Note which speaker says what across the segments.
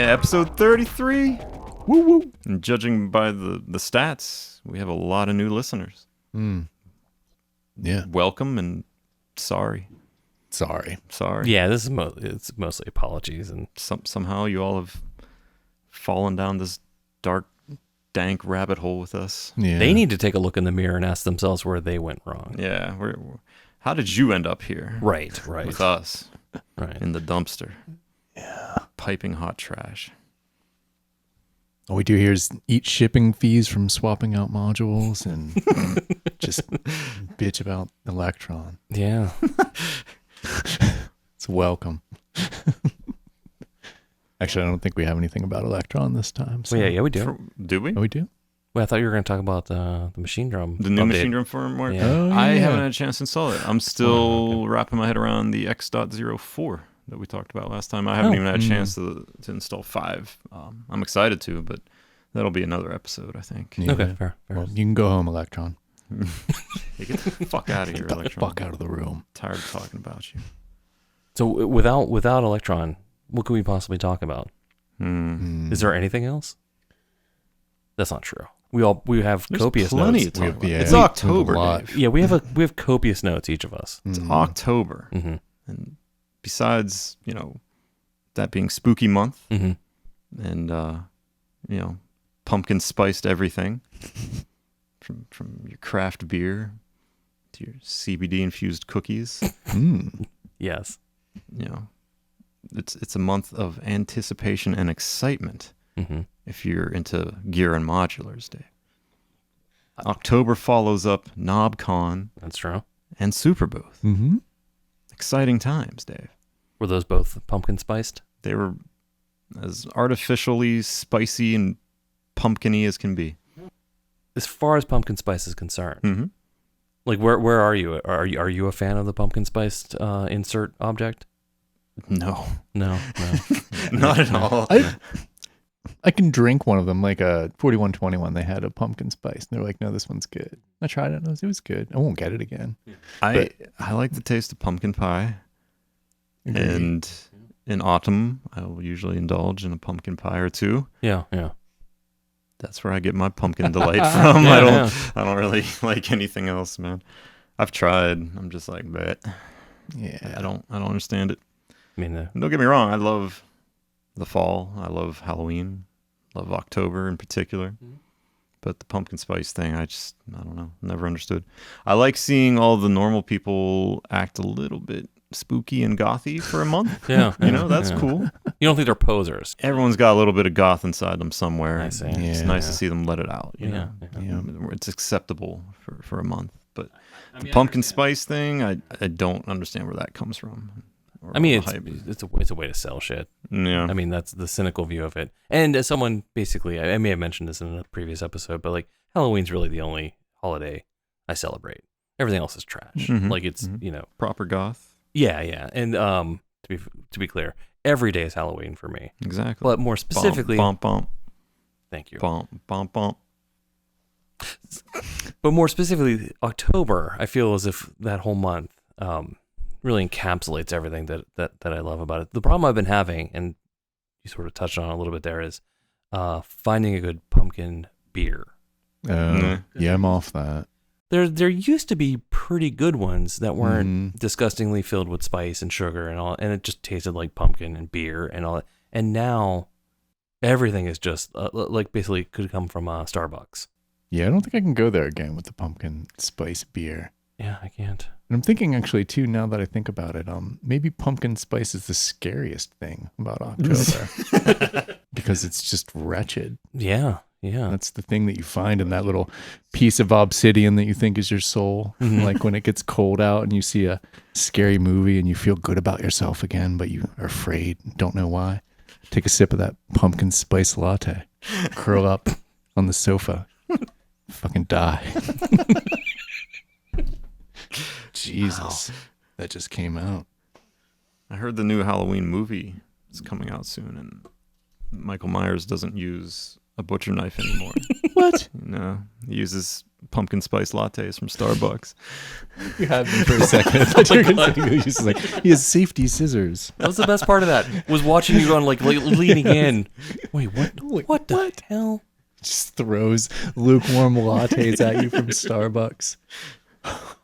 Speaker 1: episode 33.
Speaker 2: Woo woo.
Speaker 1: And judging by the stats, we have a lot of new listeners.
Speaker 2: Yeah.
Speaker 1: Welcome and sorry.
Speaker 2: Sorry.
Speaker 3: Yeah, this is it's mostly apologies, and
Speaker 1: Somehow you all have fallen down this dark, dank rabbit hole with us.
Speaker 2: Yeah.
Speaker 3: they need to take a look in the mirror and ask themselves where they went wrong.
Speaker 1: Yeah. How did you end up here?
Speaker 3: Right.
Speaker 1: With us
Speaker 3: Right.
Speaker 1: in the dumpster.
Speaker 2: Yeah.
Speaker 1: Piping hot trash.
Speaker 2: All we do here is eat shipping fees from swapping out modules and just bitch about Electron.
Speaker 3: Yeah.
Speaker 2: It's welcome. Actually, I don't think we have anything about Electron this time. So.
Speaker 3: Well, yeah, we do.
Speaker 1: Do we?
Speaker 2: Oh, we do?
Speaker 3: Well, I thought you were going to talk about the machine drum.
Speaker 1: The new
Speaker 3: update.
Speaker 1: machine drum firmware?
Speaker 3: Yeah.
Speaker 2: Oh,
Speaker 1: I
Speaker 2: yeah.
Speaker 1: haven't had a chance to install it. I'm still wrapping my head around the X.04 that we talked about last time. I haven't even had a chance to install 5. I'm excited to, but that'll be another episode, I think.
Speaker 2: Yeah.
Speaker 3: Okay, fair.
Speaker 2: Well, you can go home, Electron.
Speaker 1: Hey, get the fuck out of here,
Speaker 2: Get the
Speaker 1: Electron.
Speaker 2: fuck out of the room.
Speaker 1: Tired of talking about you.
Speaker 3: So without Electron, what could we possibly talk about? Is there anything else? That's not true. We have
Speaker 1: There's
Speaker 3: copious
Speaker 1: plenty
Speaker 3: notes.
Speaker 1: to talk about.
Speaker 2: Yeah,
Speaker 1: It's
Speaker 2: we have
Speaker 1: October,
Speaker 2: a lot.
Speaker 1: Dave.
Speaker 3: Yeah, we have copious notes, each of us.
Speaker 1: It's October.
Speaker 3: Mm-hmm.
Speaker 1: And besides, that being spooky month
Speaker 3: Mm-hmm.
Speaker 1: and, pumpkin spiced everything from your craft beer to your CBD infused cookies,
Speaker 3: Yes.
Speaker 1: it's a month of anticipation and excitement
Speaker 3: Mm-hmm.
Speaker 1: if you're into gear and modulars, Dave. October follows up KnobCon
Speaker 3: That's true.
Speaker 1: and Superbooth.
Speaker 2: Mm-hmm.
Speaker 1: Exciting times, Dave.
Speaker 3: Were those both pumpkin spiced?
Speaker 1: They were as artificially spicy and pumpkin-y as can be.
Speaker 3: As far as pumpkin spice is concerned,
Speaker 1: Mm-hmm.
Speaker 3: like where are you? Are you a fan of the pumpkin spiced insert object?
Speaker 1: No,
Speaker 3: No.
Speaker 1: not at all.
Speaker 2: I can drink one of them, like a 4121. They had a pumpkin spice. And they're like, no, this one's good. I tried it. It was good. I won't get it again.
Speaker 1: I like the taste of pumpkin pie.
Speaker 2: Agreed.
Speaker 1: And in autumn, I will usually indulge in a pumpkin pie or two.
Speaker 3: Yeah.
Speaker 1: That's where I get my pumpkin delight from.
Speaker 3: Yeah,
Speaker 1: I don't really like anything else, man. I've tried. I'm just like, but
Speaker 2: Yeah.
Speaker 1: I don't understand it.
Speaker 3: I mean,
Speaker 1: And don't get me wrong. I love the fall. I love Halloween. Love October in particular. But the pumpkin spice thing, I don't know. Never understood. I like seeing all the normal people act a little bit spooky and gothy for a month.
Speaker 3: yeah.
Speaker 1: That's
Speaker 3: yeah.
Speaker 1: cool.
Speaker 3: You don't think they're posers?
Speaker 1: Everyone's got a little bit of goth inside them somewhere.
Speaker 3: I see.
Speaker 1: It's
Speaker 2: Yeah.
Speaker 1: nice to see them let it out. You know?
Speaker 2: Yeah.
Speaker 1: It's acceptable for a month. But the pumpkin spice thing, I don't understand where that comes from. Or
Speaker 3: I mean,
Speaker 1: the hype.
Speaker 3: it's a way to sell shit.
Speaker 1: Yeah.
Speaker 3: I mean, that's the cynical view of it. And as someone, basically, I may have mentioned this in a previous episode, but like Halloween's really the only holiday I celebrate. Everything else is trash.
Speaker 1: Mhm.
Speaker 3: Like it's
Speaker 1: Proper goth.
Speaker 3: yeah. And to be clear, every day is Halloween for me.
Speaker 1: Exactly.
Speaker 3: But more specifically,
Speaker 1: Bump, bump,
Speaker 3: thank you.
Speaker 1: bump, bump, bump.
Speaker 3: But more specifically, October, I feel as if that whole month really encapsulates everything that I love about it. The problem I've been having, and you sort of touched on it a little bit there, is finding a good pumpkin beer.
Speaker 2: Yeah, I'm off that.
Speaker 3: There used to be pretty good ones that weren't disgustingly filled with spice and sugar and all, and it just tasted like pumpkin and beer and all that. And now everything is just like basically could come from Starbucks.
Speaker 2: Yeah, I don't think I can go there again with the pumpkin spice beer.
Speaker 3: Yeah, I can't.
Speaker 2: And I'm thinking actually too, now that I think about it, maybe pumpkin spice is the scariest thing about October because it's just wretched.
Speaker 3: Yeah.
Speaker 2: That's the thing that you find in that little piece of obsidian that you think is your soul. Like when it gets cold out and you see a scary movie and you feel good about yourself again, but you are afraid and don't know why. Take a sip of that pumpkin spice latte, curl up on the sofa, fucking die. Jesus, that just came out.
Speaker 1: I heard the new Halloween movie is coming out soon, and Michael Myers doesn't use a butcher knife anymore.
Speaker 2: What?
Speaker 1: No, he uses pumpkin spice lattes from Starbucks.
Speaker 2: You had me for a second. I thought you were gonna say, he was just like, he has safety scissors.
Speaker 3: That was the best part of that. Was watching you on like leaning in. Wait, what the hell?
Speaker 2: Just throws lukewarm lattes at you from Starbucks.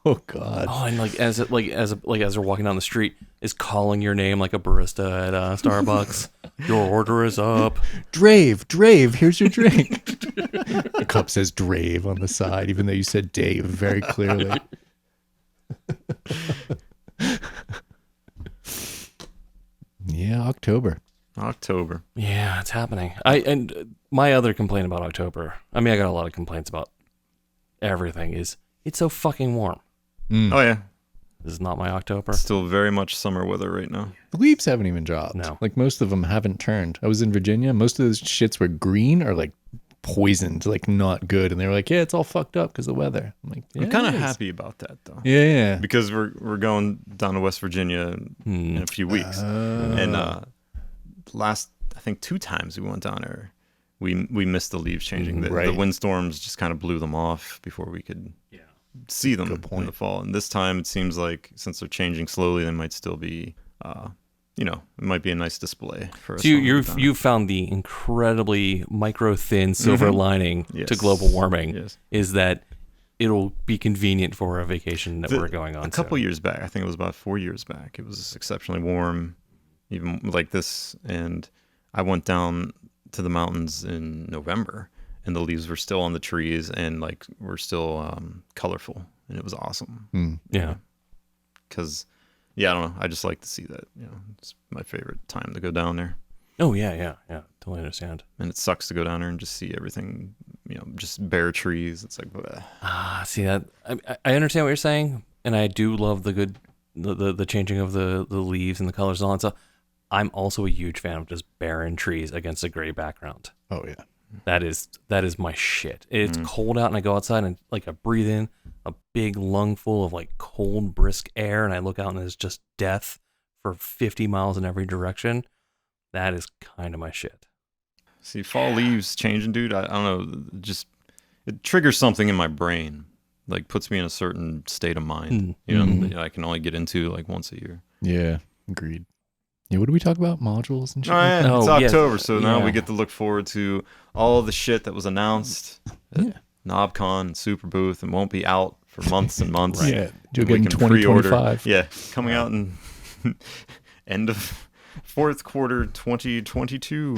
Speaker 2: Oh God.
Speaker 3: Oh, and like as they're walking down the street, is calling your name like a barista at Starbucks. Your order is up.
Speaker 2: Drave, here's your drink. The cup says Drave on the side, even though you said Dave very clearly. Yeah, October.
Speaker 3: Yeah, it's happening. And my other complaint about October, I mean, I got a lot of complaints about everything, is it's so fucking warm.
Speaker 1: Oh yeah,
Speaker 3: This is not my October.
Speaker 1: it's still very much summer weather right now.
Speaker 2: The leaves haven't even dropped.
Speaker 3: No.
Speaker 2: Like most of them haven't turned. I was in Virginia. Most of those shits were green or like poisoned, like not good. And they were like, yeah, it's all fucked up because of the weather. I'm like, yeah,
Speaker 1: I'm kind
Speaker 2: it
Speaker 1: of
Speaker 2: is.
Speaker 1: happy about that though.
Speaker 2: Yeah.
Speaker 1: Because we're going down to West Virginia in a few weeks, and last I think 2 times we went down there, we missed the leaves changing. The
Speaker 2: Right.
Speaker 1: windstorms just kind of blew them off before we could see them in the fall. And this time it seems like since they're changing slowly, they might still be, it might be a nice display for us.
Speaker 3: So you found the incredibly micro thin silver lining to
Speaker 1: Yes.
Speaker 3: global warming
Speaker 1: Yes.
Speaker 3: is that it'll be convenient for a vacation that we're going on.
Speaker 1: A couple years back, I think it was about 4 years back, it was exceptionally warm, even like this, and I went down to the mountains in November, and the leaves were still on the trees and like were still colorful, and it was awesome.
Speaker 3: Yeah.
Speaker 1: Because I don't know, I just like to see that. It's my favorite time to go down there,
Speaker 3: Oh yeah. Totally understand.
Speaker 1: and it sucks to go down there and just see everything, just bare trees. It's like bleh.
Speaker 3: See that I understand what you're saying, and I do love the changing of the leaves and the colors and all that stuff. I'm also a huge fan of just barren trees against a gray background.
Speaker 2: Oh yeah.
Speaker 3: That is my shit. It's cold out and I go outside and like I breathe in a big lungful of like cold, brisk air, and I look out and it's just death for 50 miles in every direction. That is kind of my shit.
Speaker 1: See, fall leaves changing, dude. I don't know. Just it triggers something in my brain, like puts me in a certain state of mind. That I can only get into like once a year.
Speaker 2: Yeah. Agreed. Yeah. What do we talk about? Modules and shit?
Speaker 1: Oh, yeah.
Speaker 3: that?
Speaker 1: It's
Speaker 3: Oh, yeah.
Speaker 1: October, so now
Speaker 3: Yeah.
Speaker 1: we get to look forward to all the shit that was announced at
Speaker 2: Yeah.
Speaker 1: KnobCon and Superbooth and won't be out for months and months.
Speaker 2: Yeah. You'll
Speaker 1: We
Speaker 2: get in
Speaker 1: can pre-order.
Speaker 2: 2025.
Speaker 1: Yeah, coming out in end of fourth quarter 2022.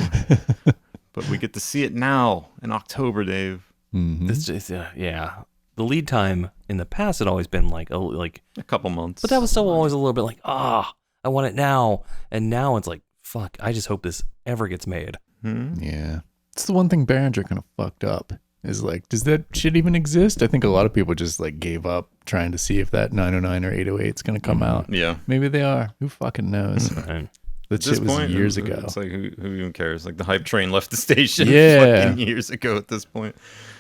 Speaker 1: But we get to see it now in October, Dave.
Speaker 2: Mhm.
Speaker 3: This just yeah. The lead time in the past had always been like
Speaker 1: A couple months.
Speaker 3: but that was still always a little bit like I want it now, and now it's like fuck. I just hope this ever gets made.
Speaker 2: Yeah. It's the one thing Behringer kind of fucked up is like, does that shit even exist? I think a lot of people just like gave up trying to see if that 909 or 808 is going to come out.
Speaker 1: Yeah.
Speaker 2: Maybe they are. Who fucking knows?
Speaker 3: And
Speaker 2: That
Speaker 1: At this
Speaker 2: shit was
Speaker 1: point,
Speaker 2: years ago.
Speaker 1: It's like who even cares? Like the hype train left the station
Speaker 2: Yeah.
Speaker 1: fucking years ago at this point.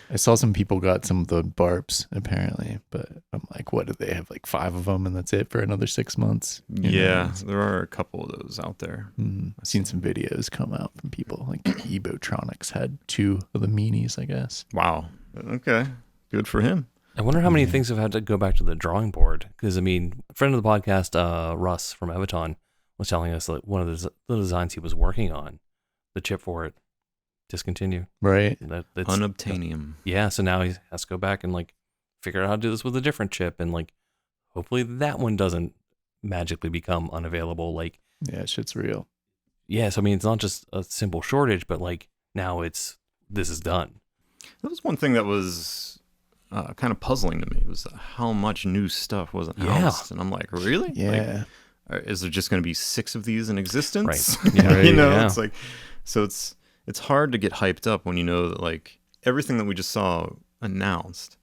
Speaker 2: I saw some people got some of the barps apparently, but I'm like, what did they have? Like 5 of them and that's it for another 6 months? You know,
Speaker 1: Yeah,
Speaker 2: it's-
Speaker 1: there are a couple of those out there.
Speaker 2: I've seen some videos come out from people like Ebotronics had 2 of the meanies, I guess.
Speaker 1: Wow. Okay. Good for him.
Speaker 3: I wonder how many things have had to go back to the drawing board. Because, I mean, a friend of the podcast, Russ from Evaton, was telling us that one of the designs he was working on, the chip for it, discontinued.
Speaker 2: Right.
Speaker 3: That's
Speaker 1: Unobtainium.
Speaker 3: Yeah, so now he has to go back and, like, figure out how to do this with a different chip. And, like, hopefully that one doesn't magically become unavailable. Like,
Speaker 2: Yeah, shit's real.
Speaker 3: yeah, so, I mean, it's not just a simple shortage, but, like, now this is done.
Speaker 1: That was one thing that was kind of puzzling to me, was how much new stuff was announced. And I'm like, really?
Speaker 2: Yeah.
Speaker 1: Like, is there just going to be 6 of these in existence?
Speaker 3: Right. Yeah.
Speaker 2: Right,
Speaker 1: It's like, so it's hard to get hyped up when you know that like everything that we just saw announced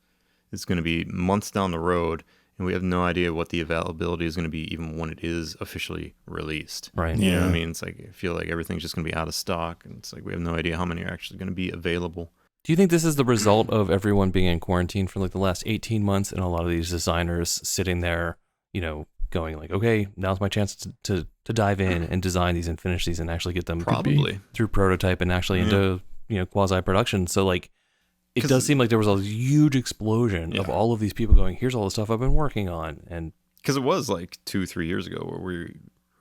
Speaker 1: is going to be months down the road, and we have no idea what the availability is going to be even when it is officially released.
Speaker 3: Right.
Speaker 1: You know what I
Speaker 2: Yeah.
Speaker 1: mean? It's like I feel like everything's just going to be out of stock, and it's like we have no idea how many are actually going to be available.
Speaker 3: Do you think this is the result of everyone being in quarantine for like the last 18 months and a lot of these designers sitting there, going like, okay, now's my chance to dive in and design these and finish these and actually get them
Speaker 1: Probably.
Speaker 3: through prototype and actually into, quasi production. So like it does seem like there was a huge explosion of all of these people going, here's all the stuff I've been working on. And
Speaker 1: because it was like 2-3 years ago where we were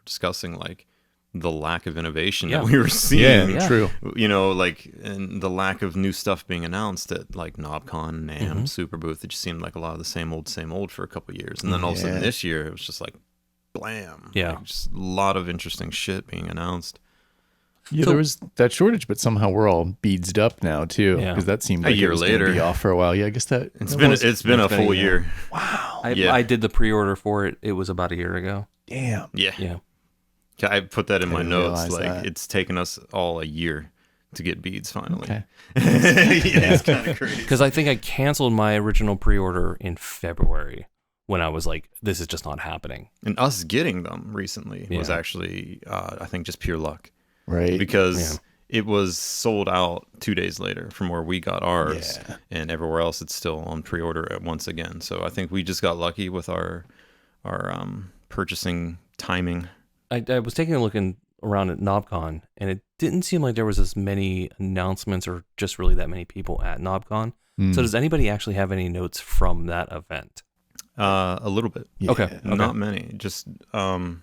Speaker 1: discussing like the lack of innovation that we were seeing.
Speaker 2: Yeah, true.
Speaker 1: You know, like, and the lack of new stuff being announced at like NobCon, NAMM, Superbooth. It just seemed like a lot of the same old for a couple of years. And then all of a sudden this year, it was just like, blam.
Speaker 3: Yeah.
Speaker 1: Like, just a lot of interesting shit being announced.
Speaker 2: Yeah, there was that shortage, but somehow we're all beadsed up now too, because that seemed like
Speaker 1: a year
Speaker 2: it was
Speaker 1: later
Speaker 2: gonna be off for a while. Yeah, I guess that
Speaker 1: it's been a full year.
Speaker 2: Wow.
Speaker 3: I did the pre-order for it. It was about a year ago.
Speaker 2: Damn.
Speaker 1: Yeah. I put that in my notes. Like,
Speaker 2: that.
Speaker 1: it's taken us all a year to get beads finally.
Speaker 2: Okay.
Speaker 1: It's kind of crazy.
Speaker 3: Because I think I canceled my original pre-order in February when I was like, this is just not happening.
Speaker 1: And us getting them recently was actually, I think, just pure luck.
Speaker 2: Right.
Speaker 1: Because it was sold out 2 days later from where we got ours.
Speaker 2: Yeah.
Speaker 1: And everywhere else, it's still on pre-order once again. So I think we just got lucky with our purchasing timing.
Speaker 3: I was taking a look around at NobCon, and it didn't seem like there was as many announcements or just really that many people at NobCon. So does anybody actually have any notes from that event?
Speaker 1: A little bit.
Speaker 2: Yeah.
Speaker 3: Okay.
Speaker 1: Not many. Just, I mean,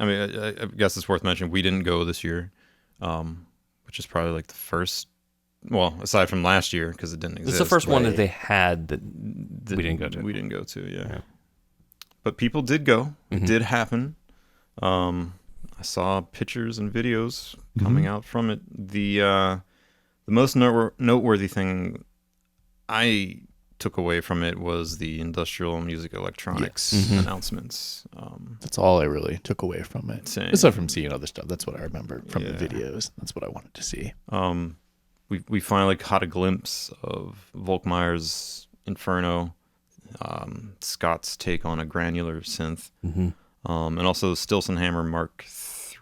Speaker 1: I guess it's worth mentioning we didn't go this year, which is probably like the first, well, aside from last year, because it didn't exist.
Speaker 3: It's the first one that they had that we didn't go to.
Speaker 1: We didn't go to, yeah. But people did go. It did happen. I saw pictures and videos coming out from it. The most noteworthy thing I took away from it was the industrial music electronics announcements.
Speaker 2: That's all I really took away from it.
Speaker 1: Same.
Speaker 2: Aside from seeing other stuff, that's what I remember from the videos. That's what I wanted to see.
Speaker 1: We finally caught a glimpse of Volkmeyer's Inferno, Scott's take on a granular synth, and also Stilson-Hammer Mark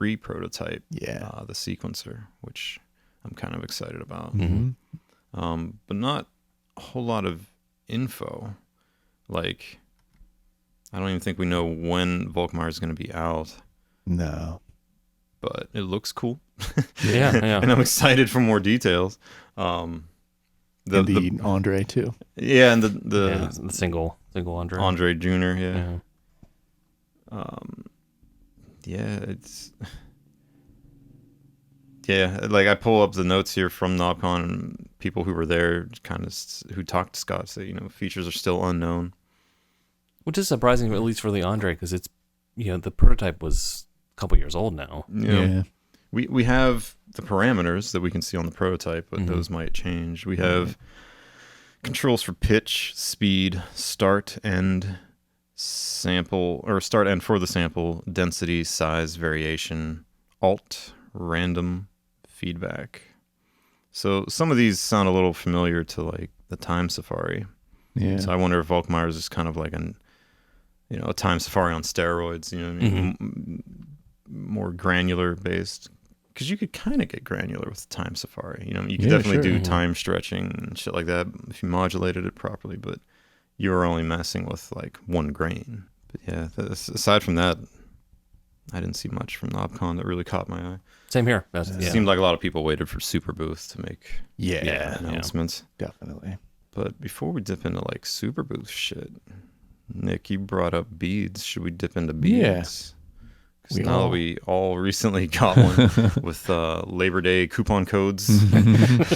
Speaker 1: III prototype, the sequencer, which I'm kind of excited about. But not a whole lot of info. Like, I don't even think we know when Volkmeyer is going to be out.
Speaker 2: No.
Speaker 1: But it looks cool.
Speaker 3: Yeah.
Speaker 1: And I'm excited for more details.
Speaker 2: The Andre too.
Speaker 1: Yeah, and the
Speaker 3: single Andre.
Speaker 1: Andre Jr., it's like I pull up the notes here from NobCon, and people who were there who talked to Scott say, features are still unknown.
Speaker 3: Which is surprising, at least for the Andre, because it's, the prototype was a couple years old now.
Speaker 1: We have the parameters that we can see on the prototype, but those might change. We have controls for pitch, speed, start and for the sample, density, size, variation, alt, random, feedback. So some of these sound a little familiar to like the Time Safari.
Speaker 2: Yeah.
Speaker 1: So I wonder if Volkmeyer's is kind of like a Time Safari on steroids, more granular based. Because you could kind of get granular with Time Safari. You could definitely do time stretching and shit like that if you modulated it properly, but you were only messing with like 1 grain. But yeah, aside from that, I didn't see much from NobCon that really caught my eye.
Speaker 3: Same here.
Speaker 1: It seemed like a lot of people waited for Superbooth to make announcements.
Speaker 2: Definitely.
Speaker 1: But before we dip into like Superbooth shit, Nick, you brought up beads. Should we dip into beads? Because we all recently got one with Labor Day coupon codes.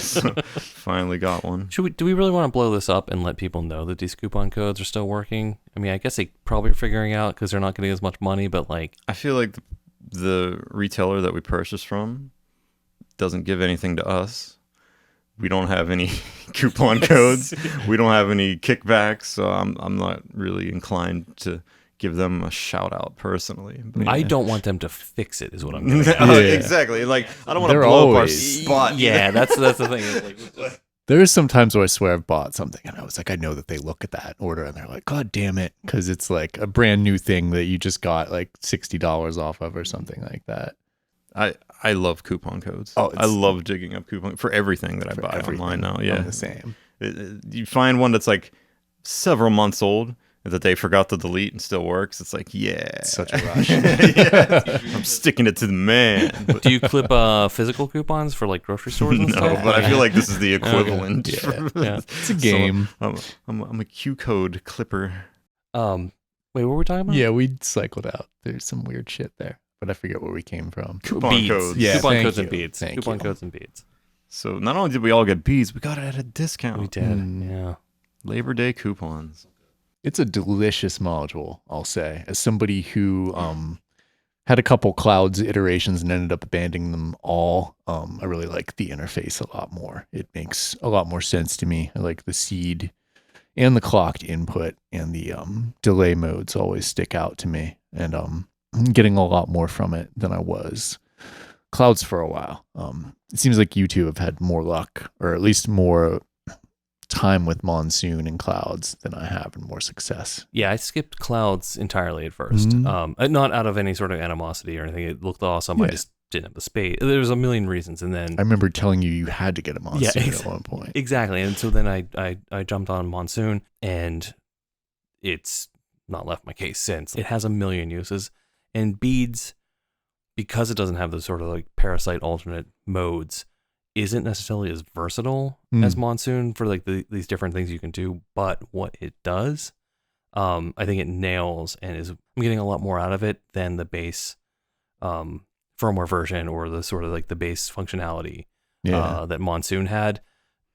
Speaker 1: So finally got one.
Speaker 3: Do we really want to blow this up and let people know that these coupon codes are still working? I mean, I guess they probably are figuring out because they're not getting as much money, but like...
Speaker 1: I feel like the retailer that we purchased from doesn't give anything to us. We don't have any coupon codes. We don't have any kickbacks, so I'm not really inclined to give them a shout out personally. But
Speaker 3: I don't want them to fix it, is what I'm getting at.
Speaker 1: Exactly. Like, I don't want to blow up our spot.
Speaker 3: Yeah, that's the thing.
Speaker 2: There is some times where I swear I've bought something and I was like, I know that they look at that order and they're like, God damn it. Because it's like a brand new thing that you just got like $60 off of or something like that.
Speaker 1: I love coupon codes.
Speaker 2: I
Speaker 1: love digging up coupon for everything that I buy online now. Yeah.
Speaker 2: I'm the same.
Speaker 1: You find one that's like several months old that they forgot to delete and still works. It's like, yeah,
Speaker 2: It's such a rush.
Speaker 1: Yeah, I'm sticking it to the man. But
Speaker 3: Do you clip physical coupons for like grocery stores and
Speaker 1: no,
Speaker 3: stuff?
Speaker 1: but I feel like this is the equivalent.
Speaker 2: Yeah.
Speaker 3: Yeah.
Speaker 2: It's a game.
Speaker 1: I'm a Q code clipper.
Speaker 3: Wait, what were we talking about?
Speaker 2: Yeah, we cycled out. There's some weird shit there, but I forget where we came from.
Speaker 1: Coupon
Speaker 3: beads.
Speaker 1: codes.
Speaker 2: Yeah,
Speaker 3: coupon
Speaker 2: thank
Speaker 3: codes and
Speaker 2: you.
Speaker 3: beads.
Speaker 2: Thank
Speaker 3: Coupon
Speaker 2: you.
Speaker 3: codes and beads.
Speaker 1: So not only did we all get beads, we got it at a discount.
Speaker 3: We did. Yeah.
Speaker 1: Labor Day coupons.
Speaker 2: It's a delicious module, I'll say. As somebody who had a couple Clouds iterations and ended up abandoning them all, I really like the interface a lot more. It makes a lot more sense to me. I like the seed and the clocked input, and the delay modes always stick out to me. And I'm getting a lot more from it than I was Clouds for a while. It seems like you two have had more luck, or at least more time with Monsoon and Clouds than I have, and more success.
Speaker 3: Yeah, I skipped Clouds entirely at first. Not out of any sort of animosity or anything. It looked awesome. I
Speaker 2: Yeah.
Speaker 3: just didn't have the space. There was a million reasons, and then
Speaker 2: I remember telling you had to get a Monsoon
Speaker 3: Yeah,
Speaker 2: at one point.
Speaker 3: exactly. And so then I jumped on Monsoon, and it's not left my case since. It has a million uses, and beads, because it doesn't have those sort of like parasite alternate modes, isn't necessarily as versatile as Monsoon for like these different things you can do. But what it does, I think it nails, and I'm getting a lot more out of it than the base firmware version, or the sort of like the base functionality that Monsoon had.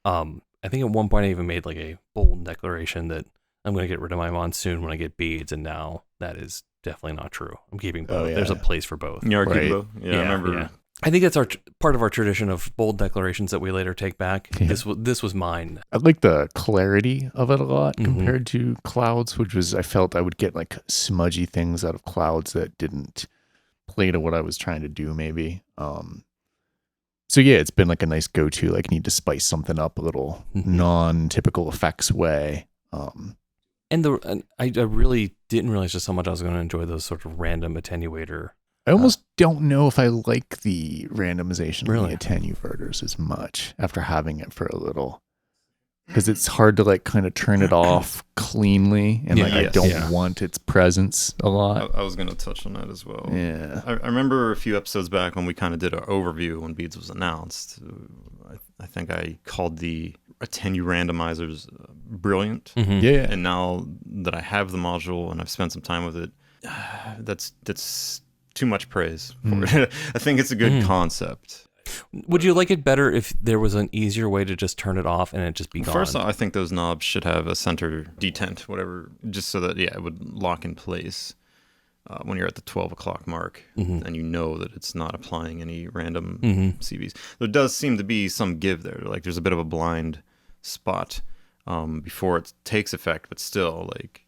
Speaker 3: I think at one point I even made like a bold declaration that I'm going to get rid of my Monsoon when I get beads, and now that is definitely not true. I'm keeping both.
Speaker 2: Oh, yeah.
Speaker 3: There's a place for both.
Speaker 1: Yeah,
Speaker 2: Right.
Speaker 1: I remember.
Speaker 3: Yeah. I think that's part of our tradition of bold declarations that we later take back.
Speaker 2: Yeah.
Speaker 3: This was mine.
Speaker 2: I like the clarity of it a lot
Speaker 3: Mhm.
Speaker 2: compared to Clouds, which was, I felt I would get like smudgy things out of Clouds that didn't play to what I was trying to do, maybe. So yeah, it's been like a nice go-to, like need to spice something up a little
Speaker 3: Mhm.
Speaker 2: non-typical effects way.
Speaker 3: And I really didn't realize just how much I was going to enjoy those sort of random attenuator.
Speaker 2: I almost don't know if I like the randomization
Speaker 3: Really?
Speaker 2: of the attenuverters as much after having it for a little. Because it's hard to like kind of turn it off cleanly, and like I
Speaker 1: Yes.
Speaker 2: don't want its presence a lot.
Speaker 1: I was going to touch on that as well.
Speaker 2: Yeah.
Speaker 1: I remember a few episodes back when we kind of did an overview when Beads was announced. I think I called the attenu randomizers brilliant.
Speaker 3: Mhm.
Speaker 2: Yeah.
Speaker 1: And now that I have the module and I've spent some time with it, that's too much praise for it. I think it's a good concept.
Speaker 3: Would you like it better if there was an easier way to just turn it off and it just be gone?
Speaker 1: First, I think those knobs should have a center detent, whatever, just so that it would lock in place when you're at the 12 o'clock mark, and you know that it's not applying any random CVs. There does seem to be some give there. Like there's a bit of a blind spot before it takes effect, but still, like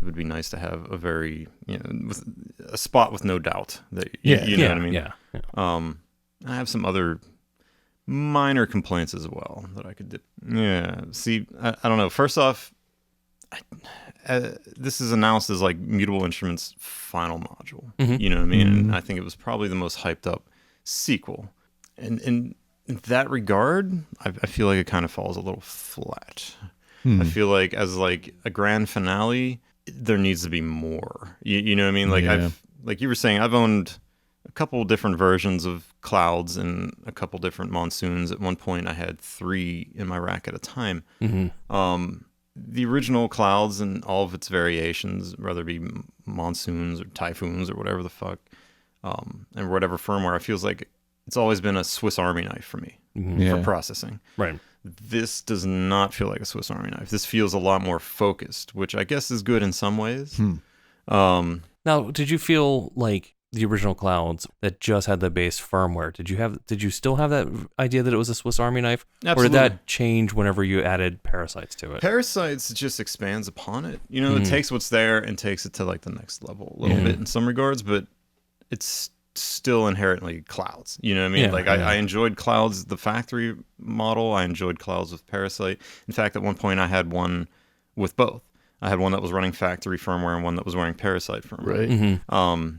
Speaker 1: it would be nice to have a very with a spot with no doubt that you know what I mean.
Speaker 3: Yeah.
Speaker 1: I have some other minor complaints as well that I could do. Yeah. See, I don't know. First off, this is announced as like Mutable Instruments' final module. You know what I mean? And I think it was probably the most hyped up sequel. And in that regard, I feel like it kind of falls a little flat. I feel like as like a grand finale, there needs to be more. You know what I mean? Like like you were saying, I've owned a couple different versions of Clouds and a couple different Monsoons. At one point, I had 3 in my rack at a time. The original Clouds and all of its variations, whether it be Monsoons or Typhoons or whatever the fuck, and whatever firmware, it feels like it's always been a Swiss Army knife for me for processing.
Speaker 3: Right.
Speaker 1: This does not feel like a Swiss Army knife. This feels a lot more focused, which I guess is good in some ways.
Speaker 3: Now, did you feel like the original Clouds that just had the base firmware? Did you still have that idea that it was a Swiss Army knife?
Speaker 1: Absolutely.
Speaker 3: Or did that change whenever you added parasites to it?
Speaker 1: Parasites just expands upon it. It takes what's there and takes it to like the next level a little bit in some regards, but it's still inherently Clouds. You know what I mean?
Speaker 3: Yeah,
Speaker 1: like I enjoyed Clouds, the factory model. I enjoyed Clouds with Parasite. In fact, at one point I had one with both. I had one that was running factory firmware and one that was running Parasite firmware.
Speaker 2: Right.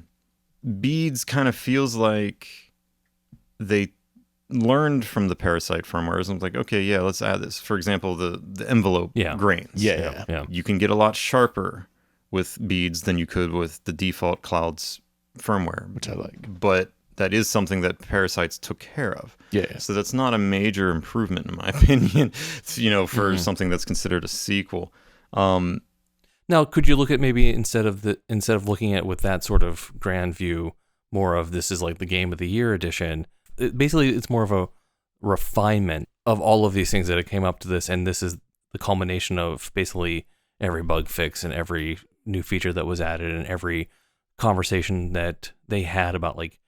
Speaker 1: Beads kind of feels like they learned from the Parasite firmwares and was like, okay, yeah, let's add this. For example, the envelope grains.
Speaker 2: Yeah.
Speaker 3: Yeah.
Speaker 1: You can get a lot sharper with beads than you could with the default Clouds firmware,
Speaker 2: which I like.
Speaker 1: But that is something that Parasites took care of.
Speaker 2: Yeah.
Speaker 1: So that's not a major improvement in my opinion, for something that's considered a sequel.
Speaker 3: Now, could you look at maybe instead of looking at with that sort of grand view, more of this is like the Game of the Year edition? Basically, it's more of a refinement of all of these things that have came up to this, and this is the culmination of basically every bug fix and every new feature that was added and every conversation that they had about like,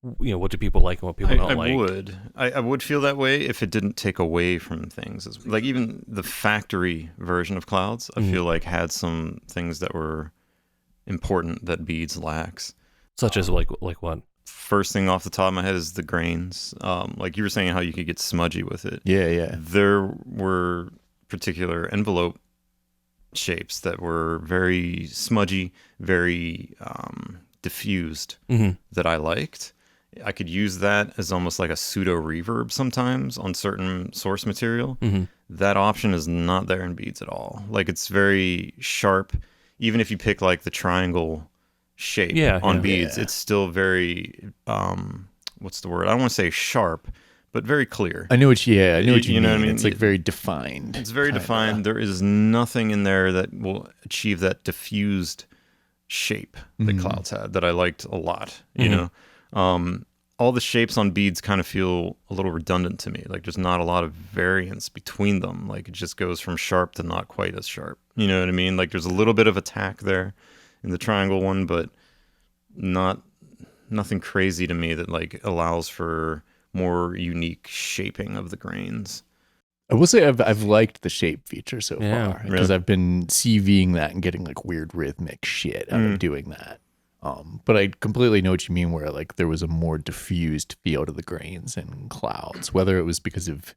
Speaker 3: what do people like and what people don't like.
Speaker 1: I would feel that way if it didn't take away from things. Like even the factory version of Clouds, I feel like had some things that were important that Beads lacks.
Speaker 3: Such as like what?
Speaker 1: First thing off the top of my head is the grains. Like you were saying how you could get smudgy with it.
Speaker 2: Yeah.
Speaker 1: There were particular envelope shapes that were very smudgy, very diffused that I liked. I could use that as almost like a pseudo reverb sometimes on certain source material. That option is not there in Beads at all. Like it's very sharp. Even if you pick like the triangle shape on Beads, it's still very what's the word? I don't want to say sharp, but very clear.
Speaker 2: I know what you mean.
Speaker 1: Know what I mean?
Speaker 2: It's like very defined.
Speaker 1: It's very defined. There is nothing in there that will achieve that diffused shape that Clouds had that I liked a lot. You know, all the shapes on Beads kind of feel a little redundant to me. Like there's not a lot of variance between them. Like it just goes from sharp to not quite as sharp. You know what I mean? Like there's a little bit of attack there in the triangle one, but nothing crazy to me that like allows for more unique shaping of the grains.
Speaker 2: I will say I've liked the shape feature so far because
Speaker 1: really?
Speaker 2: I've been CVing that and getting like weird rhythmic shit out of doing that. But I completely know what you mean where like there was a more diffused feel to the grains and Clouds, whether it was because of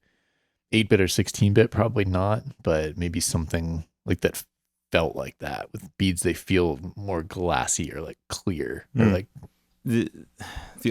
Speaker 2: 8-bit or 16-bit, probably not, but maybe something like that felt like that. With Beads, they feel more glassy or like clear or like
Speaker 1: the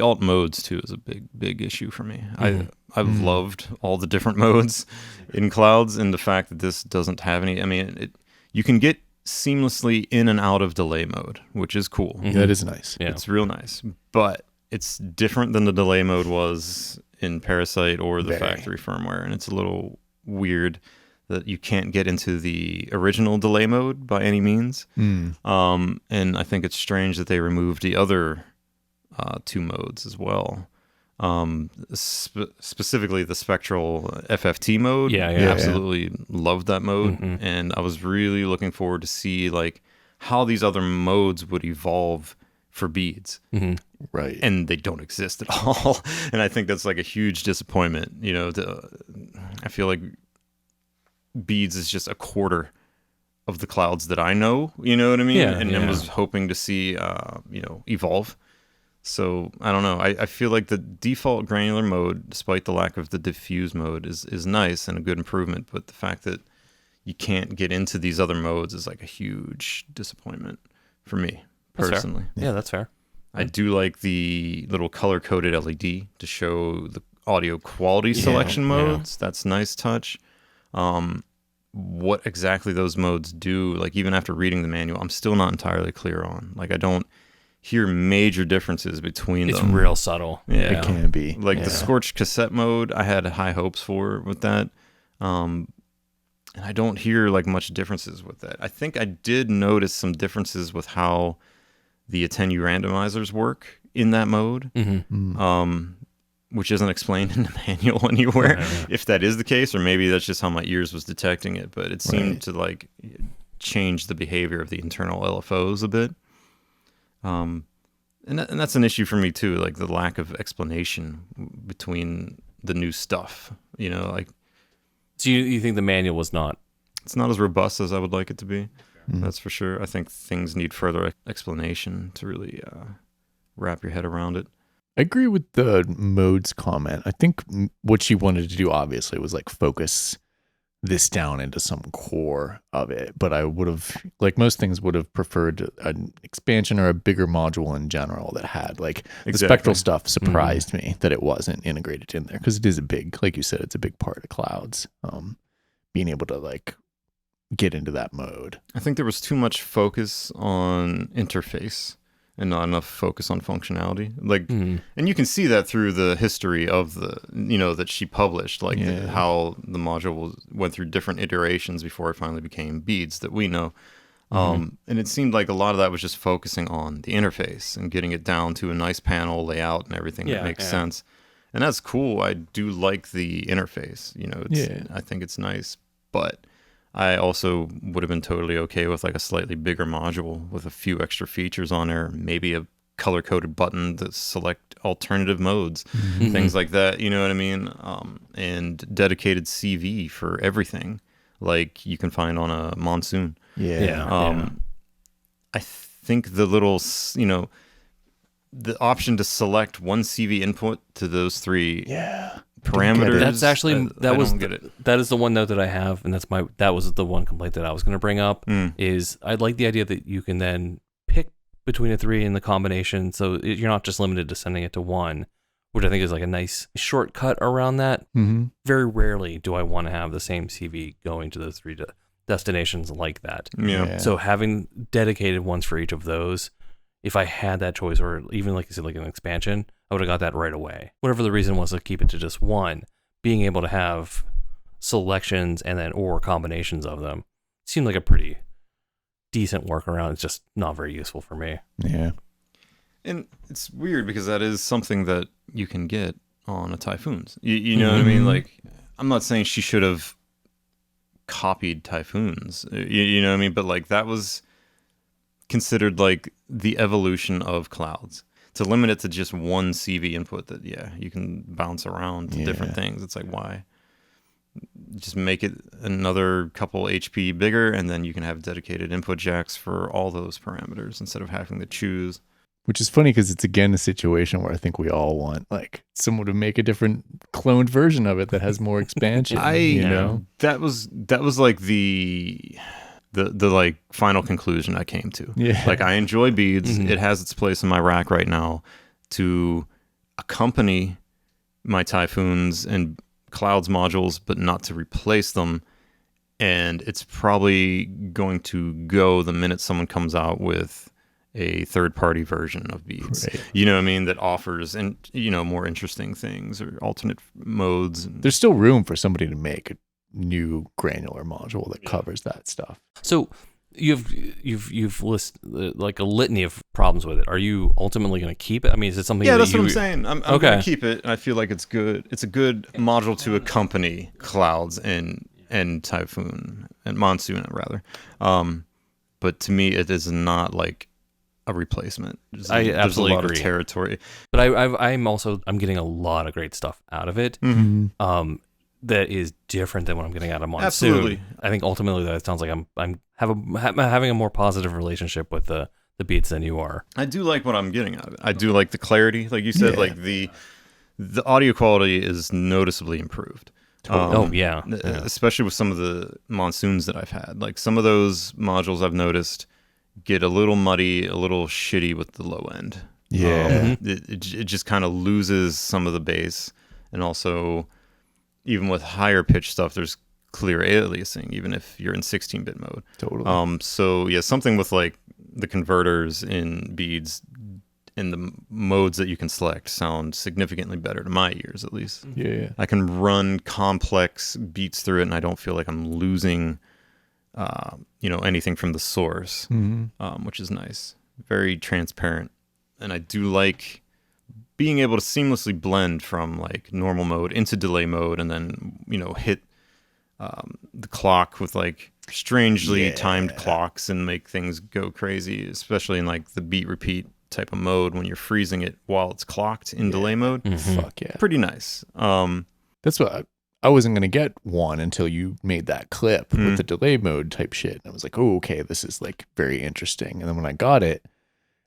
Speaker 1: alt modes too is a big issue for me. I've loved all the different modes in Clouds, and the fact that this doesn't have any. I mean, you can get seamlessly in and out of delay mode, which is cool.
Speaker 2: That is nice.
Speaker 3: Yeah.
Speaker 1: It's real nice, but it's different than the delay mode was in Parasite or the factory firmware, and it's a little weird that you can't get into the original delay mode by any means. And I think it's strange that they removed the other two modes as well. Specifically the spectral FFT mode. Absolutely loved that mode. And I was really looking forward to see like how these other modes would evolve for Beads.
Speaker 2: Right.
Speaker 1: And they don't exist at all. And I think that's like a huge disappointment. You know, I feel like Beads is just a quarter of the Clouds that I know, you know what I mean? And was hoping to see, evolve. So I don't know. I feel like the default granular mode, despite the lack of the diffuse mode, is nice and a good improvement. But the fact that you can't get into these other modes is like a huge disappointment for me personally.
Speaker 3: Yeah, that's fair.
Speaker 1: I do like the little color-coded LED to show the audio quality selection modes. That's a nice touch. What exactly those modes do, like even after reading the manual, I'm still not entirely clear on. Like I don't hear major differences between them.
Speaker 3: It's real subtle.
Speaker 1: Yeah.
Speaker 2: It can be.
Speaker 1: Like the scorched cassette mode, I had high hopes for with that. And I don't hear like much differences with that. I think I did notice some differences with how the Attenue randomizers work in that mode, which isn't explained in the manual anywhere, if that is the case, or maybe that's just how my ears was detecting it. But it seemed to like change the behavior of the internal LFOs a bit. And that's an issue for me too, like the lack of explanation between the new stuff, you know, like.
Speaker 3: So you think the manual was not?
Speaker 1: It's not as robust as I would like it to be. That's for sure. I think things need further explanation to really wrap your head around it.
Speaker 2: I agree with the modes comment. I think what she wanted to do obviously was like focus this down into some core of it, but I would have, like most things, would have preferred an expansion or a bigger module in general that had like the spectral stuff. Surprised me that it wasn't integrated in there, because it is a big, like you said, it's a big part of Clouds. Being able to like get into that mode.
Speaker 1: I think there was too much focus on interface and not enough focus on functionality. Like, and you can see that through the history of the, that she published, like how the module went through different iterations before it finally became beads that we know. And it seemed like a lot of that was just focusing on the interface and getting it down to a nice panel layout and everything that makes sense. And that's cool. I do like the interface, I think it's nice, but I also would have been totally okay with like a slightly bigger module with a few extra features on there, maybe a color-coded button to select alternative modes, things like that, you know what I mean? And dedicated CV for everything, like you can find on a Monsoon. I think the little, the option to select one CV input to those three parameters.
Speaker 3: That's actually that is the one note that I have, and that was the one complaint that I was going to bring up. Is I like the idea that you can then pick between the three in the combination, so you're not just limited to sending it to one, which I think is like a nice shortcut around that. Very rarely do I want to have the same CV going to those three destinations like that. So having dedicated ones for each of those, if I had that choice, or even like you said, like an expansion, I would have got that right away. Whatever the reason was to keep it to just one, being able to have selections and then or combinations of them seemed like a pretty decent workaround. It's just not very useful for me.
Speaker 2: Yeah.
Speaker 1: And it's weird because that is something that you can get on a Typhoons. You know what I mean? Like, I'm not saying she should have copied Typhoons, you know what I mean? But like that was considered like the evolution of clouds. To limit it to just one CV input that, you can bounce around to different things. It's like, why? Just make it another couple HP bigger, and then you can have dedicated input jacks for all those parameters instead of having to choose.
Speaker 2: Which is funny because it's again a situation where I think we all want like someone to make a different cloned version of it that has more expansion.
Speaker 1: That was like the like final conclusion I came to. Like, I enjoy beads. It has its place in my rack right now to accompany my Typhoons and Clouds modules, but not to replace them. And it's probably going to go the minute someone comes out with a third-party version of beads. You know what I mean? That offers more interesting things or alternate modes.
Speaker 2: There's still room for somebody to make a new granular module that covers that stuff.
Speaker 3: So you've listed like a litany of problems with it. Are you ultimately going to keep it? I mean, is it something?
Speaker 1: Yeah, that's what I'm saying. I'm going to keep it. I feel like it's good. It's a good module to accompany Clouds and Typhoon and Monsoon rather. But to me, it is not like a replacement. There's a lot of territory.
Speaker 3: But I'm getting a lot of great stuff out of it. That is different than what I'm getting out of Monsoon.
Speaker 1: Absolutely.
Speaker 3: I think ultimately that it sounds like I'm having a more positive relationship with the beats than you are.
Speaker 1: I do like what I'm getting out of it. I do like the clarity, like you said. Like the audio quality is noticeably improved. Especially with some of the Monsoons that I've had. Like some of those modules I've noticed get a little muddy, a little shitty with the low end. It just kind of loses some of the bass, and also even with higher pitch stuff, there's clear aliasing, even if you're in 16-bit mode. So yeah, something with like the converters in beads and the modes that you can select sound significantly better to my ears, at least. I can run complex beats through it, and I don't feel like I'm losing, anything from the source, which is nice. Very transparent, and I do like being able to seamlessly blend from like normal mode into delay mode, and then hit the clock with like strangely timed clocks and make things go crazy, especially in like the beat repeat type of mode when you're freezing it while it's clocked in delay mode.
Speaker 2: Fuck yeah,
Speaker 1: pretty nice.
Speaker 2: That's what I wasn't gonna get one until you made that clip with the delay mode type shit, and I was like, oh, okay, this is like very interesting. And then when I got it,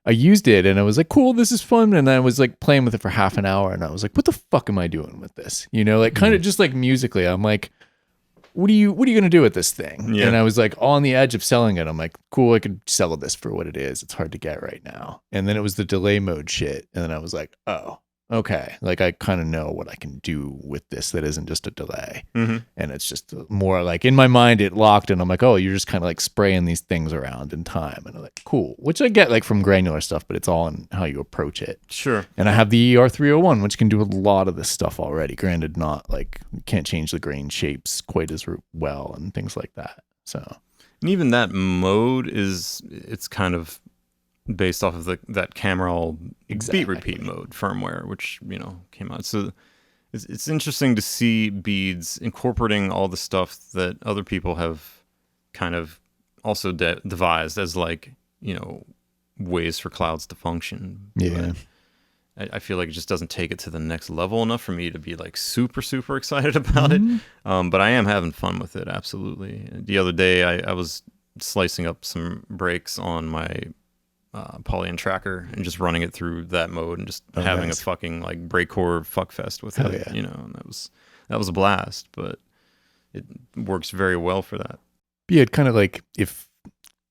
Speaker 2: I used it and I was like, cool, this is fun. And then I was like playing with it for half an hour, and I was like, what the fuck am I doing with this? Like kind of just like musically, I'm like, what are you going to do with this thing? And I was like on the edge of selling it. I'm like, cool, I could sell this for what it is. It's hard to get right now. And then it was the delay mode shit. And then I was like, oh, okay, like I kind of know what I can do with this that isn't just a delay.
Speaker 1: Mm-hmm.
Speaker 2: And it's just more like in my mind it locked, and I'm like, oh, you're just kind of like spraying these things around in time, and I'm like, cool, which I get like from granular stuff, but it's all in how you approach it.
Speaker 1: Sure.
Speaker 2: And I have the ER301, which can do a lot of this stuff already. Granted, not like can't change the grain shapes quite as well and things like that. So,
Speaker 1: And even that mode it's kind of based off of that Cameral beat repeat mode firmware, which came out. So it's interesting to see Beads incorporating all the stuff that other people have kind of also devised as like ways for clouds to function.
Speaker 2: yeah.
Speaker 1: But I feel like it just doesn't take it to the next level enough for me to be like super super excited about it. But I am having fun with it, absolutely. The other day I was slicing up some breaks on my Polygon tracker and just running it through that mode and just having a fucking like breakcore fuckfest with it,
Speaker 2: yeah.
Speaker 1: and that was a blast, but it works very well for that.
Speaker 2: Yeah, it kind of like if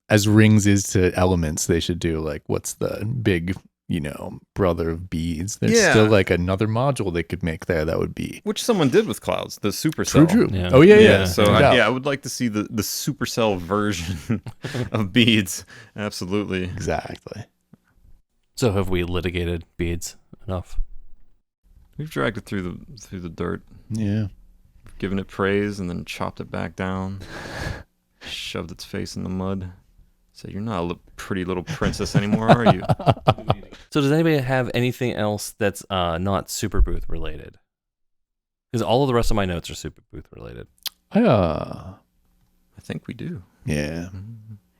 Speaker 2: as rings is to elements, they should do like what's the big, brother of Beads. There's still like another module they could make there that would be
Speaker 1: Which someone did with clouds, the Supercell.
Speaker 2: true.
Speaker 3: Yeah.
Speaker 2: Oh yeah.
Speaker 1: So
Speaker 2: No doubt.
Speaker 1: I would like to see the Supercell version of Beads. Absolutely.
Speaker 2: Exactly.
Speaker 3: So have we litigated Beads enough?
Speaker 1: We've dragged it through the dirt,
Speaker 2: Yeah.
Speaker 1: given it praise, and then chopped it back down, shoved its face in the mud. So you're not a pretty little princess anymore, are you?
Speaker 3: So does anybody have anything else that's not Superbooth related? Because all of the rest of my notes are Superbooth related.
Speaker 1: I think we do.
Speaker 2: Yeah.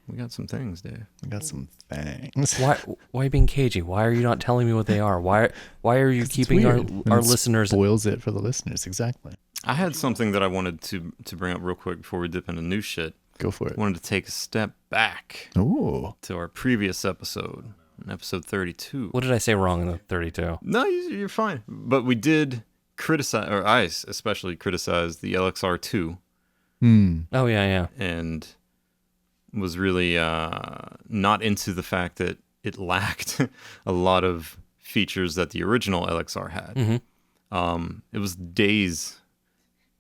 Speaker 1: We got some things, Dave.
Speaker 2: We got some things.
Speaker 3: Why are you being cagey? Why are you not telling me what they are? Why are you keeping our listeners?
Speaker 2: Spoils it for the listeners. Exactly.
Speaker 1: I had something that I wanted to bring up real quick before we dip into new shit.
Speaker 2: Go for it.
Speaker 1: I wanted to take a step back
Speaker 2: Ooh.
Speaker 1: to our previous episode, in episode 32.
Speaker 3: What did I say wrong in the 32?
Speaker 1: No, you're fine. But we did criticize, or I especially criticized the LXR2,
Speaker 3: Oh yeah.
Speaker 1: and was really not into the fact that it lacked a lot of features that the original LXR had. It was days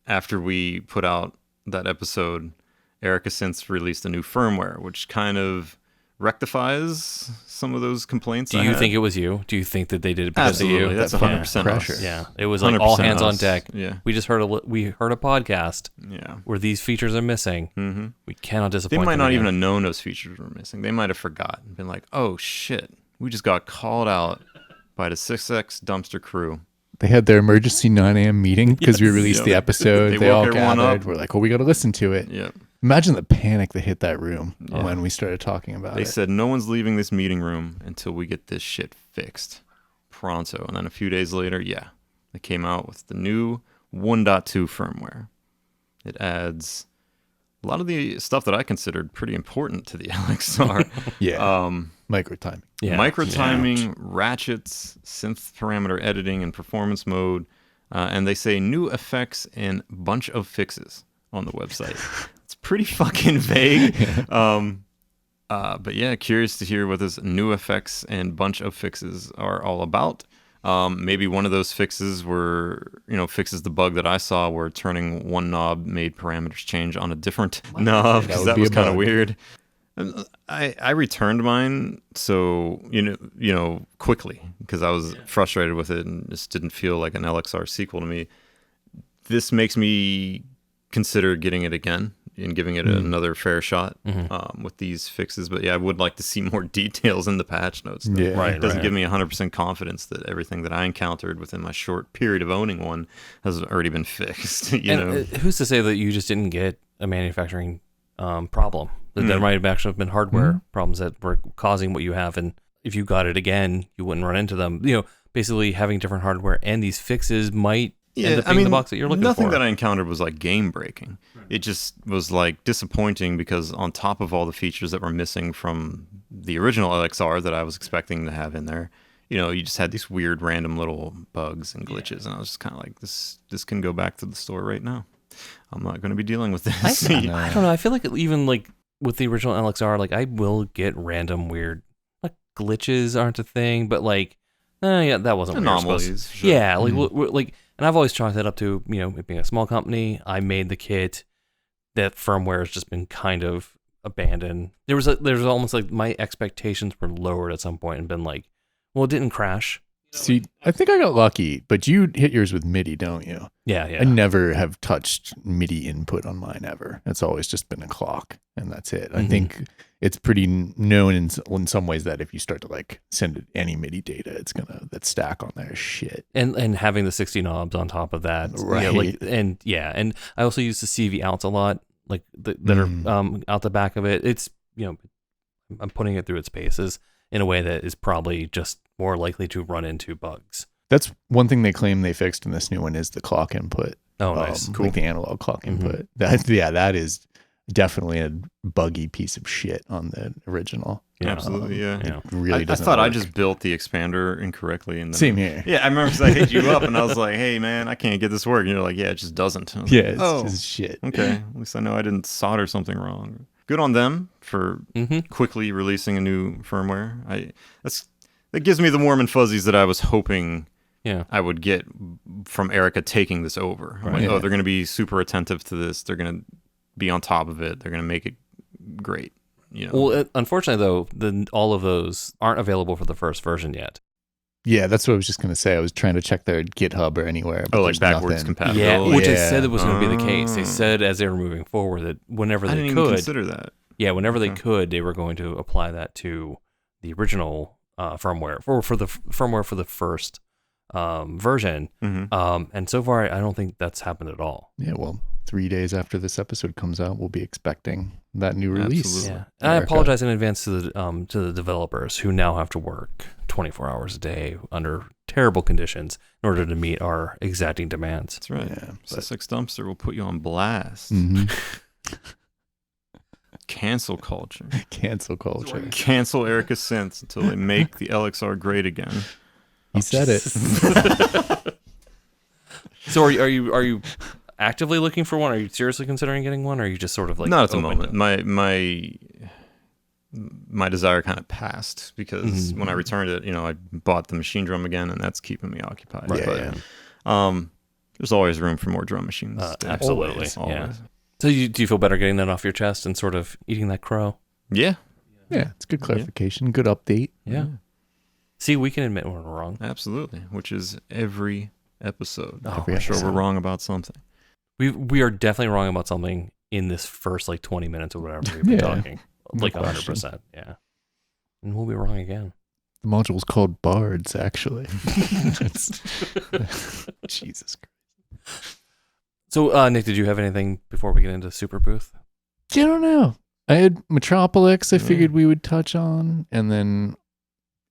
Speaker 1: after we put out that episode, Erica since released a new firmware, which kind of rectifies some of those complaints.
Speaker 3: Do you think it was you? Do you think that they did it because
Speaker 1: Absolutely,
Speaker 3: of you?
Speaker 1: that's 100%
Speaker 2: pressure.
Speaker 1: us.
Speaker 3: Yeah, it was like all
Speaker 1: 100%
Speaker 3: hands on
Speaker 1: us.
Speaker 3: deck.
Speaker 1: Yeah.
Speaker 3: We just heard a podcast
Speaker 1: Yeah.
Speaker 3: where these features are missing.
Speaker 1: Mm-hmm.
Speaker 3: We cannot disappoint.
Speaker 1: They might
Speaker 3: them
Speaker 1: not
Speaker 3: again.
Speaker 1: even have known those features were missing. They might have forgotten, been like, "Oh shit, we just got called out by the SysEx Dumpster crew."
Speaker 2: They had their emergency 9 a.m. meeting because we
Speaker 1: Yes.
Speaker 2: released
Speaker 1: Yep.
Speaker 2: the episode.
Speaker 1: They
Speaker 2: They all
Speaker 1: woke everyone
Speaker 2: gathered.
Speaker 1: up.
Speaker 2: We're like, we got to listen to it.
Speaker 1: Yeah.
Speaker 2: Imagine the panic that hit that room
Speaker 1: Yeah.
Speaker 2: when we started talking about
Speaker 1: They
Speaker 2: it.
Speaker 1: said no one's leaving this meeting room until we get this shit fixed pronto. And then a few days later, they came out with the new 1.2 firmware. It adds a lot of the stuff that I considered pretty important to the LXR.
Speaker 2: Yeah. Micro timing.
Speaker 3: Yeah.
Speaker 1: Micro timing, ratchets, synth parameter editing, and performance mode. And they say new effects and bunch of fixes on the website. It's pretty fucking vague. But yeah, curious to hear what this new effects and bunch of fixes are all about. Maybe one of those fixes fixes the bug that I saw where turning one knob made parameters change on a different knob, because that
Speaker 2: would be
Speaker 1: was
Speaker 2: a
Speaker 1: kind of
Speaker 2: bug.
Speaker 1: weird. I returned mine quickly because I was frustrated with it and just didn't feel like an LXR sequel to me. This makes me consider getting it again and giving it another fair shot with these fixes. But yeah, I would like to see more details in the patch notes. Though.
Speaker 2: Yeah.
Speaker 3: Right.
Speaker 1: It doesn't give me 100% confidence that everything that I encountered within my short period of owning one has already been fixed. You know,
Speaker 3: Who's to say that you just didn't get a manufacturing problem? That there might have actually been hardware problems that were causing what you have, and if you got it again, you wouldn't run into them. Basically having different hardware and these fixes might end up being the box that you're looking
Speaker 1: nothing
Speaker 3: for.
Speaker 1: that I encountered was like game breaking. It just was like disappointing because on top of all the features that were missing from the original LXR that I was expecting to have in there, you just had these weird random little bugs and glitches, and I was just kind of like, this can go back to the store right now. I'm not going to be dealing with this.
Speaker 3: I don't know. I feel like even like with the original LXR, like I will get random weird, like glitches aren't a thing, but like Yeah, that wasn't what we were supposed to.
Speaker 1: Anomalies. Sure.
Speaker 3: Yeah, like, and I've always chalked that up to, it being a small company. I made the kit. That firmware has just been kind of abandoned. There's almost like my expectations were lowered at some point and been like, well, it didn't crash.
Speaker 2: See, I think I got lucky, but you hit yours with MIDI, don't you?
Speaker 3: Yeah.
Speaker 2: I never have touched MIDI input on mine ever. It's always just been a clock, and that's it. I think it's pretty known in some ways that if you start to like send it any MIDI data, it's gonna that stack on there is shit.
Speaker 3: And having the 60 knobs on top of that,
Speaker 2: right?
Speaker 3: And I also use the CV outs a lot, like that are out the back of it. It's I'm putting it through its paces in a way that is probably just more likely to run into bugs.
Speaker 2: That's one thing they claim they fixed in this new one is the clock input.
Speaker 3: Oh, nice.
Speaker 2: Cool. Like the analog clock input. That is definitely a buggy piece of shit on the original.
Speaker 1: Absolutely, yeah.
Speaker 2: It really doesn't
Speaker 1: I thought
Speaker 2: work.
Speaker 1: I just built the expander incorrectly. And then,
Speaker 2: Same here.
Speaker 1: Yeah, I remember because I hit you up and I was like, hey, man, I can't get this working. You're like, yeah, it just doesn't.
Speaker 2: Yeah, it's just shit.
Speaker 1: Okay, at least I know I didn't solder something wrong. Good on them for quickly releasing a new firmware. That gives me the warm and fuzzies that I was hoping I would get from Erica taking this over. I'm like, they're going to be super attentive to this. They're going to be on top of it. They're going to make it great.
Speaker 3: Well, unfortunately, though, all of those aren't available for the first version yet.
Speaker 2: Yeah, that's what I was just going to say. I was trying to check their GitHub or anywhere. But
Speaker 1: like backwards compatibility.
Speaker 3: Yeah, which they said it was going to be the case. They said as they were moving forward that whenever they could. I didn't even
Speaker 1: consider that.
Speaker 3: Yeah, whenever they could, they were going to apply that to the original firmware, for the firmware for the first version. And so far, I don't think that's happened at all.
Speaker 2: Yeah, well, 3 days after this episode comes out, we'll be expecting that new release.
Speaker 1: Absolutely.
Speaker 3: Yeah, and I apologize in advance to the developers who now have to work 24 hours a day under terrible conditions in order to meet our exacting demands.
Speaker 1: That's right. Yeah, SysEx Dumpster will put you on blast. Cancel culture.
Speaker 2: Cancel culture.
Speaker 1: Cancel Erica Synths until they make the LXR great again.
Speaker 2: He said it.
Speaker 1: So
Speaker 3: are you actively looking for one? Are you seriously considering getting one? Or are you just sort of like
Speaker 1: not at the moment? My desire kind of passed because when I returned it, I bought the machine drum again, and that's keeping me occupied.
Speaker 2: Right.
Speaker 1: But, there's always room for more drum machines.
Speaker 3: Absolutely.
Speaker 1: Always.
Speaker 3: Yeah. So do you feel better getting that off your chest and sort of eating that crow?
Speaker 1: Yeah.
Speaker 2: Yeah, it's good clarification, good update.
Speaker 3: Yeah. See, we can admit when we're wrong.
Speaker 1: Absolutely, which is every episode.
Speaker 2: Every
Speaker 1: I'm sure
Speaker 2: episode.
Speaker 1: we're wrong about something.
Speaker 3: We are definitely wrong about something in this first 20 minutes or whatever we've been talking.
Speaker 2: No
Speaker 3: 100%. Yeah. And we'll be wrong again.
Speaker 2: The module's called Bards, actually. Jesus Christ.
Speaker 3: So, Nick, did you have anything before we get into Superbooth?
Speaker 2: I don't know. I had Metropolis I figured we would touch on, and then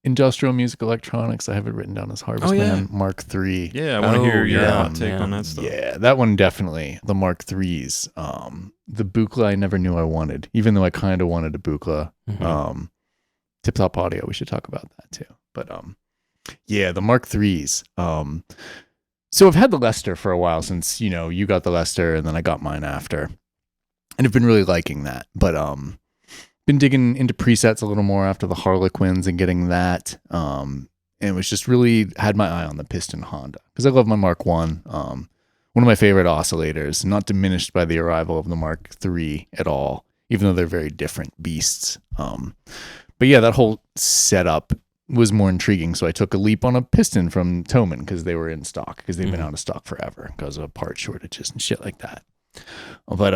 Speaker 2: Industrial Music Electronics, I have it written down as Harvestman Mark III.
Speaker 1: Yeah, I want to hear your hot take on that stuff.
Speaker 2: Yeah, that one definitely. The Mark IIIs. The Buchla I never knew I wanted, even though I kind of wanted a Buchla. Tip Top Audio, we should talk about that too. But yeah, the Mark IIIs. So I've had the Lester for a while since, you got the Lester and then I got mine after. And I've been really liking that. But been digging into presets a little more after the Harlequins and getting that. And it was just really had my eye on the Piston Honda because I love my Mark I. One of my favorite oscillators, not diminished by the arrival of the Mark III at all, even though they're very different beasts. But yeah, that whole setup was more intriguing. So I took a leap on a piston from Thomann because they were in stock, because they've been out of stock forever because of part shortages and shit like that. But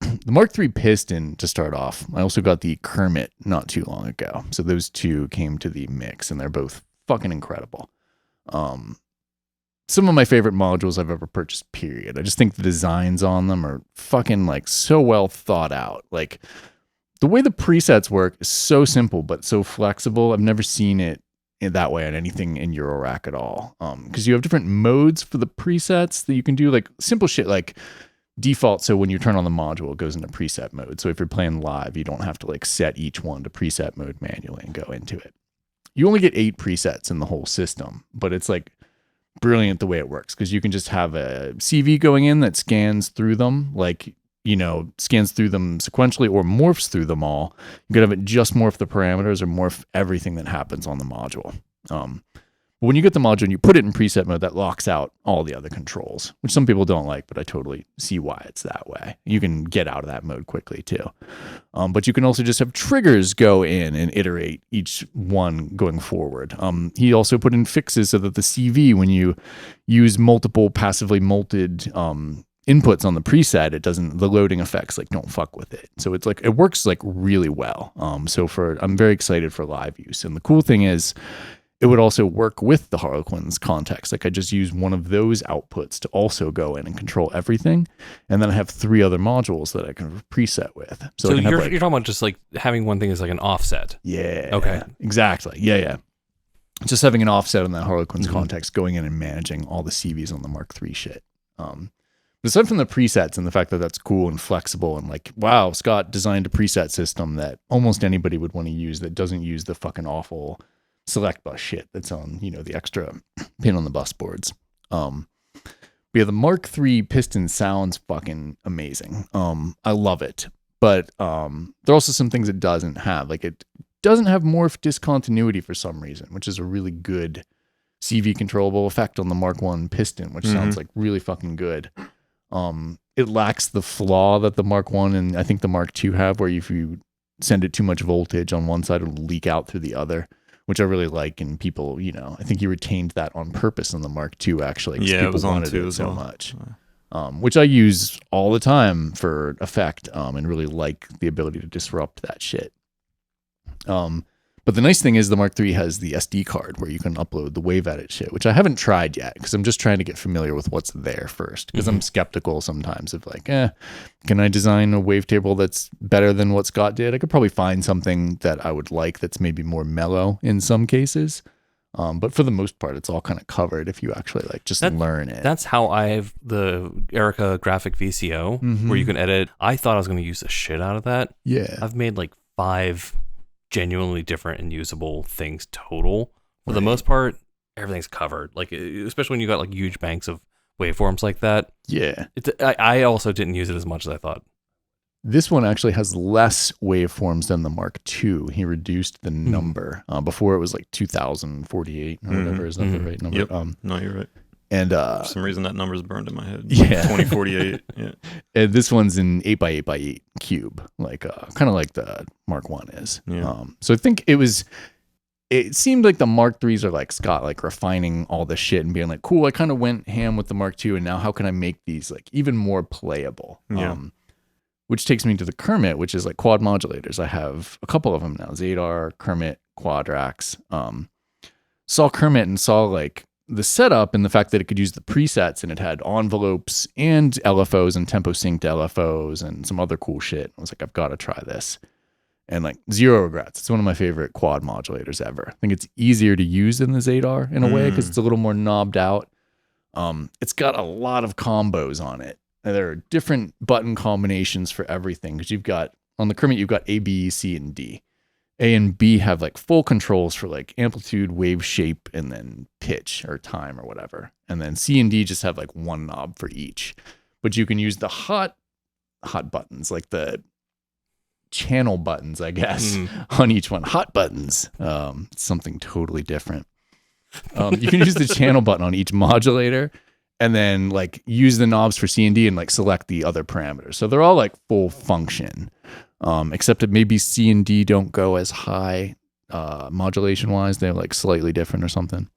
Speaker 2: the Mark III piston to start off, I also got the Kermit not too long ago. So those two came to the mix and they're both fucking incredible. Some of my favorite modules I've ever purchased, period. I just think the designs on them are fucking so well thought out. Like the way the presets work is so simple, but so flexible. I've never seen it in that way on anything in Eurorack at all. Because you have different modes for the presets that you can do, like simple shit like default. So when you turn on the module, it goes into preset mode. So if you're playing live, you don't have to set each one to preset mode manually and go into it. You only get 8 presets in the whole system, but it's brilliant the way it works because you can just have a CV going in that scans through them, scans through them sequentially or morphs through them all. You could have it just morph the parameters or morph everything that happens on the module. But when you get the module and you put it in preset mode, that locks out all the other controls, which some people don't like, but I totally see why it's that way. You can get out of that mode quickly too. But you can also just have triggers go in and iterate each one going forward. He also put in fixes so that the CV, when you use multiple passively molted inputs on the preset, the loading effects like don't fuck with it. So it's like, it works like really well. I'm very excited for live use. And the cool thing is, it would also work with the Harlequin's context. Like I just use one of those outputs to also go in and control everything. And then I have 3 other modules that I can preset with.
Speaker 3: So you're talking about just like having one thing as like an offset.
Speaker 2: Yeah.
Speaker 3: Okay.
Speaker 2: Exactly. Yeah. Just having an offset on that Harlequin's context, going in and managing all the CVs on the Mark III shit. But aside from the presets and the fact that that's cool and flexible and like, wow, Scott designed a preset system that almost anybody would want to use that doesn't use the fucking awful select bus shit that's on, the extra pin on the bus boards. But yeah, the Mark III piston sounds fucking amazing. I love it. But there are also some things it doesn't have. Like it doesn't have morph discontinuity for some reason, which is a really good CV controllable effect on the Mark I piston, which sounds like really fucking good. It lacks the flaw that the Mark I and I think the Mark II have, where if you send it too much voltage on one side, it'll leak out through the other, which I really like. And people, I think he retained that on purpose in the Mark II, actually.
Speaker 1: Yeah, it was on
Speaker 2: wanted
Speaker 1: too
Speaker 2: it so
Speaker 1: well.
Speaker 2: much. Which I use all the time for effect, and really like the ability to disrupt that shit. But the nice thing is the Mark III has the SD card where you can upload the wave edit shit, which I haven't tried yet because I'm just trying to get familiar with what's there first. Because I'm skeptical sometimes of like, can I design a wavetable that's better than what Scott did? I could probably find something that I would like that's maybe more mellow in some cases. But for the most part, it's all kind of covered if you actually like just learn it.
Speaker 3: That's how I have the Erica graphic VCO where you can edit. I thought I was going to use the shit out of that.
Speaker 2: Yeah.
Speaker 3: I've made like 5 genuinely different and usable things total. For the most part, everything's covered. Like especially when you got like huge banks of waveforms like that.
Speaker 2: Yeah.
Speaker 3: I also didn't use it as much as I thought.
Speaker 2: This one actually has less waveforms than the Mark II. He reduced the number. Before it was like 2048 or whatever. Is that the right number?
Speaker 1: Yep. No, you're right.
Speaker 2: And
Speaker 1: for some reason that number's burned in my head.
Speaker 2: Yeah.
Speaker 1: 2048. Yeah.
Speaker 2: And this one's in 8x8x8 cube, like kind of like the Mark I is.
Speaker 1: Yeah.
Speaker 2: So I think it seemed like the Mark IIIs are like Scott, like refining all this shit and being like, cool, I kind of went ham with the Mark II, and now how can I make these like even more playable?
Speaker 1: Yeah.
Speaker 2: Which takes me to the Kermit, which is like quad modulators. I have a couple of them now: Zadar, Kermit, Quadrax. Saw Kermit and saw like the setup and the fact that it could use the presets and it had envelopes and LFOs and tempo synced LFOs and some other cool shit. I was like, I've got to try this. And like zero regrets. It's one of my favorite quad modulators ever. I think it's easier to use than the Zadar in a way because it's a little more knobbed out. It's got a lot of combos on it. And there are different button combinations for everything because you've got on the Kermit, you've got A, B, C, and D. A and B have like full controls for like amplitude, wave shape, and then pitch or time or whatever. And then C and D just have like one knob for each. But you can use the hot buttons, like the channel buttons, I guess, on each one. Hot buttons. It's something totally different. You can use the channel button on each modulator and then like use the knobs for C and D and like select the other parameters. So they're all like full function. Except that maybe C and D don't go as high modulation wise. They're like slightly different or something.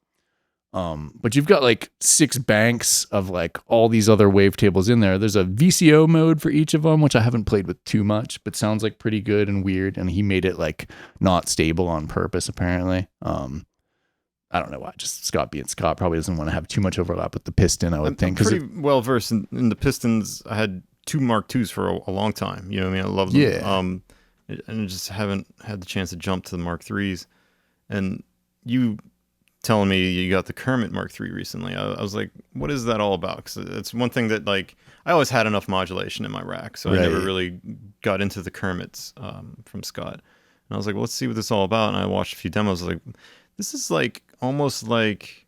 Speaker 2: But you've got like 6 banks of like all these other wavetables in there. There's a VCO mode for each of them, which I haven't played with too much, but sounds like pretty good and weird. And he made it like not stable on purpose, apparently. I don't know why. Just Scott being Scott probably doesn't want to have too much overlap with the piston, I would think.
Speaker 1: I'm pretty well versed in the pistons. I had 2 Mark IIs for a long time. You know what I mean? I love them.
Speaker 2: Yeah.
Speaker 1: And I just haven't had the chance to jump to the Mark IIIs. And you telling me you got the Kermit Mark III recently, I was like, what is that all about? Because it's one thing that like I always had enough modulation in my rack, so I never really got into the Kermits from Scott. And I was like, well, let's see what this is all about. And I watched a few demos. I was like, this is like almost like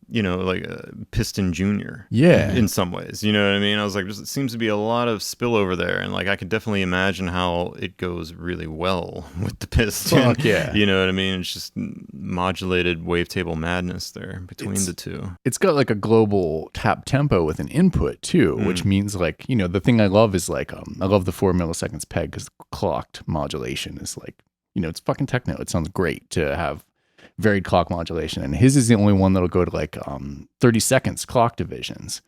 Speaker 1: like a Piston Junior.
Speaker 2: Yeah.
Speaker 1: In some ways, you know what I mean? I was like, it seems to be a lot of spillover there, and like I could definitely imagine how it goes really well with the Piston.
Speaker 2: Fuck yeah.
Speaker 1: You know what I mean? It's just modulated wavetable madness there between the two.
Speaker 2: It's got like a global tap tempo with an input too, which means like, the thing I love is like, I love the 4 milliseconds peg because clocked modulation is like, it's fucking techno. It sounds great to have varied clock modulation, and his is the only one that'll go to like 30 seconds clock divisions.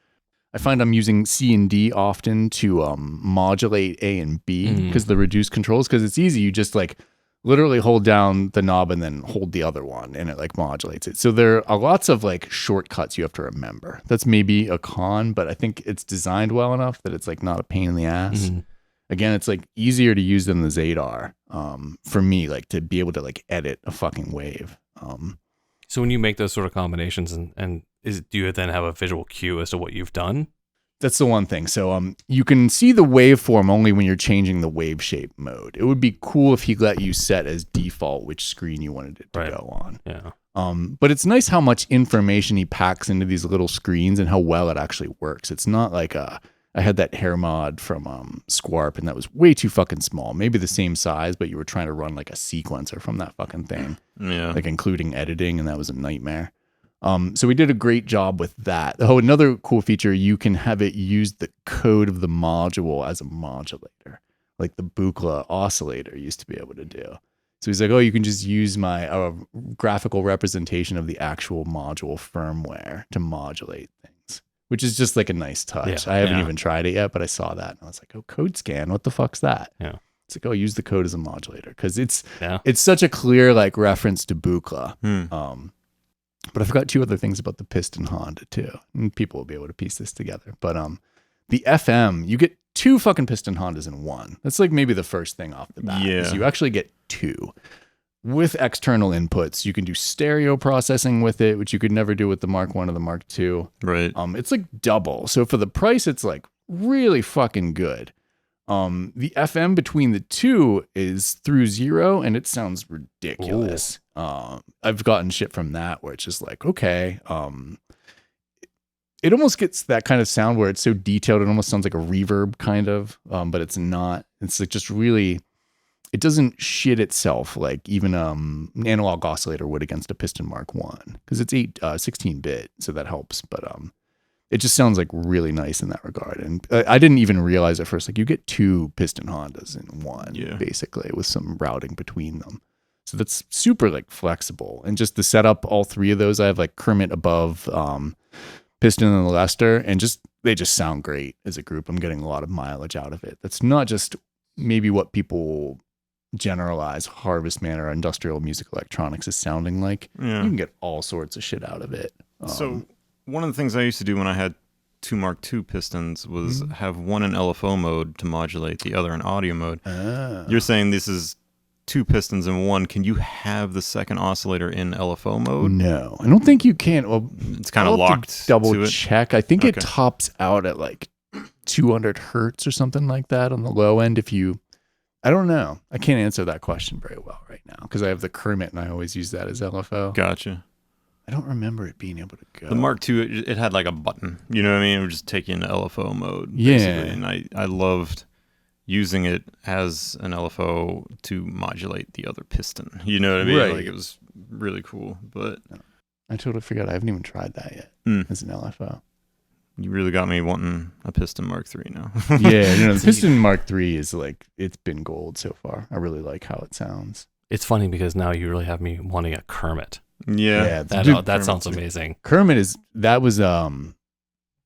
Speaker 2: I find I'm using C and D often to modulate A and B because the reduced controls, because it's easy. You just like literally hold down the knob and then hold the other one, and it like modulates it. So there are lots of like shortcuts you have to remember. That's maybe a con, but I think it's designed well enough that it's like not a pain in the ass. Again, it's like easier to use than the Zadar for me, like to be able to like edit a fucking wave.
Speaker 3: So when you make those sort of combinations, and do you then have a visual cue as to what you've done?
Speaker 2: That's the one thing. So you can see the waveform only when you're changing the wave shape mode. It would be cool if he let you set as default which screen you wanted it to go on.
Speaker 3: Yeah.
Speaker 2: But it's nice how much information he packs into these little screens and how well it actually works. It's not like I had that hair mod from Squarp, and that was way too fucking small. Maybe the same size, but you were trying to run like a sequencer from that fucking thing.
Speaker 1: Yeah.
Speaker 2: Like including editing, and that was a nightmare. So we did a great job with that. Oh, another cool feature, you can have it use the code of the module as a modulator, like the Buchla oscillator used to be able to do. So he's like, oh, you can just use my graphical representation of the actual module firmware to modulate things, which is just like a nice touch.
Speaker 3: Yeah,
Speaker 2: I haven't even tried it yet, but I saw that and I was like, oh, code scan, what the fuck's that?
Speaker 3: Yeah.
Speaker 2: It's like, oh, use the code as a modulator, because it's such a clear like reference to Buchla. But I forgot two other things about the Piston Honda too, and people will be able to piece this together. But the FM, you get two fucking Piston Hondas in one. That's like maybe the first thing off the bat.
Speaker 1: Yeah.
Speaker 2: Is you actually get two with external inputs. You can do stereo processing with it, which you could never do with the Mark 1 or the Mark 2.
Speaker 1: Right.
Speaker 2: It's like double. So for the price, it's like really fucking good. The FM between the two is through 0, and it sounds ridiculous. I've gotten shit from that where it's just like, okay. It almost gets that kind of sound where it's so detailed, it almost sounds like a reverb kind of, but it's not. It's like just really, it doesn't shit itself like even an analog oscillator would against a Piston Mark 1, because it's 16-bit, so that helps. But it just sounds like really nice in that regard. And I didn't even realize at first, like you get two Piston Hondas in one, basically, with some routing between them. So that's super like flexible. And just the setup, all three of those, I have like Kermit above Piston and the Lester, and they just sound great as a group. I'm getting a lot of mileage out of it. That's not just maybe what people generalize Harvest Man or industrial music electronics is sounding like.
Speaker 1: Yeah.
Speaker 2: You can get all sorts of shit out of it.
Speaker 1: So one of the things I used to do when I had two Mark II pistons was have one in LFO mode to modulate the other in audio mode. You're saying this is two pistons in one. Can you have the second oscillator in LFO mode?
Speaker 2: No, I don't think you can. Well,
Speaker 1: it's kind of locked.
Speaker 2: Double
Speaker 1: to
Speaker 2: check. I think it tops out at like 200 hertz or something like that on the low end. I don't know. I can't answer that question very well right now because I have the Kermit and I always use that as LFO.
Speaker 1: Gotcha.
Speaker 2: I don't remember it being able to go.
Speaker 1: The Mark II, it had like a button. You know what I mean? It would just take you into LFO mode.
Speaker 2: Yeah.
Speaker 1: Basically. And I loved using it as an LFO to modulate the other piston. You know what I mean?
Speaker 2: Right.
Speaker 1: Like it was really cool. But
Speaker 2: I totally forgot. I haven't even tried that yet as an LFO.
Speaker 1: You really got me wanting a Piston Mark III now.
Speaker 2: Yeah, the Piston Mark III is like, it's been gold so far. I really like how it sounds.
Speaker 3: It's funny because now you really have me wanting a Kermit.
Speaker 1: Yeah.
Speaker 3: That sounds amazing.
Speaker 2: Kermit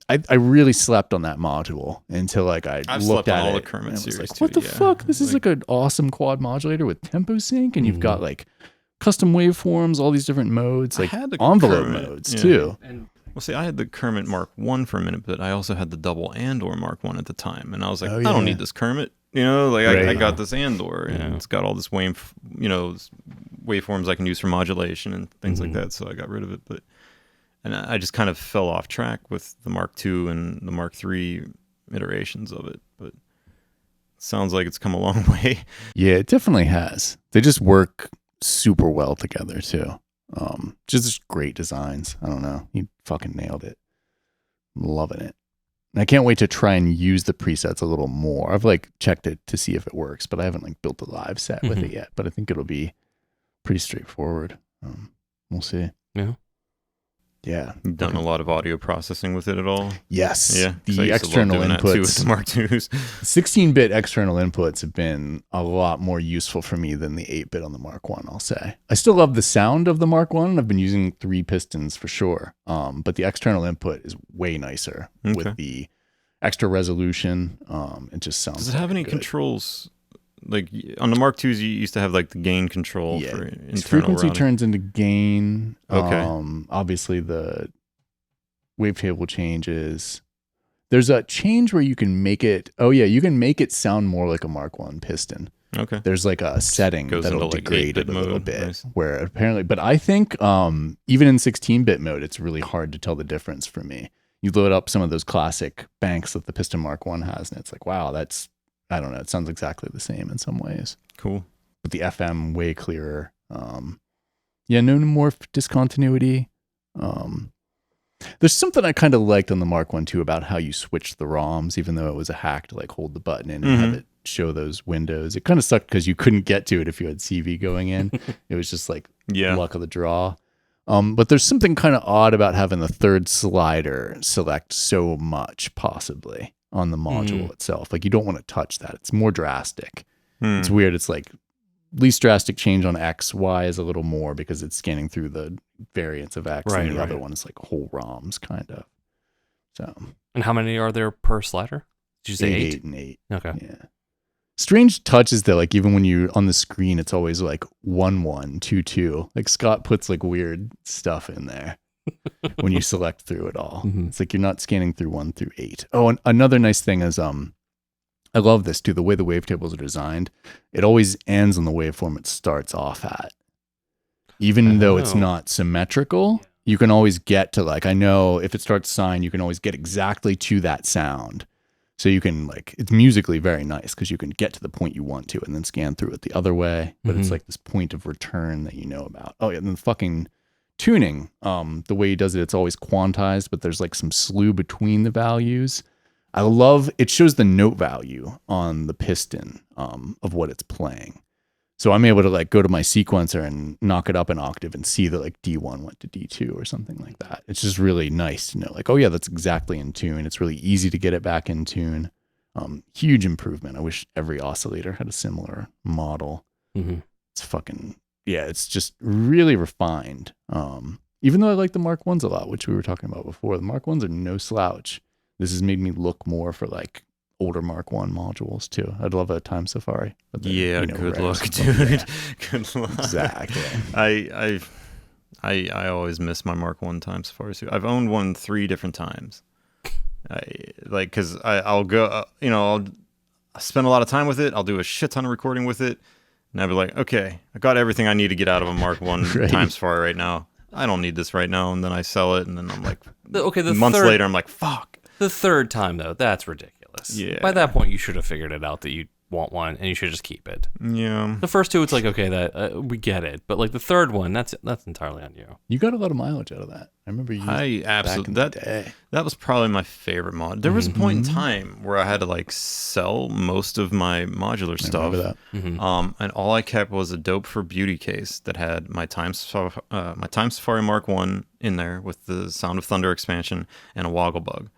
Speaker 2: I really slept on that module until like
Speaker 1: I've
Speaker 2: looked
Speaker 1: slept
Speaker 2: at
Speaker 1: on all
Speaker 2: it
Speaker 1: the Kermit
Speaker 2: and I was
Speaker 1: series
Speaker 2: like,
Speaker 1: too,
Speaker 2: what the fuck? This is like an awesome quad modulator with tempo sync, and you've got like custom waveforms, all these different modes, like envelope modes too.
Speaker 1: Well, see, I had the Kermit Mark I for a minute, but I also had the double Andor Mark I at the time, and I was like, I don't need this Kermit. I got this Andor, and it's got all this waveforms I can use for modulation and things like that. So I got rid of it, and I just kind of fell off track with the Mark II and the Mark III iterations of it. But it sounds like it's come a long way.
Speaker 2: Yeah, it definitely has. They just work super well together too. Just great designs. I don't know. He fucking nailed it. I'm loving it. And I can't wait to try and use the presets a little more. I've like checked it to see if it works, but I haven't like built a live set with it yet. But I think it'll be pretty straightforward. We'll see.
Speaker 3: Yeah.
Speaker 2: Yeah.
Speaker 1: You've done a lot of audio processing with it at all?
Speaker 2: Yes.
Speaker 1: Yeah.
Speaker 2: The external inputs.
Speaker 1: With the Mark IIs.
Speaker 2: 16-bit external inputs have been a lot more useful for me than the 8-bit on the Mark 1, I'll say. I still love the sound of the Mark 1. I've been using 3 pistons for sure. But the external input is way nicer with the extra resolution. It just sounds
Speaker 1: Does it have any controls? Like on the Mark IIs, you used to have like the gain control for internal
Speaker 2: frequency
Speaker 1: routing.
Speaker 2: turns into gain.
Speaker 1: Okay.
Speaker 2: Obviously, the wavetable changes. There's a change where you can make it. Oh yeah, you can make it sound more like a Mark 1 piston.
Speaker 1: Okay.
Speaker 2: There's like a setting that'll
Speaker 1: like
Speaker 2: degrade it a
Speaker 1: 8-bit
Speaker 2: little
Speaker 1: mode.
Speaker 2: bit.
Speaker 1: Nice.
Speaker 2: Where apparently, but I think even in 16-bit mode, it's really hard to tell the difference for me. You load up some of those classic banks that the Piston Mark 1 has, and it's like, wow, that's. I don't know. It sounds exactly the same in some ways.
Speaker 1: Cool.
Speaker 2: But the FM way clearer. No more discontinuity. There's something I kind of liked on the Mark 1 too about how you switched the ROMs, even though it was a hack to like hold the button in and have it show those windows. It kind of sucked because you couldn't get to it if you had CV going in. It was just like luck of the draw. But there's something kind of odd about having the third slider select so much possibly on the module itself. Like you don't want to touch that. It's more drastic. It's weird. It's like least drastic change on X. Y is a little more because it's scanning through the variants of X. And the other one is like whole ROMs kind of. So.
Speaker 3: And how many are there per slider? Did you say 8?
Speaker 2: 8 and 8.
Speaker 3: Okay.
Speaker 2: Yeah. Strange touches though. Like even when you're on the screen, it's always like 1 1 2 2. Like Scott puts like weird stuff in there. When you select through it all. It's like you're not scanning through 1 through 8. Oh, and another nice thing is I love this too, the way the wavetables are designed. It always ends on the waveform it starts off at. Even though it's not symmetrical, you can always get to like, I know if it starts sine, you can always get exactly to that sound. So you can like, it's musically very nice because you can get to the point you want to and then scan through it the other way. But it's like this point of return that you know about. Oh yeah, and then fucking tuning, the way he does it, it's always quantized, but there's like some slew between the values. I love it. Shows the note value on the piston of what it's playing, so I'm able to like go to my sequencer and knock it up an octave and see that like D1 went to D2 or something like that. It's just really nice to know like, oh yeah, that's exactly in tune. It's really easy to get it back in tune. Huge improvement. I wish every oscillator had a similar model. It's fucking it's just really refined. Even though I like the Mark 1s a lot, which we were talking about before, the Mark 1s are no slouch. This has made me look more for like older Mark 1 modules too. I'd love a Time Safari.
Speaker 1: Good luck, dude.
Speaker 2: Yeah.
Speaker 1: Good luck.
Speaker 2: Exactly.
Speaker 1: I always miss my Mark 1 Time Safari suit. I've owned one 3 different times. Because I'll go, I'll spend a lot of time with it. I'll do a shit ton of recording with it. And I'll be like, okay, I got everything I need to get out of a Mark 1 Time Safari right now. I don't need this right now. And then I sell it. And then I'm like, months later, I'm like, fuck.
Speaker 3: The third time, though, that's ridiculous.
Speaker 1: Yeah.
Speaker 3: By that point, you should have figured it out that you want one, and you should just keep it.
Speaker 1: Yeah.
Speaker 3: The first 2, it's like, okay, that we get it. But like the third one, that's entirely on you.
Speaker 2: You got a lot of mileage out of that. I remember you.
Speaker 1: I absolutely that was probably my favorite mod. There was a point in time where I had to like sell most of my modular stuff.
Speaker 2: I remember that.
Speaker 1: And all I kept was a dope for beauty case that had my Time Safari Mark 1 in there with the Sound of Thunder expansion and a Woggle Bug.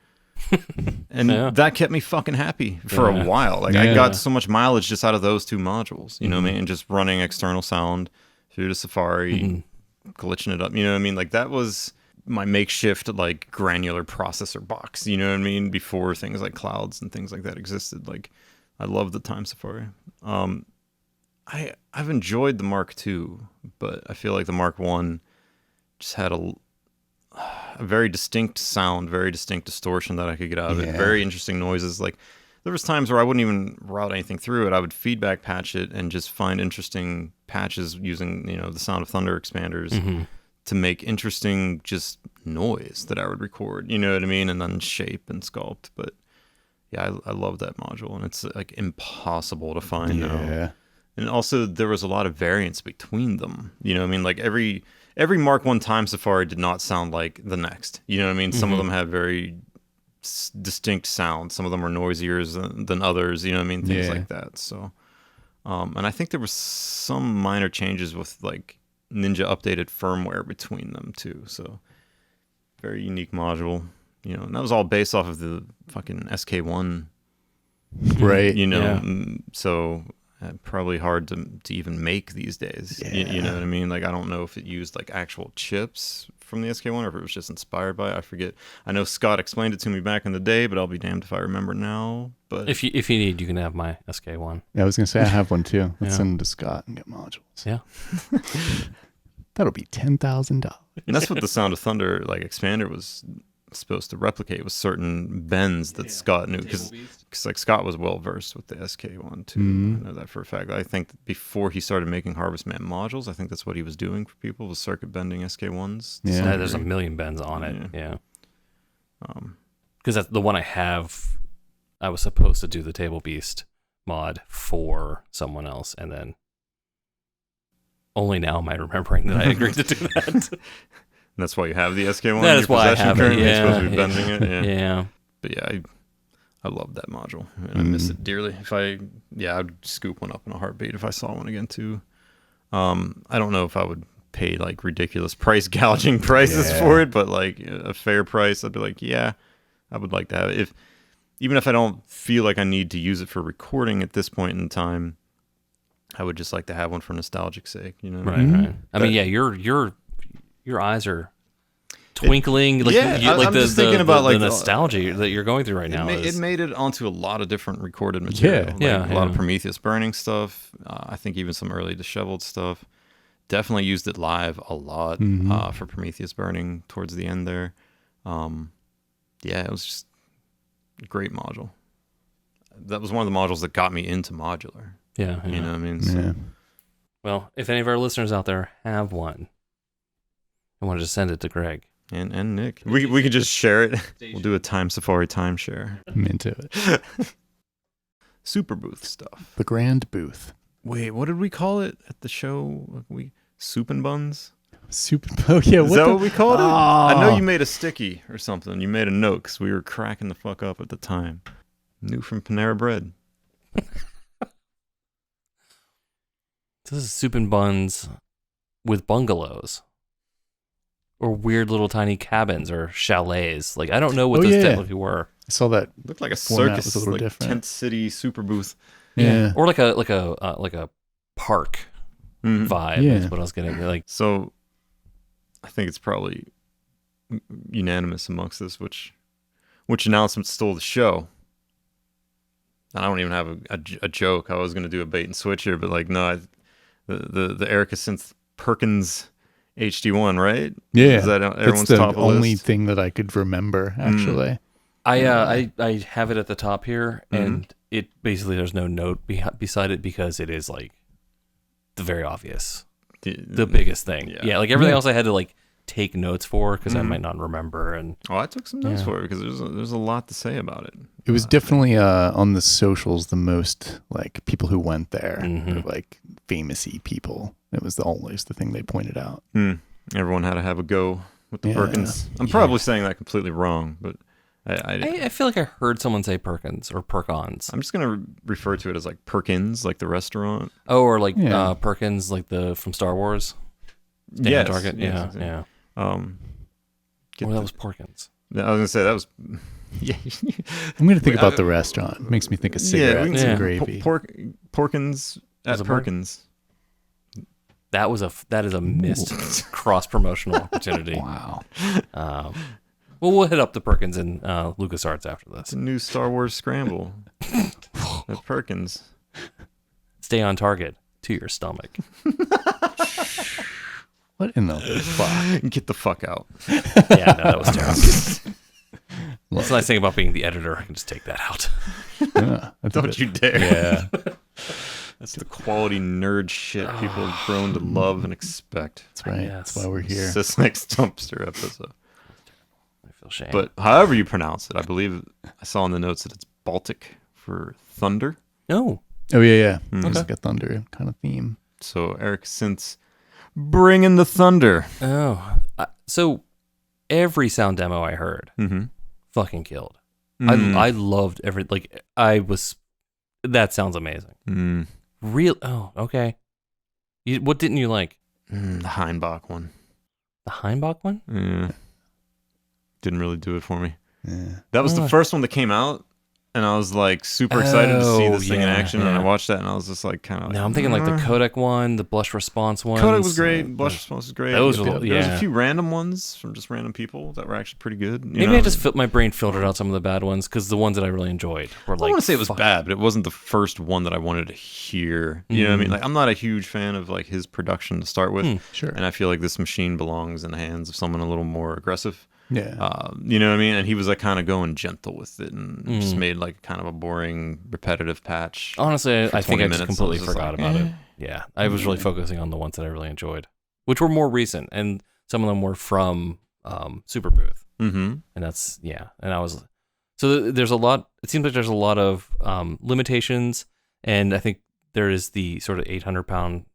Speaker 1: And that kept me fucking happy for a while. Like I got so much mileage just out of those 2 modules, you know what I mean? And just running external sound through the Safari, glitching it up, you know what I mean? Like that was my makeshift like granular processor box, you know what I mean? Before things like clouds and things like that existed. Like I love the Time Safari. I've enjoyed the Mark II, but I feel like the Mark 1 just had a very distinct sound, very distinct distortion that I could get out of it. Very interesting noises. Like there was times where I wouldn't even route anything through it. I would feedback patch it and just find interesting patches using, the Sound of Thunder expanders to make interesting just noise that I would record, you know what I mean? And then shape and sculpt. But yeah, I love that module, and it's like impossible to find now. And also there was a lot of variance between them. You know what I mean? Like every Mark 1 Time Safari did not sound like the next. You know what I mean? Some of them had very distinct sounds. Some of them were noisier than others. You know what I mean? Things like that. So, and I think there was some minor changes with like Ninja updated firmware between them too. So very unique module. You know, and that was all based off of the fucking SK1.
Speaker 2: Right.
Speaker 1: You know, so probably hard to even make these days. You know what I mean? Like, I don't know if it used like actual chips from the SK1 or if it was just inspired by it. I forget. I know Scott explained it to me back in the day, but I'll be damned if I remember now. But
Speaker 3: if you need, you can have my SK1.
Speaker 2: Yeah, I was gonna say I have one too. Let's send it to Scott and get modules.
Speaker 3: Yeah.
Speaker 2: That'll be $10,000.
Speaker 1: And that's what the Sound of Thunder like expander was supposed to replicate, with certain bends that Scott knew, because like Scott was well versed with the SK1 too. I know that for a fact. I think before he started making Harvest Man modules, I think that's what he was doing for people, was circuit bending SK1s.
Speaker 2: Yeah,
Speaker 3: there's a million bends on it. Yeah. Because that's the one I have. I was supposed to do the Table Beast mod for someone else, and then only now am I remembering that I agreed to do that.
Speaker 1: And that's why you have the SK1.
Speaker 3: That is why I have it.
Speaker 1: You're supposed to be bending it.
Speaker 3: Yeah.
Speaker 1: But yeah, I love that module, and I miss it dearly. I'd scoop one up in a heartbeat if I saw one again too. I don't know if I would pay like ridiculous price gouging prices for it, but like a fair price, I'd be like, yeah, I would like to have it. Even if I don't feel like I need to use it for recording at this point in time, I would just like to have one for nostalgic sake, you know?
Speaker 3: Right. I mean, yeah, your eyes are twinkling. I'm just thinking about the nostalgia that you're going through right now.
Speaker 1: It made it onto a lot of different recorded material. A lot of Prometheus Burning stuff. I think even some early Disheveled stuff. Definitely used it live a lot for Prometheus Burning towards the end there. It was just a great module. That was one of the modules that got me into modular. Yeah. You know what I mean? So.
Speaker 3: Well, if any of our listeners out there have one, I want to just send it to Greg.
Speaker 1: And Nick. We could just share it. We'll do a Time Safari timeshare.
Speaker 2: I'm into it.
Speaker 1: Superbooth stuff.
Speaker 2: The Grand Booth.
Speaker 1: Wait, what did we call it at the show? Soup and buns?
Speaker 2: Oh, yeah.
Speaker 1: Is that what we called it? I know you made a sticky or something. You made a note because we were cracking the fuck up at the time. New from Panera Bread.
Speaker 3: This is soup and buns with bungalows. Or weird little tiny cabins or chalets. Like, I don't know what those technically were.
Speaker 2: I saw that.
Speaker 1: Looked like a circus, was a little different. Tent City Superbooth.
Speaker 3: Yeah. Or like a park vibe is what I was getting. Like,
Speaker 1: so I think it's probably unanimous amongst us which announcement stole the show. I don't even have a joke. I was going to do a bait and switch here, but like, no, the Erica Synth Perkins HD1, right?
Speaker 2: Yeah.
Speaker 1: Is that everyone's top of the
Speaker 2: only
Speaker 1: list?
Speaker 2: thing that I could remember, actually.
Speaker 3: I have it at the top here, and it basically, there's no note beside it because it is like the very obvious, the biggest thing. Yeah, like everything else I had to like take notes for because I might not remember. And
Speaker 1: I took some notes for it because there's a lot to say about it.
Speaker 2: It was definitely on the socials the most like people who went there, like famous-y people. It was always the thing they pointed out.
Speaker 1: Everyone had to have a go with the Perkins. I'm probably saying that completely wrong, but
Speaker 3: I feel like I heard someone say Perkins or Perkons.
Speaker 1: I'm just gonna refer to it as like Perkins, like the restaurant.
Speaker 3: Oh, or like Perkins, like the from Star Wars.
Speaker 1: Yes,
Speaker 3: Target.
Speaker 1: Yes,
Speaker 3: yeah.
Speaker 1: That
Speaker 3: was Porkins.
Speaker 1: I was gonna say that was. Yeah,
Speaker 2: I'm gonna think about the restaurant. It makes me think of cigarettes and gravy.
Speaker 1: Porkins at Perkins.
Speaker 3: That is a missed cross promotional opportunity.
Speaker 2: Wow.
Speaker 3: Well, we'll hit up the Perkins in LucasArts after this.
Speaker 1: It's a new Star Wars scramble at Perkins.
Speaker 3: Stay on target to your stomach.
Speaker 2: What in the fuck?
Speaker 1: Get the fuck out.
Speaker 3: Yeah, no, that was terrible. That's the nice thing about being the editor. I can just take that out.
Speaker 1: Don't you dare.
Speaker 3: Yeah.
Speaker 1: That's the quality nerd shit people have grown to love and expect.
Speaker 2: That's right. That's why we're here.
Speaker 1: SysEx Dumpster episode.
Speaker 3: I feel shame.
Speaker 1: But however you pronounce it, I believe I saw in the notes that it's Baltic for thunder.
Speaker 3: No.
Speaker 2: Oh yeah.
Speaker 1: Mhm.
Speaker 2: It's like a thunder kind of theme.
Speaker 1: So Eric, since bringing the thunder.
Speaker 3: Oh, so every sound demo I heard
Speaker 1: Mm-hmm.
Speaker 3: fucking killed. I loved that sounds amazing. Oh, okay. What didn't you like?
Speaker 1: The Heinbach one.
Speaker 3: The Heinbach one?
Speaker 1: Yeah. Didn't really do it for me.
Speaker 2: Yeah.
Speaker 1: That was the first one that came out, and I was like super excited to see this thing in action. And I watched that, and I was just like kind of.
Speaker 3: No, I'm thinking like the Kodak one, the blush response one.
Speaker 1: Kodak was great. Blush response was great.
Speaker 3: Those
Speaker 1: there was a few random ones from just random people that were actually pretty good.
Speaker 3: Maybe I just my brain filtered out some of the bad ones because the ones that I really enjoyed were like.
Speaker 1: I want to say it was bad, but it wasn't the first one that I wanted to hear. You know what I mean? Like I'm not a huge fan of like his production to start with.
Speaker 2: Sure.
Speaker 1: And I feel like this machine belongs in the hands of someone a little more aggressive.
Speaker 2: Yeah.
Speaker 1: You know what I mean? And he was like kind of going gentle with it and just made like kind of a boring, repetitive patch.
Speaker 3: Honestly, I think I just
Speaker 1: minutes.
Speaker 3: completely forgot about it. Yeah. I was really focusing on the ones that I really enjoyed, which were more recent. And some of them were from Superbooth.
Speaker 1: Mm-hmm.
Speaker 3: And that's, yeah. And I was, so there's a lot, it seems like there's a lot of limitations. And I think there is the sort of 800-pound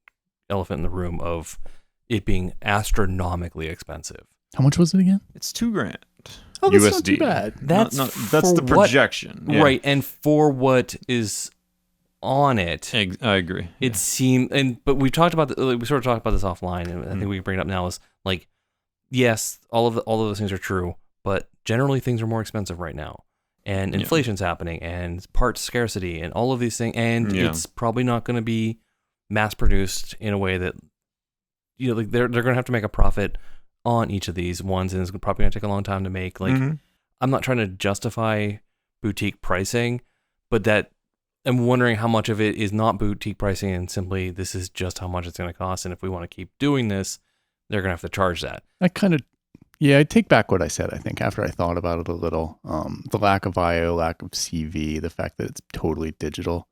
Speaker 3: elephant in the room of it being astronomically expensive.
Speaker 2: How much was it again?
Speaker 1: It's $2,000.
Speaker 2: Oh, that's
Speaker 1: USD.
Speaker 2: not too bad.
Speaker 3: That's
Speaker 1: that's the projection. Yeah.
Speaker 3: Right. And for what is on it,
Speaker 1: I agree.
Speaker 3: it seemed, but we talked about, we sort of talked about this offline, and I think we can bring it up now is like, yes, all of those things are true, but generally things are more expensive right now. And inflation's happening, and parts scarcity, and all of these things, and it's probably not going to be mass produced in a way that, you know, like they're going to have to make a profit on each of these ones, and it's probably going to take a long time to make. Like, I'm not trying to justify boutique pricing, but that I'm wondering how much of it is not boutique pricing and simply this is just how much it's going to cost, and if we want to keep doing this, they're going to have to charge that.
Speaker 2: I take back what I said, I think, after I thought about it a little. The lack of I/O, lack of CV, the fact that it's totally digital.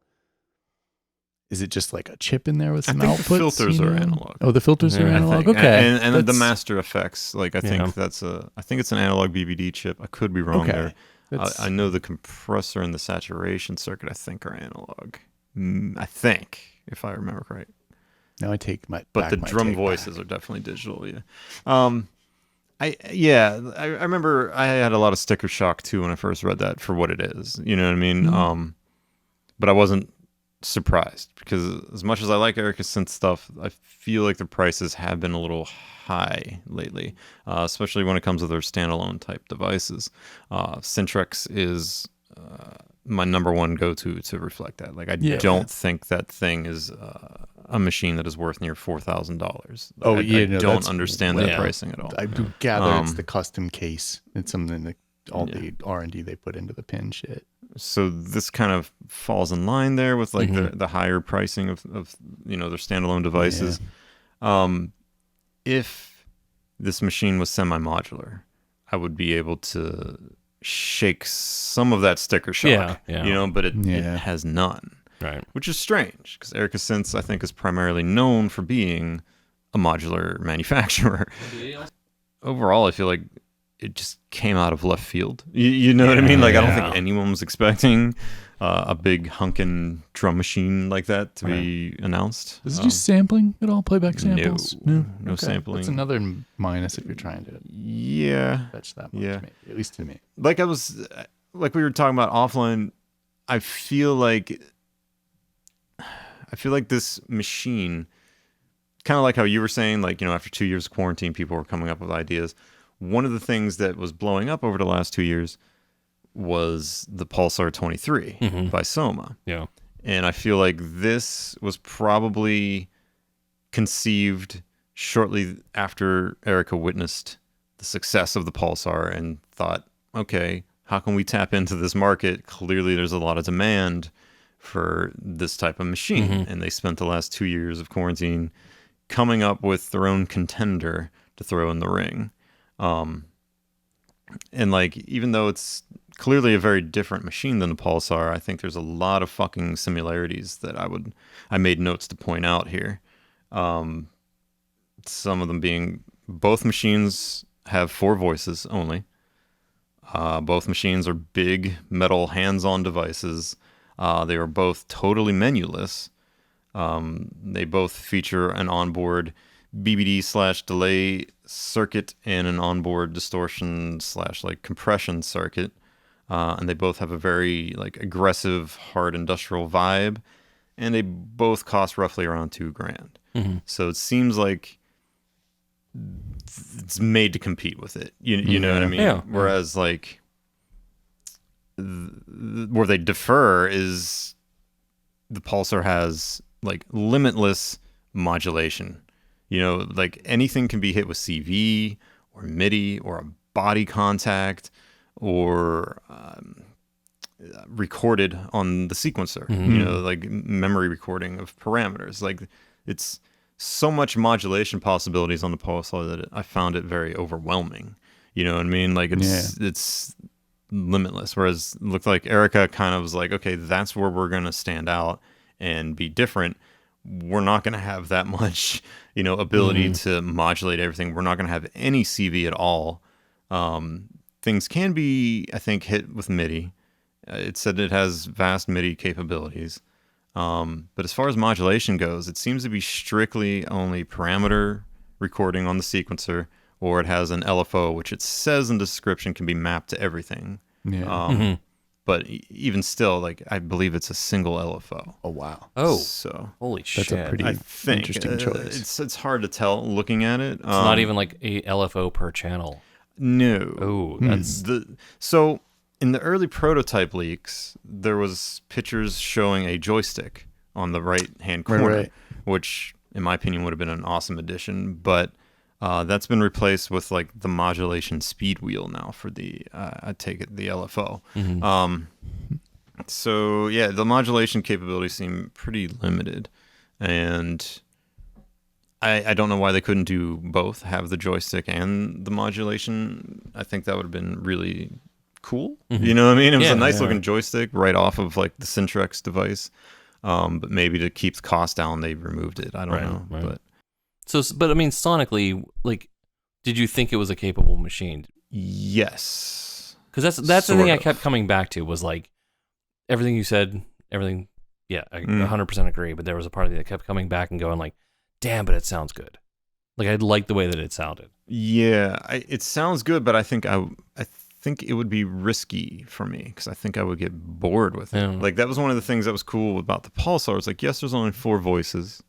Speaker 2: Is it just like a chip in there with some outputs?
Speaker 1: The filters are analog.
Speaker 2: Oh, the filters are analog. Okay,
Speaker 1: and the master effects. Like I think I think it's an analog BBD chip. I could be wrong there. I know the compressor and the saturation circuit. I think are analog. I think, if I remember right.
Speaker 2: No, I take my.
Speaker 1: But the drum voices are definitely digital. Yeah. I remember I had a lot of sticker shock too when I first read that for what it is. You know what I mean? But I wasn't surprised because as much as I like Erica Synth stuff, I feel like the prices have been a little high lately, especially when it comes to their standalone type devices. Syntrex is my number one go-to to reflect that. Like I don't think that thing is a machine that is worth near $4,000. I don't understand that pricing at all.
Speaker 2: I do gather it's the custom case. It's something that all the R&D they put into the pin shit.
Speaker 1: So this kind of falls in line there with like the higher pricing of their standalone devices. If this machine was semi-modular, I would be able to shake some of that sticker shock, but it has none,
Speaker 3: right?
Speaker 1: Which is strange because Erica Synths, I think, is primarily known for being a modular manufacturer. Overall, I feel like it just came out of left field. You know what I mean? Like, I don't think anyone was expecting a big hunkin' drum machine like that to be announced.
Speaker 2: Is it just sampling at all? Playback samples?
Speaker 1: No sampling.
Speaker 2: That's another minus if you're trying to fetch that much, maybe, at least to me.
Speaker 1: Like we were talking about offline, I feel like this machine, kind of like how you were saying, like, after 2 years of quarantine, people were coming up with ideas. One of the things that was blowing up over the last 2 years was the Pulsar 23 by Soma.
Speaker 3: Yeah.
Speaker 1: And I feel like this was probably conceived shortly after Erica witnessed the success of the Pulsar and thought, okay, how can we tap into this market? Clearly there's a lot of demand for this type of machine. And they spent the last 2 years of quarantine coming up with their own contender to throw in the ring. And like, even though it's clearly a very different machine than the Pulsar, I think there's a lot of fucking similarities that I made notes to point out here. Some of them being both machines have 4 voices only. Both machines are big metal hands-on devices. They are both totally menuless. They both feature an onboard BBD/delay circuit and an onboard distortion/like compression circuit. And they both have a very like aggressive, hard industrial vibe, and they both cost roughly around $2,000. So it seems like it's made to compete with it. You know what I mean?
Speaker 3: Yeah.
Speaker 1: Whereas like where they differ is the Pulsar has like limitless modulation. You know, like anything can be hit with CV or MIDI or a body contact or recorded on the sequencer. You know, like memory recording of parameters. Like it's so much modulation possibilities on the Pulsar that I found it very overwhelming. You know what I mean? Like it's limitless. Whereas it looked like Erica kind of was like, okay, that's where we're going to stand out and be different. We're not going to have that much, you know, ability to modulate everything. We're not going to have any CV at all. Things can be, I think, hit with MIDI. It said it has vast MIDI capabilities. But as far as modulation goes, it seems to be strictly only parameter recording on the sequencer, or it has an LFO, which it says in the description can be mapped to everything.
Speaker 2: Yeah.
Speaker 1: But even still, like I believe it's a single LFO.
Speaker 2: Oh wow.
Speaker 3: Oh,
Speaker 1: So
Speaker 3: holy shit!
Speaker 2: That's a pretty
Speaker 1: I think
Speaker 2: interesting choice.
Speaker 1: it's hard to tell looking at it.
Speaker 3: It's not even like a LFO per channel.
Speaker 1: No.
Speaker 3: Oh, that's
Speaker 1: So in the early prototype leaks, there was pictures showing a joystick on the right-hand corner,
Speaker 2: Right.
Speaker 1: which, in my opinion, would have been an awesome addition. But that's been replaced with like the modulation speed wheel now for the, I take it, the LFO. So yeah, the modulation capabilities seem pretty limited, and I don't know why they couldn't do both, have the joystick and the modulation. I think that would have been really cool. You know what I mean? It was a nice looking joystick right off of like the Syntrex device. But maybe to keep the cost down, they removed it. I don't know.
Speaker 3: Right. But I mean, sonically, like, did you think it was a capable machine?
Speaker 1: Yes.
Speaker 3: Because that's the thing I
Speaker 1: Sort
Speaker 3: kept
Speaker 1: of.
Speaker 3: coming back to was like everything you said, everything. Yeah, I 100% agree. But there was a part of me that kept coming back and going like, damn, but it sounds good. Like I liked the way that it sounded.
Speaker 1: Yeah, it sounds good, but I think it would be risky for me because I think I would get bored with it.
Speaker 3: Yeah.
Speaker 1: Like that was one of the things that was cool about the Pulsar. It's like, yes, there's only 4 voices.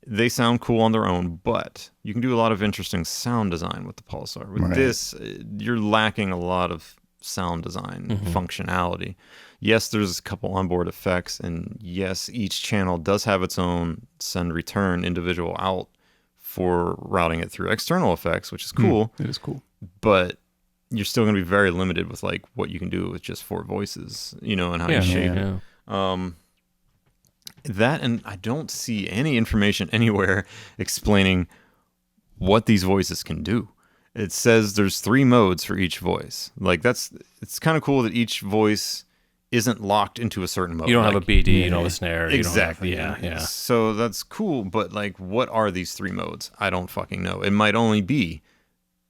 Speaker 1: They sound cool on their own, but you can do a lot of interesting sound design with the Pulsar. With this, you're lacking a lot of sound design functionality. Yes, there's a couple onboard effects, and yes, each channel does have its own send return individual out for routing it through external effects, which is cool.
Speaker 2: It is cool.
Speaker 1: But you're still going to be very limited with like what you can do with just 4 voices, you know, and how you shape it. That, and I don't see any information anywhere explaining what these voices can do. It says there's 3 modes for each voice. Like it's kind of cool that each voice isn't locked into a certain mode.
Speaker 3: You don't
Speaker 1: like,
Speaker 3: have a BD, you don't have a snare.
Speaker 1: Exactly.
Speaker 3: You don't have, yeah.
Speaker 1: So that's cool, but like, what are these 3 modes? I don't fucking know. It might only be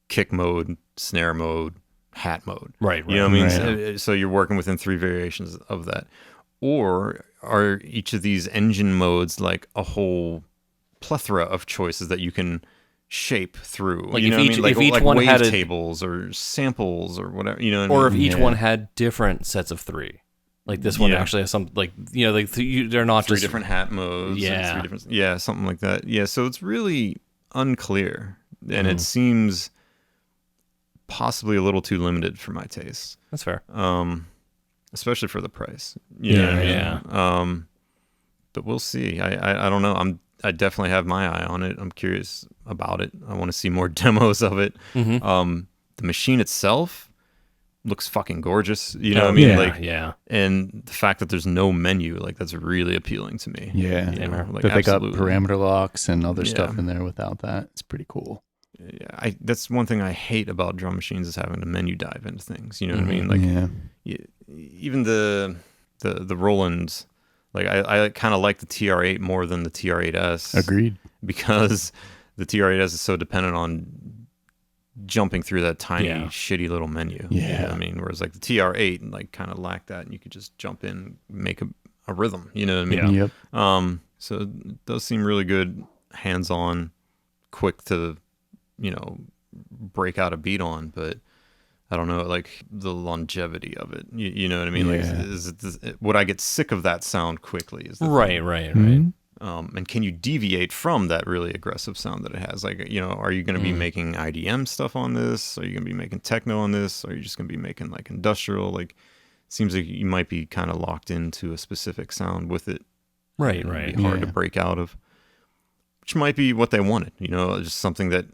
Speaker 1: kick mode, snare mode, hat mode.
Speaker 3: Right.
Speaker 1: You know what I mean? So you're working within 3 variations of that. Or are each of these engine modes like a whole plethora of choices that you can shape through?
Speaker 3: Like
Speaker 1: you know
Speaker 3: if
Speaker 1: what I mean?
Speaker 3: if each one
Speaker 1: wave
Speaker 3: had
Speaker 1: tables or samples or whatever. You know what
Speaker 3: or
Speaker 1: I mean?
Speaker 3: if each one had different sets of 3. Like this one actually has some, like, you know, like they're not
Speaker 1: 3
Speaker 3: just
Speaker 1: different hat modes.
Speaker 3: Yeah.
Speaker 1: And 3 different, something like that. Yeah, so it's really unclear. And it seems possibly a little too limited for my taste.
Speaker 3: That's fair.
Speaker 1: Especially for the price. You know what I mean? But we'll see. I don't know. I definitely have my eye on it. I'm curious about it. I want to see more demos of it. The machine itself looks fucking gorgeous. You know what I mean? And the fact that there's no menu, like that's really appealing to me.
Speaker 2: Yeah.
Speaker 1: You know, like,
Speaker 2: that they got
Speaker 1: absolutely.
Speaker 2: parameter locks and other stuff in there without that. It's pretty cool.
Speaker 1: Yeah, that's one thing I hate about drum machines is having to menu dive into things. You know what I mean? Like, even the Roland, like I kind of like the TR8 more than the TR8S.
Speaker 2: Agreed.
Speaker 1: Because the TR8S is so dependent on jumping through that tiny shitty little menu.
Speaker 2: Yeah.
Speaker 1: You know what I mean? Whereas like the TR8 like kind of lacked that, and you could just jump in, make a a rhythm. You know what I mean?
Speaker 2: Yep.
Speaker 1: So it does seem really good, hands-on, quick to, break out a beat on, but I don't know, like the longevity of it. You know what I mean?
Speaker 2: Yeah.
Speaker 1: Like, would I get sick of that sound quickly? Is the
Speaker 3: Right.
Speaker 1: thing. And can you deviate from that really aggressive sound that it has? Like, are you going to be making IDM stuff on this? Are you going to be making techno on this? Or are you just going to be making like industrial? Like, seems like you might be kind of locked into a specific sound with it.
Speaker 3: Right.
Speaker 1: It'd be hard to break out of, which might be what they wanted. Just something that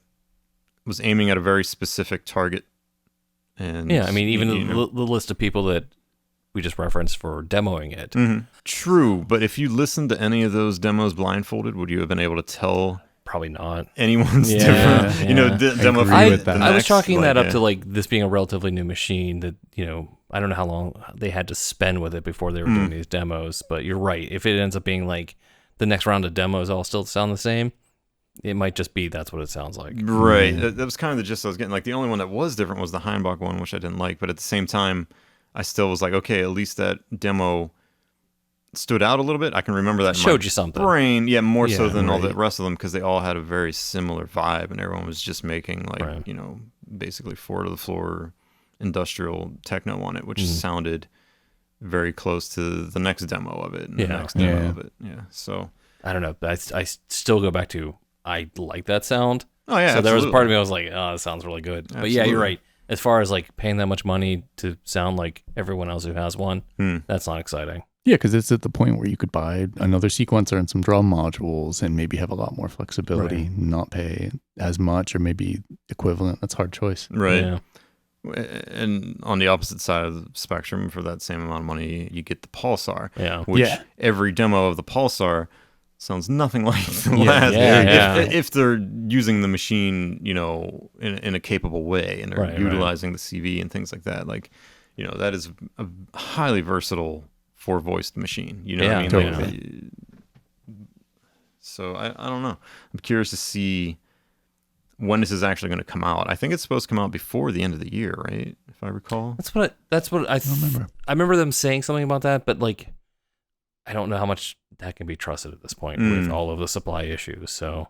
Speaker 1: was aiming at a very specific target. And
Speaker 3: Yeah, I mean, even the list of people that we just referenced for demoing it.
Speaker 1: Mm-hmm. True, but if you listened to any of those demos blindfolded, would you have been able to tell?
Speaker 3: Probably not.
Speaker 1: Anyone's different. Demo.
Speaker 3: I was chalking that up to like this being a relatively new machine that, I don't know how long they had to spend with it before they were doing these demos, but you're right. If it ends up being like the next round of demos all still sound the same, it might just be that's what it sounds like.
Speaker 1: Right. That was kind of the gist I was getting. Like the only one that was different was the Heimbach one, which I didn't like, but at the same time, I still was like, okay, at least that demo stood out a little bit. I can remember that.
Speaker 3: Showed you something.
Speaker 1: Brain, more so than all the rest of them, because they all had a very similar vibe, and everyone was just making like basically four to the floor industrial techno on it, which sounded very close to the next demo of it and the next demo of it. Yeah. So
Speaker 3: I don't know. I still go back to I like that sound.
Speaker 1: Oh yeah.
Speaker 3: So there was a part of me I was like, oh, that sounds really good. Absolutely. But yeah, you're right. As far as like paying that much money to sound like everyone else who has one, that's not exciting.
Speaker 2: Yeah, because it's at the point where you could buy another sequencer and some drum modules and maybe have a lot more flexibility, not pay as much or maybe equivalent. That's a hard choice.
Speaker 1: Right.
Speaker 3: Yeah.
Speaker 1: And on the opposite side of the spectrum, for that same amount of money, you get the Pulsar.
Speaker 3: Yeah.
Speaker 1: Which every demo of the Pulsar sounds nothing like the last. If they're using the machine, in a capable way, and they're utilizing the CV and things like that. Like, that is a highly versatile four-voiced machine. You know what I mean?
Speaker 2: Totally.
Speaker 1: Like, so I don't know. I'm curious to see when this is actually going to come out. I think it's supposed to come out before the end of the year, right? If I recall.
Speaker 3: That's what I remember. I remember them saying something about that, but like, I don't know how much that can be trusted at this point with all of the supply issues. So,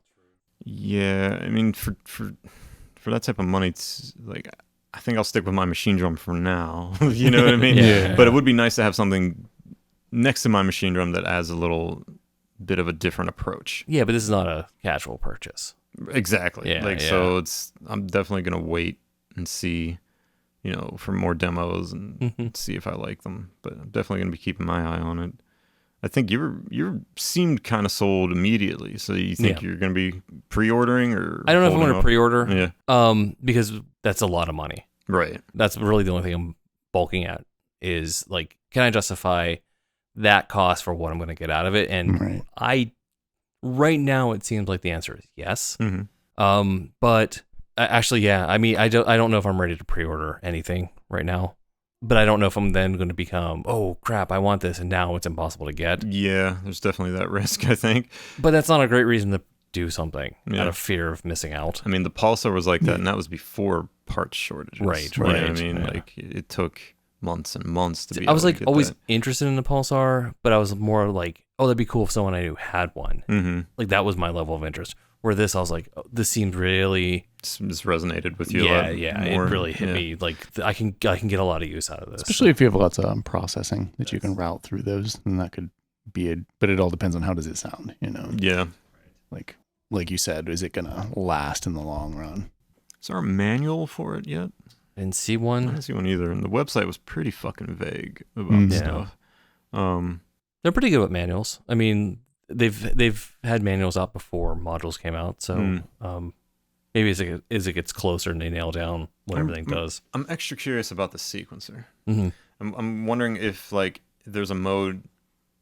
Speaker 1: yeah, I mean, for that type of money, it's like, I think I'll stick with my machine drum for now. You know what I mean? But it would be nice to have something next to my machine drum that adds a little bit of a different approach.
Speaker 3: Yeah, but this is not a casual purchase.
Speaker 1: Exactly. So I'm definitely going to wait and see, for more demos and see if I like them. But I'm definitely going to be keeping my eye on it. I think you seemed kind of sold immediately. So you think you're going to be pre-ordering, or
Speaker 3: I don't know if I'm going to pre-order.
Speaker 1: Yeah.
Speaker 3: Because that's a lot of money. Right. That's really the only thing I'm bulking at is like, can I justify that cost for what I'm going to get out of it? And right now it seems like the answer is yes. But actually, I mean, I don't know if I'm ready to pre-order anything right now. But I don't know if I'm then going to become, oh crap, I want this, and now it's impossible to get.
Speaker 1: Yeah, there's definitely that risk, I think.
Speaker 3: But that's not a great reason to do something out of fear of missing out.
Speaker 1: I mean, the Pulsar was like that, and that was before parts shortages.
Speaker 3: Right.
Speaker 1: I mean, like it took months and months to be.
Speaker 3: I was like always interested in the Pulsar, but I was more like, oh, that'd be cool if someone I knew had one. Like that was my level of interest. Where this, I was like, oh, this seems really.
Speaker 1: This resonated with you.
Speaker 3: Yeah, it really hit me. Like I can get a lot of use out of this,
Speaker 2: especially if you have lots of processing that you can route through those, and that could be but it all depends on how does it sound,
Speaker 1: Yeah.
Speaker 2: Like you said, is it gonna last in the long run?
Speaker 1: Is there a manual for it yet?
Speaker 3: I didn't see one.
Speaker 1: I didn't see one either, and the website was pretty fucking vague about stuff.
Speaker 3: They're pretty good with manuals. I mean, they've had manuals out before modules came out, so maybe as it gets closer and they nail down what everything does.
Speaker 1: I'm extra curious about the sequencer. I'm wondering if like there's a mode,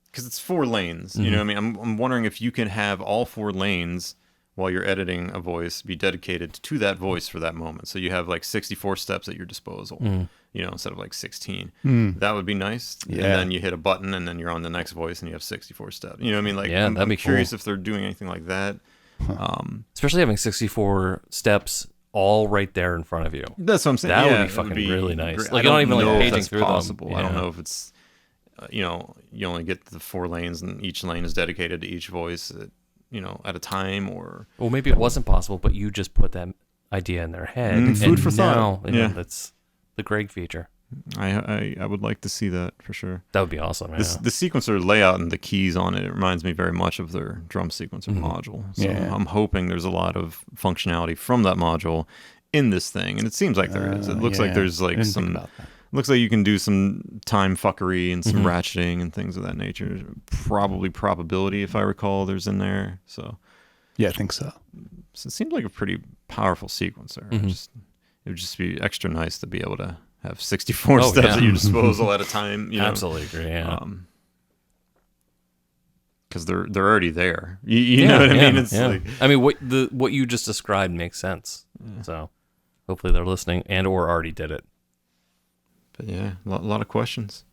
Speaker 1: because it's 4 lanes. You know what I mean? I'm wondering if you can have all 4 lanes while you're editing a voice be dedicated to that voice for that moment. So you have like 64 steps at your disposal, instead of like 16. That would be nice. Yeah. And then you hit a button and then you're on the next voice and you have 64 steps. You know what I mean? Like, I'm curious if they're doing anything like that.
Speaker 3: Especially having 64 steps all right there in front of you.
Speaker 1: That's what I'm saying.
Speaker 3: That would be fucking really nice. Like, I don't even like paging through
Speaker 1: possible.
Speaker 3: them.
Speaker 1: I don't know if it's. you only get the 4 lanes, and each lane is dedicated to each voice, at a time, or
Speaker 3: Well, maybe it wasn't possible, but you just put that idea in their head.
Speaker 1: food for
Speaker 3: now,
Speaker 1: thought. Yeah,
Speaker 3: that's the Greg feature.
Speaker 1: I would like to see that for sure.
Speaker 3: That would be awesome. Yeah.
Speaker 1: The sequencer layout and the keys on it reminds me very much of their drum sequencer module. So I'm hoping there's a lot of functionality from that module in this thing, and it seems like there is. It looks like there's like some. Looks like you can do some time fuckery and some ratcheting and things of that nature. Probably probability, if I recall, there's in there. So
Speaker 2: yeah, I think so.
Speaker 1: So it seems like a pretty powerful sequencer. It would just be extra nice to be able to have 64 steps at your disposal at a time.
Speaker 3: Absolutely agree. Yeah.
Speaker 1: Because they're already there. You know what I mean? It's like,
Speaker 3: I mean, what you just described makes sense. So hopefully they're listening or already did it.
Speaker 1: But yeah, a lot of questions.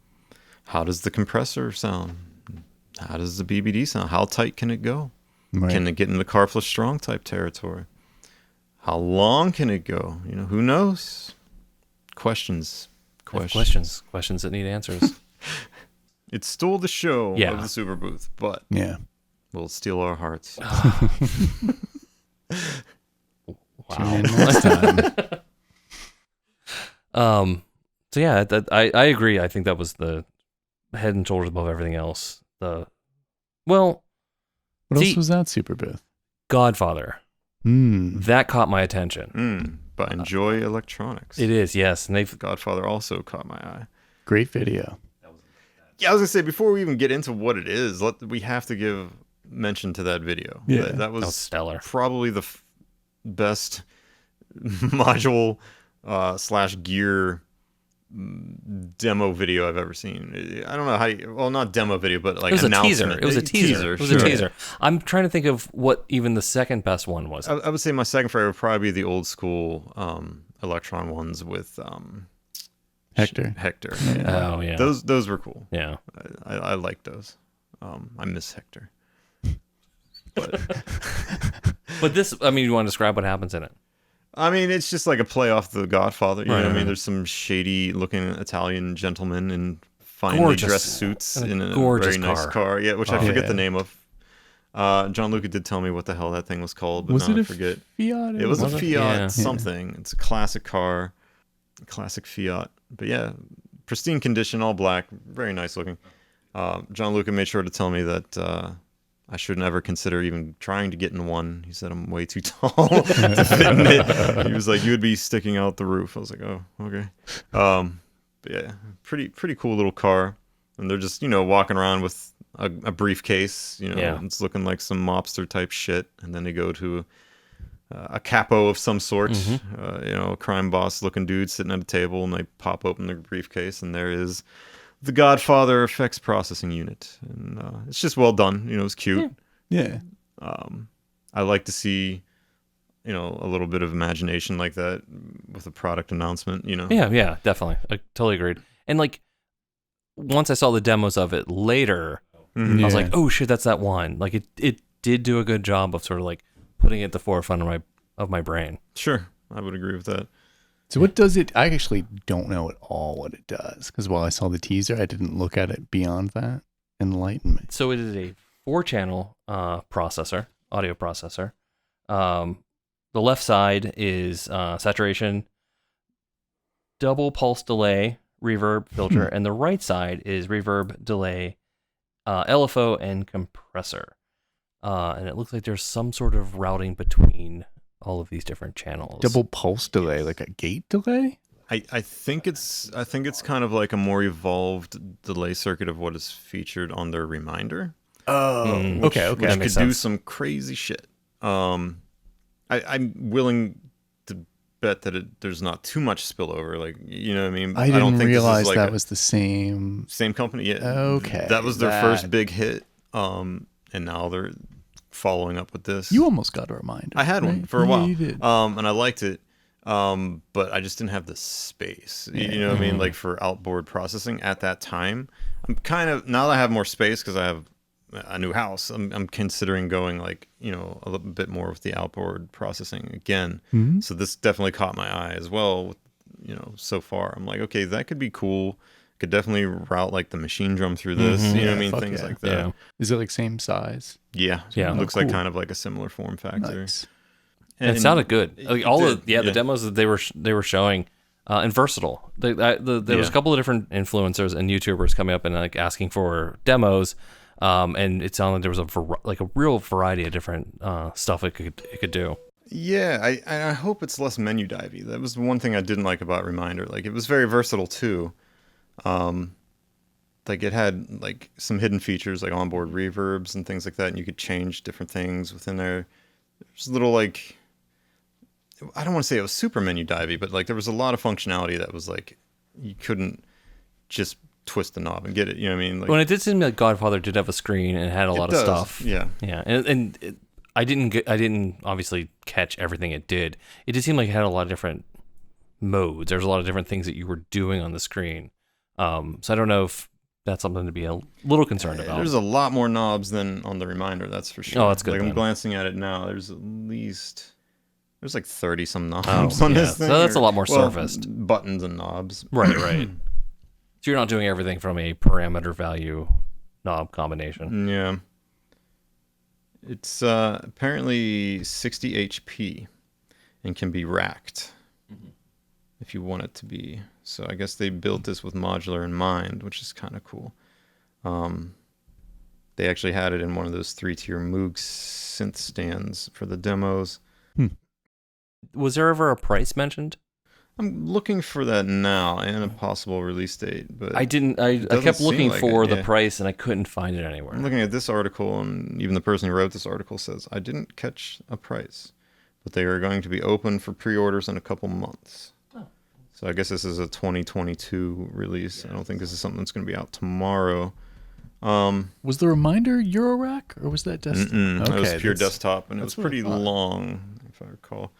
Speaker 1: How does the compressor sound? How does the BBD sound? How tight can it go? Right. Can it get into Carflish Strong type territory? How long can it go? Who knows? Questions
Speaker 3: that need answers.
Speaker 1: It stole the show of the Superbooth, but will steal our hearts.
Speaker 2: Wow. Tune in next time.
Speaker 3: So yeah, I agree. I think that was the head and shoulders above everything else. What
Speaker 2: else was that Superbooth?
Speaker 3: Godfather. That caught my attention.
Speaker 1: But Enjoy Electronics.
Speaker 3: It is, yes. And
Speaker 1: Godfather also caught my eye.
Speaker 2: Great video.
Speaker 1: Yeah, I was gonna say, before we even get into what it is, we have to give mention to that video.
Speaker 2: Yeah,
Speaker 1: that was
Speaker 3: stellar.
Speaker 1: Probably the best module / gear demo video I've ever seen. I don't know how not demo video, but like announcement.
Speaker 3: It was a teaser. A teaser. I'm trying to think of what even the second best one was.
Speaker 1: I would say my second favorite would probably be the old school Electron ones with Hector.
Speaker 2: Yeah.
Speaker 3: Oh yeah.
Speaker 1: Those were cool.
Speaker 3: Yeah.
Speaker 1: I like those. I miss Hector. But
Speaker 3: this, I mean, you want to describe what happens in it?
Speaker 1: I mean, it's just like a play off The Godfather. You know what I mean? There's some shady-looking Italian gentlemen in finely dressed suits in a very nice car. Yeah, which I forget the name of. John Luca did tell me what the hell that thing was called, but I forget.
Speaker 2: Fiat?
Speaker 1: It was a Fiat something. Yeah. It's a classic car, classic Fiat. But yeah, pristine condition, all black, very nice looking. John Luca made sure to tell me that I shouldn't ever consider even trying to get in one. He said I'm way too tall to fit in it. He was like, you would be sticking out the roof. I was like, oh, okay. But yeah, pretty cool little car. And they're just, walking around with a briefcase. It's looking like some mobster type shit. And then they go to a capo of some sort, a crime boss looking dude sitting at a table, and they pop open their briefcase, and there is the Godfather effects processing unit, and it's just well done. It's cute.
Speaker 2: Yeah.
Speaker 1: I like to see, a little bit of imagination like that with a product announcement.
Speaker 3: Yeah, definitely. I totally agreed. And like, once I saw the demos of it later, I was like, oh shit, that's that one. Like it did do a good job of sort of like putting it at the forefront of my brain.
Speaker 1: Sure, I would agree with that.
Speaker 2: So what does it? I actually don't know at all what it does, because while I saw the teaser, I didn't look at it beyond that. Enlighten me.
Speaker 3: So it is a 4-channel processor, audio processor. The left side is saturation, double pulse delay, reverb filter, and the right side is reverb, delay, LFO, and compressor. And it looks like there's some sort of routing between all of these different channels.
Speaker 2: Double pulse delay, like a gate delay?
Speaker 1: I think it's kind of like a more evolved delay circuit of what is featured on their reminder.
Speaker 2: Oh, okay.
Speaker 1: Which could do some crazy shit. I'm willing to bet that there's not too much spillover. Like, you know what I mean?
Speaker 2: I don't think realize
Speaker 1: like
Speaker 2: that was the same
Speaker 1: company. Yeah.
Speaker 2: Okay.
Speaker 1: That was their first big hit. And now they're following up with this.
Speaker 2: You almost got a reminder.
Speaker 1: I had one for a while.
Speaker 2: You did.
Speaker 1: And I liked it. But I just didn't have the space. You know what I mean? Like for outboard processing at that time. I'm kind of, now that I have more space because I have a new house, I'm considering going like, a little bit more with the outboard processing again. So this definitely caught my eye as well. So far I'm like, okay, that could be cool. Could definitely route like the machine drum through this. You know what I mean?
Speaker 2: fuck
Speaker 1: Things
Speaker 2: yeah.
Speaker 1: like that.
Speaker 3: Yeah.
Speaker 2: Is it like same size?
Speaker 1: Yeah.
Speaker 3: Yeah.
Speaker 1: It looks
Speaker 2: Oh,
Speaker 1: like
Speaker 2: cool.
Speaker 1: kind of like a similar form factor.
Speaker 2: Nice.
Speaker 3: And it sounded good. Like
Speaker 1: it
Speaker 3: all
Speaker 1: did,
Speaker 3: the demos that they were showing, and versatile. There was a couple of different influencers and YouTubers coming up and like asking for demos, and it sounded like there was a real variety of different stuff it could do.
Speaker 1: Yeah, I hope it's less menu divey. That was one thing I didn't like about Reminder. Like, it was very versatile too. Like, it had like some hidden features like onboard reverbs and things like that, and you could change different things within there. There's little like, I don't want to say it was super menu divey, but like there was a lot of functionality that was like you couldn't just twist the knob and get it. You know what I mean? Like,
Speaker 3: Well, it did seem like Godfather did have a screen and it had a lot of stuff.
Speaker 1: Yeah.
Speaker 3: Yeah, and I didn't obviously catch everything it did. It did seem like it had a lot of different modes. There's a lot of different things that you were doing on the screen. So I don't know if that's something to be a little concerned about.
Speaker 1: There's a lot more knobs than on the Reminder, that's for sure.
Speaker 3: Oh, that's good.
Speaker 1: Like, I'm
Speaker 3: then.
Speaker 1: glancing at it now. There's like 30 some knobs
Speaker 3: Oh,
Speaker 1: on
Speaker 3: yeah.
Speaker 1: this thing.
Speaker 3: So that's a lot more
Speaker 1: Well,
Speaker 3: surfaced.
Speaker 1: buttons and knobs.
Speaker 3: Right. So you're not doing everything from a parameter value knob combination.
Speaker 1: Yeah. It's apparently 60 HP and can be racked if you want it to be. So I guess they built this with modular in mind, which is kind of cool. They actually had it in one of those 3-tier Moog synth stands for the demos.
Speaker 3: Was there ever a price mentioned?
Speaker 1: I'm looking for that now and a possible release date, but
Speaker 3: I didn't. I
Speaker 1: doesn't
Speaker 3: kept
Speaker 1: seem
Speaker 3: looking
Speaker 1: like
Speaker 3: for
Speaker 1: it,
Speaker 3: the
Speaker 1: yeah.
Speaker 3: price and I couldn't find it anywhere.
Speaker 1: I'm looking at this article, and even the person who wrote this article says, I didn't catch a price, but they are going to be open for pre-orders in a couple months.
Speaker 3: Oh.
Speaker 1: So I guess this is a 2022 release. I don't think this is something that's going to be out tomorrow.
Speaker 2: Was the Reminder Eurorack or was that desktop?
Speaker 1: It was pure
Speaker 2: that's-
Speaker 1: desktop, and it
Speaker 2: that's
Speaker 1: was
Speaker 2: what I
Speaker 1: pretty
Speaker 2: thought.
Speaker 1: long, if I recall.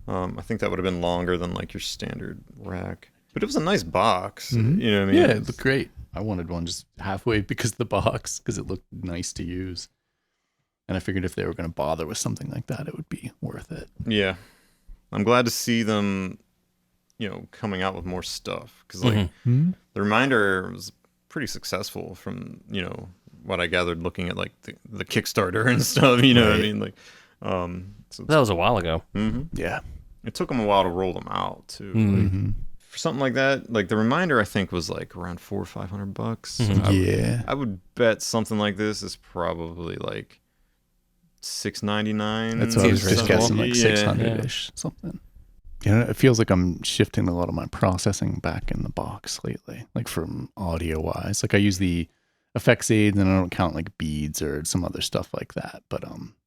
Speaker 1: I think that would have been longer than like your standard rack. But it was a nice box.
Speaker 2: Mhm.
Speaker 1: You know what I mean?
Speaker 2: Yeah, it looked great. I wanted one just halfway because of the box, because it looked nice to use. And I figured if they were going to bother with something like that, it would be worth it.
Speaker 1: Yeah. I'm glad to see them, coming out with more stuff. Because, like,
Speaker 2: Mm-hmm.
Speaker 1: the Reminder was pretty successful from, what I gathered looking at, like, the Kickstarter and stuff. You know what I
Speaker 2: Right.
Speaker 1: mean? Like, so
Speaker 3: That was a while ago.
Speaker 2: Yeah.
Speaker 1: it took them a while to roll them out, too.
Speaker 3: Mm.
Speaker 1: Like,
Speaker 2: Mm-hmm.
Speaker 1: for something like that, like, the Reminder, I think, was, like, around $400 or $500.
Speaker 3: Mhm.
Speaker 2: Yeah.
Speaker 1: I would bet something like this is probably, like, $699.
Speaker 2: That's what I was
Speaker 3: Seems
Speaker 2: just
Speaker 3: reasonable.
Speaker 2: guessing, like
Speaker 1: Yeah.
Speaker 2: 600-ish, something. It feels like I'm shifting a lot of my processing back in the box lately, like from audio-wise. Like I use the effects aids and I don't count like beads or some other stuff like that. But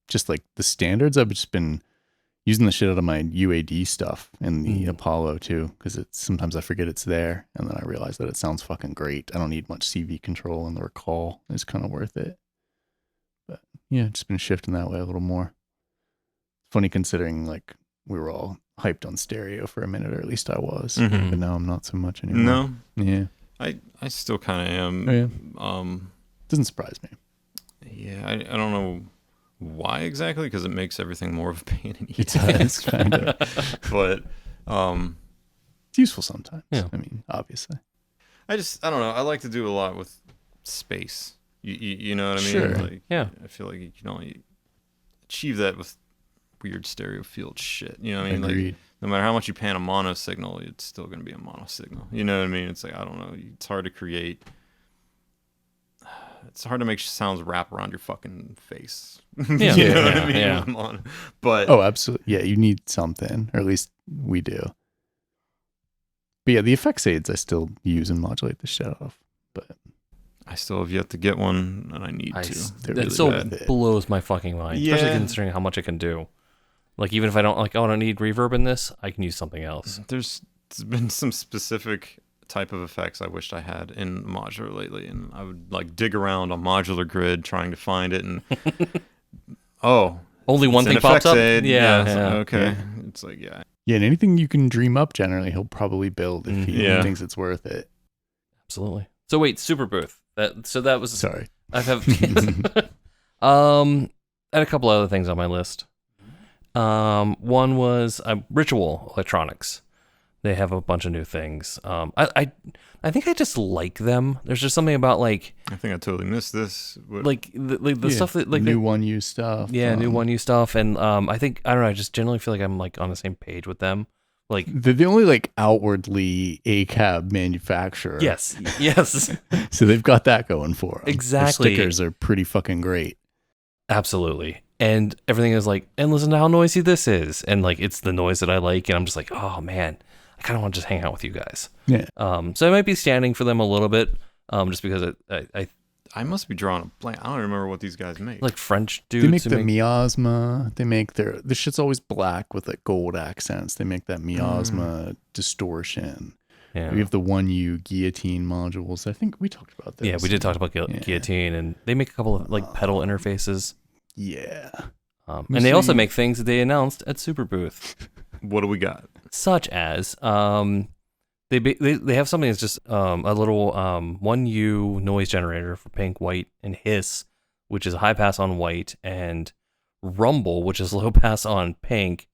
Speaker 2: just like the standards, I've just been using the shit out of my UAD stuff in the Apollo too, because sometimes I forget it's there and then I realize that it sounds fucking great. I don't need much CV control, and the recall is kind of worth it. But yeah, just been shifting that way a little more. Funny considering like we were all hyped on stereo for a minute, or at least I was,
Speaker 1: Mhm.
Speaker 2: but now I'm not so much anymore.
Speaker 1: No,
Speaker 2: Yeah.
Speaker 1: I still kind of am.
Speaker 2: Oh, yeah. Doesn't surprise me.
Speaker 1: Yeah, I don't know why exactly, because it makes everything more of a pain in the
Speaker 2: It
Speaker 1: ass.
Speaker 2: does, kind of.
Speaker 1: But
Speaker 2: It's useful sometimes.
Speaker 3: Yeah.
Speaker 2: I mean, obviously.
Speaker 1: I don't know. I like to do a lot with space. You know what I mean?
Speaker 2: Sure.
Speaker 1: Like,
Speaker 3: Yeah.
Speaker 1: I feel like you can only achieve that with weird stereo field shit. You know what I mean?
Speaker 2: Agreed.
Speaker 1: Like, no matter how much you pan a mono signal, it's still going to be a mono signal. You know what I mean? It's like, I don't know. It's hard to create. It's hard to make sounds wrap around your fucking face.
Speaker 3: Yeah.
Speaker 1: You know what
Speaker 3: Yeah,
Speaker 1: I mean?
Speaker 3: yeah.
Speaker 1: With mono. But
Speaker 2: Oh, absolutely. Yeah, you need something, or at least we do. But yeah, the effects aids I still use and modulate the shit off. But
Speaker 1: I still have yet to get one, and I need to.
Speaker 2: They're
Speaker 3: That
Speaker 2: really
Speaker 3: still
Speaker 2: bad.
Speaker 3: blows my fucking mind, especially
Speaker 1: Yeah.
Speaker 3: considering how much it can do. Like even if I don't I don't need reverb in this, I can use something else.
Speaker 1: There's been some specific type of effects I wished I had in modular lately, and I would like dig around on modular grid trying to find it, and
Speaker 3: Only one
Speaker 1: it's an
Speaker 3: thing pops
Speaker 1: effects
Speaker 3: up.
Speaker 1: aid.
Speaker 3: Yeah,
Speaker 1: it's like,
Speaker 3: yeah.
Speaker 1: okay.
Speaker 2: Yeah.
Speaker 1: It's like, yeah.
Speaker 2: yeah, and anything you can dream up, generally, he'll probably build if he
Speaker 1: Yeah.
Speaker 2: thinks it's worth it.
Speaker 3: Absolutely. So wait, Superbooth. That was
Speaker 2: Sorry.
Speaker 3: I had a couple other things on my list. One was Ritual Electronics. They have a bunch of new things. I think I just like them. There's just something about like
Speaker 1: I think I totally missed this.
Speaker 3: the stuff that like
Speaker 2: new one use stuff.
Speaker 3: Yeah, new one use stuff, and I think I don't know. I just generally feel like I'm like on the same page with them. Like
Speaker 2: they're the only like outwardly ACAB manufacturer.
Speaker 3: yes,
Speaker 2: So they've got that going for them.
Speaker 3: Exactly.
Speaker 2: Their stickers are pretty fucking great.
Speaker 3: absolutely. And everything is like, and listen to how noisy this is, and like it's the noise that I like, and I'm just like, oh man, I kind of want to just hang out with you guys.
Speaker 2: Yeah.
Speaker 3: So I might be standing for them a little bit, just because
Speaker 1: I must be drawing a blank. I don't remember what these guys make.
Speaker 3: like French dudes.
Speaker 2: They make
Speaker 3: who
Speaker 2: the miasma. They make their shit's always black with like gold accents. They make that miasma distortion.
Speaker 3: yeah.
Speaker 2: We have the 1U guillotine modules. I think we talked about this.
Speaker 3: Yeah, we did talk about guillotine, and they make a couple of like pedal interfaces.
Speaker 2: Yeah.
Speaker 3: And they also make things that they announced at Superbooth,
Speaker 1: What do we got?
Speaker 3: such as they have something that's just a little 1U noise generator for pink, white, and hiss, which is a high pass on white, and rumble, which is low pass on pink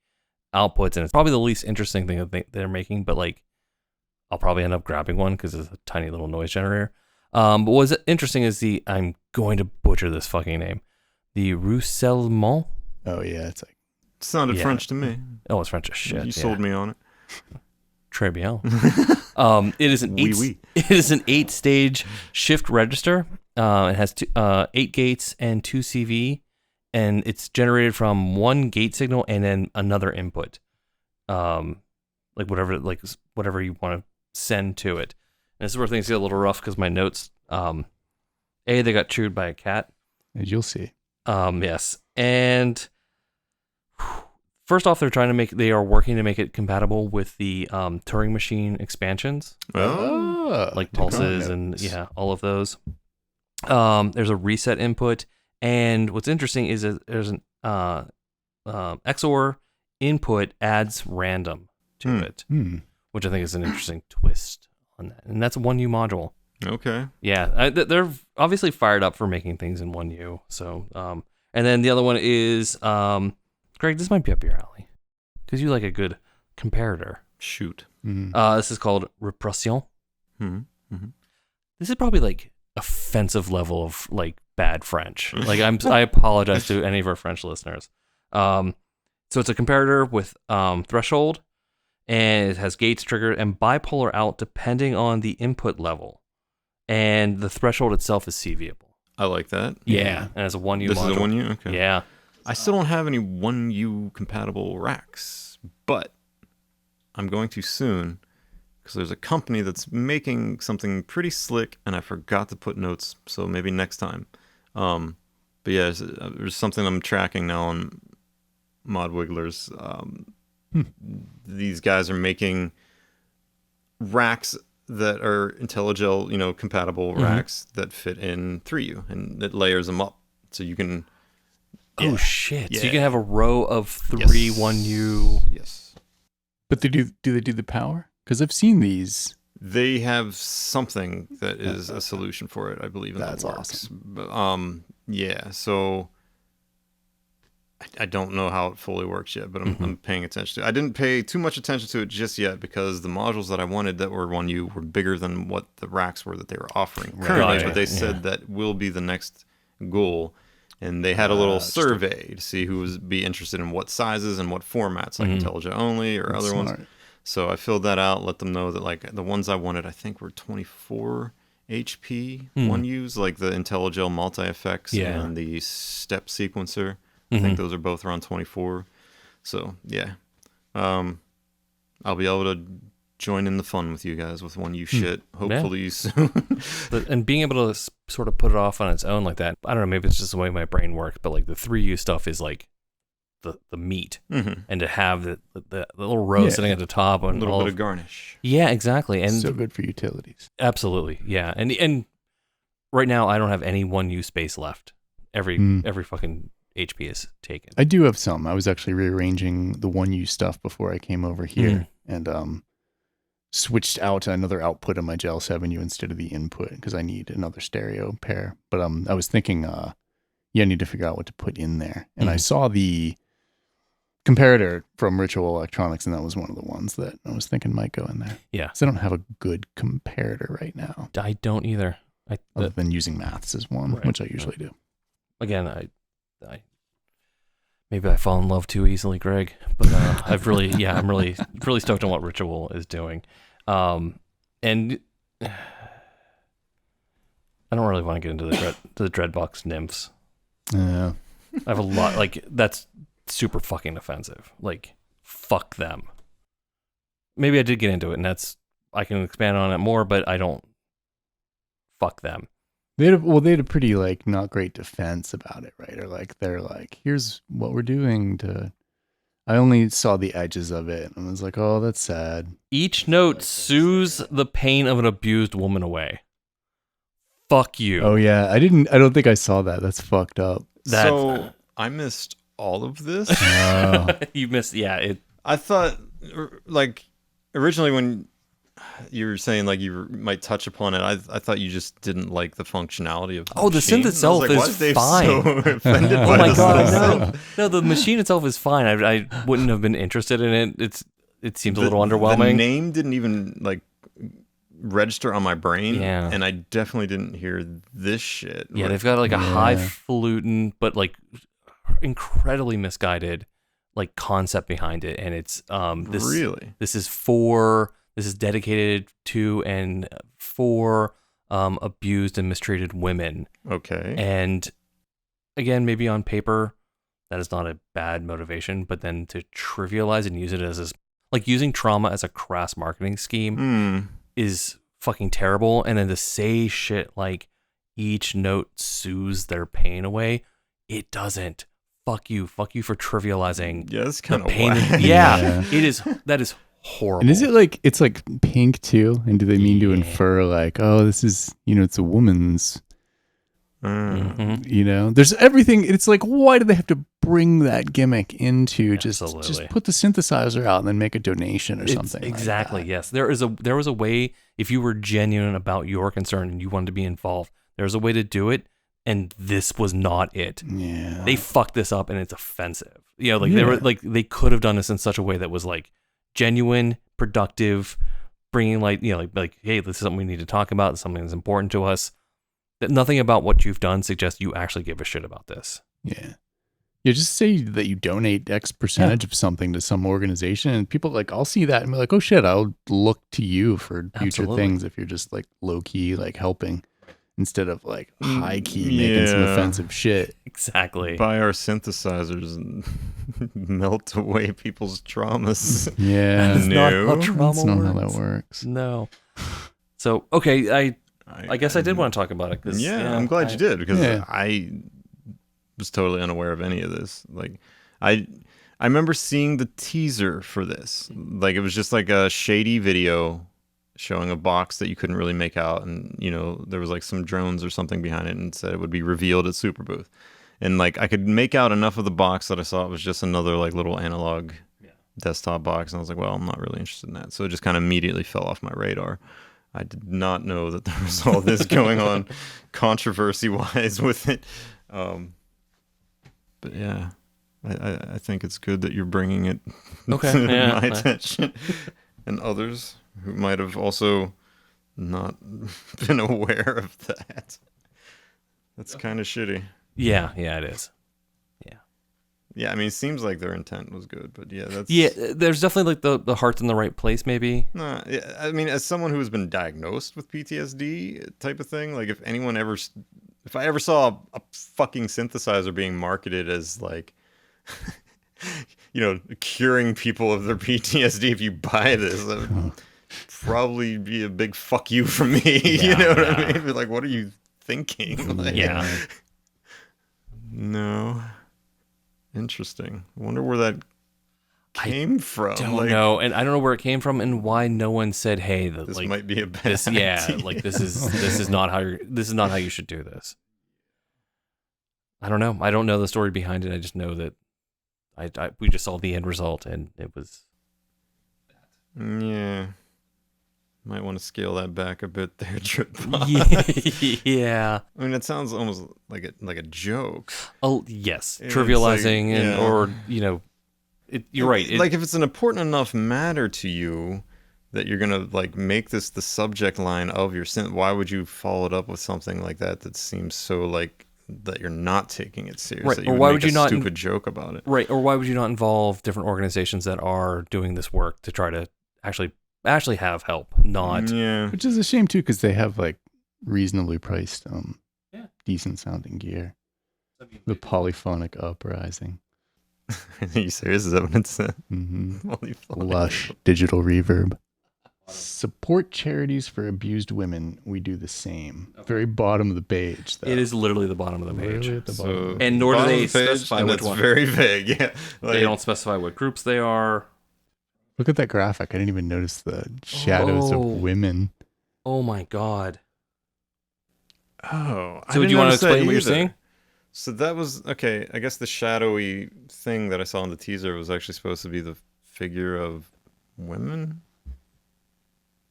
Speaker 3: outputs, and it's probably the least interesting thing that they're making, but like I'll probably end up grabbing one because it's a tiny little noise generator. But what's interesting is I'm going to butcher this fucking name, the Roussellement.
Speaker 2: Oh yeah, it's like
Speaker 1: It sounded
Speaker 3: Yeah.
Speaker 1: French to me.
Speaker 3: Oh, it's French as shit.
Speaker 1: You sold me on it.
Speaker 3: Très bien. It is an
Speaker 1: Oui,
Speaker 3: eight.
Speaker 1: oui.
Speaker 3: It is an 8-stage shift register. It has 8 gates and 2 CV, and it's generated from one gate signal and then another input, like whatever you want to send to it. And this is where things get a little rough because my notes, they got chewed by a cat.
Speaker 2: as you'll see.
Speaker 3: Yes, and first off, they are working to make it compatible with the Turing machine expansions,
Speaker 1: Oh,
Speaker 3: like
Speaker 2: good
Speaker 3: pulses
Speaker 2: notes.
Speaker 3: and all of those. There's a reset input, and what's interesting is that there's an XOR input adds random to it, which I think is an interesting twist on that, and that's a 1U module.
Speaker 1: okay.
Speaker 3: Yeah, they're obviously fired up for making things in 1U. So, and then the other one is, Greg, this might be up your alley because you like a good comparator.
Speaker 1: Shoot.
Speaker 3: This is called Repression.
Speaker 1: Mm-hmm.
Speaker 3: This is probably like offensive level of like bad French. Like I apologize to any of our French listeners. So it's a comparator with threshold, and it has gates triggered and bipolar out depending on the input level, and the threshold itself is CVable.
Speaker 1: I like that.
Speaker 3: Yeah, and it's a 1U
Speaker 1: This
Speaker 3: module.
Speaker 1: is a 1U? Okay.
Speaker 3: Yeah.
Speaker 1: I still don't have any 1U compatible racks, but I'm going to soon because there's a company that's making something pretty slick, and I forgot to put notes, so maybe next time. But yeah, there's something I'm tracking now on Mod Wigglers. These guys are making racks that are IntelliGel, compatible racks that fit in 3U, and it layers them up so you can.
Speaker 3: Oh shit! So you
Speaker 1: Yeah.
Speaker 3: can have a row of 3
Speaker 1: Yes.
Speaker 3: 1U.
Speaker 1: Yes.
Speaker 2: But do they do the power? Because I've seen these.
Speaker 1: They have something that is a solution for it, I believe.
Speaker 2: That's
Speaker 1: awesome. But, yeah, so I don't know how it fully works yet, but I'm paying attention to it. I didn't pay too much attention to it just yet because the modules that I wanted that were 1U were bigger than what the racks were that they were offering currently.
Speaker 3: Gotcha.
Speaker 1: But they said that will be the next goal. And they had a little survey to see who would be interested in what sizes and what formats, like IntelliGel only or other ones. So I filled that out, let them know that like the ones I wanted, I think were 24 HP 1Us, like the IntelliGel multi-effects and the step sequencer. I think those are both around 24. So yeah, I'll be able to join in the fun with you guys with 1U shit, hopefully soon.
Speaker 3: And being able to sort of put it off on its own like that, I don't know, maybe it's just the way my brain works, but like the 3U stuff is like the meat, and to have the little row sitting at the top and
Speaker 1: A little bit of garnish.
Speaker 3: Yeah, exactly, and
Speaker 2: So good for utilities.
Speaker 3: absolutely, yeah, and right now I don't have any 1U space left. Every fucking HP is taken.
Speaker 2: I do have some. I was actually rearranging the 1U stuff before I came over here and switched out another output of my Gel 7U instead of the input because I need another stereo pair. But I was thinking, I need to figure out what to put in there. And I saw the comparator from Ritual Electronics, and that was one of the ones that I was thinking might go in there.
Speaker 3: Yeah.
Speaker 2: So I don't have a good comparator right now,
Speaker 3: I don't either.
Speaker 2: other than using maths as one,
Speaker 3: Right.
Speaker 2: which I usually do.
Speaker 3: Again, I maybe I fall in love too easily, Greg. But I'm really stoked on what Ritual is doing, and I don't really want to get into the Dreadbox nymphs.
Speaker 2: Yeah.
Speaker 3: I have a lot, like, that's super fucking offensive. Like, fuck them. Maybe I did get into it, and I can expand on it more, but I don't. Fuck them.
Speaker 2: They had a pretty like not great defense about it, right? Or like they're like, here's what we're doing to. I only saw the edges of it, and I was like, oh, that's sad.
Speaker 3: Each note soothes the pain of an abused woman away. Fuck you.
Speaker 2: Oh yeah, I don't think I saw that. That's fucked up.
Speaker 1: So I missed all of this.
Speaker 3: You missed, yeah.
Speaker 1: I thought, like, originally when you were saying like you might touch upon it, I thought you just didn't like the functionality of the
Speaker 3: the
Speaker 1: machine.
Speaker 3: synth itself
Speaker 1: I was like,
Speaker 3: is
Speaker 1: why is Dave
Speaker 3: fine.
Speaker 1: so offended
Speaker 3: Oh
Speaker 1: by
Speaker 3: my
Speaker 1: this
Speaker 3: god,
Speaker 1: stuff?
Speaker 3: no, the machine itself is fine. I wouldn't have been interested in it. It seems a little underwhelming.
Speaker 1: The name didn't even like register on my brain,
Speaker 3: Yeah.
Speaker 1: and I definitely didn't hear this shit.
Speaker 3: Yeah,
Speaker 1: Like,
Speaker 3: they've got like a highfalutin, but like incredibly misguided like concept behind it, and it's
Speaker 1: really.
Speaker 3: This is dedicated to and for abused and mistreated women.
Speaker 1: Okay.
Speaker 3: And again, maybe on paper, that is not a bad motivation, but then to trivialize and use it as like using trauma as a crass marketing scheme is fucking terrible. And then to say shit like each note soothes their pain away, it doesn't. Fuck you for trivializing.
Speaker 1: Yeah, it's kind of
Speaker 3: pain.
Speaker 1: whack.
Speaker 3: Yeah, that is horrible.
Speaker 2: And is it like it's like pink too? And do they mean to infer like, oh, this is it's a woman's? There's everything. It's like, why do they have to bring that gimmick into just put the synthesizer out and then make a donation or something?
Speaker 3: Exactly.
Speaker 2: Like that.
Speaker 3: Yes, there was a way. If you were genuine about your concern and you wanted to be involved, there's a way to do it. And this was not it.
Speaker 2: Yeah,
Speaker 3: they fucked this up, and it's offensive. They were like they could have done this in such a way that was like genuine, productive, bringing like hey, this is something we need to talk about. Something that's important to us. That nothing about what you've done suggests you actually give a shit about this.
Speaker 2: Yeah. Just say that you donate X percentage of something to some organization, and people like, I'll see that and be like, oh shit, I'll look to you for future things if you're just like low key like helping instead of like high key making some offensive shit.
Speaker 3: Exactly.
Speaker 1: Buy our synthesizers and melt away people's traumas.
Speaker 2: Yeah,
Speaker 3: that's not how trauma
Speaker 2: that's not how
Speaker 3: works.
Speaker 2: that works.
Speaker 3: No. So okay, I guess I did want to talk about it.
Speaker 1: I'm glad you did, because I was totally unaware of any of this. Like, I remember seeing the teaser for this. Like, it was just like a shady video showing a box that you couldn't really make out, and there was like some drones or something behind it, and said it would be revealed at Superbooth. And like, I could make out enough of the box that I saw it was just another like little analog desktop box, and I was like, well, I'm not really interested in that. So it just kind of immediately fell off my radar. I did not know that there was all this going on controversy-wise with it. But yeah, I think it's good that you're bringing it to my attention. And others who might have also not been aware of that. That's kind of shitty.
Speaker 3: Yeah, it is.
Speaker 1: Yeah, I mean, it seems like their intent was good, but that's...
Speaker 3: Yeah, there's definitely like the heart's in the right place, maybe.
Speaker 1: No, I mean, as someone who has been diagnosed with PTSD type of thing, like if I ever saw a fucking synthesizer being marketed as like, curing people of their PTSD if you buy this, that would probably be a big fuck you from me. You know what I mean? Like, what are you thinking? Like, no. Interesting. I wonder where that came from.
Speaker 3: I don't know, and I don't know where it came from, and why no one said, "Hey,
Speaker 1: this might be a bad
Speaker 3: idea." Like this is not how you should do this. I don't know. I don't know the story behind it. I just know that we just saw the end result, and it was.
Speaker 1: Yeah. Might want to scale that back a bit there, Dreadbox.
Speaker 3: Yeah.
Speaker 1: I mean, it sounds almost like a joke.
Speaker 3: Oh yes, trivializing
Speaker 1: like,
Speaker 3: or You're right.
Speaker 1: Like if it's an important enough matter to you that you're gonna like make this the subject line of your synth, why would you follow it up with something like that seems so like that you're not taking it serious?
Speaker 3: Right.
Speaker 1: That you
Speaker 3: Or
Speaker 1: would
Speaker 3: why
Speaker 1: make
Speaker 3: would you
Speaker 1: a
Speaker 3: not
Speaker 1: stupid joke about it?
Speaker 3: Right. Or why would you not involve different organizations that are doing this work to try to actually have help? Not.
Speaker 1: Yeah.
Speaker 2: Which is a shame too, because they have like reasonably priced, decent sounding gear. The Polyphonic Uprising.
Speaker 1: Are you serious? Is that what it said?
Speaker 2: Mm-hmm.
Speaker 1: Polyphonic.
Speaker 2: Lush digital reverb. Support charities for abused women. We do the same. Very bottom of the page. Though.
Speaker 3: It is literally the bottom of the page.
Speaker 2: Literally at the bottom.
Speaker 3: And nor do
Speaker 1: bottom
Speaker 3: they
Speaker 1: of the page,
Speaker 3: specify
Speaker 1: and
Speaker 3: which
Speaker 1: it's
Speaker 3: one.
Speaker 1: very vague. Yeah.
Speaker 3: They don't specify what groups they are.
Speaker 2: Look at that graphic. I didn't even notice the shadows of women.
Speaker 3: Oh my god.
Speaker 1: Oh.
Speaker 3: So do you want to explain what you're seeing?
Speaker 1: So that was okay. I guess the shadowy thing that I saw in the teaser was actually supposed to be the figure of women.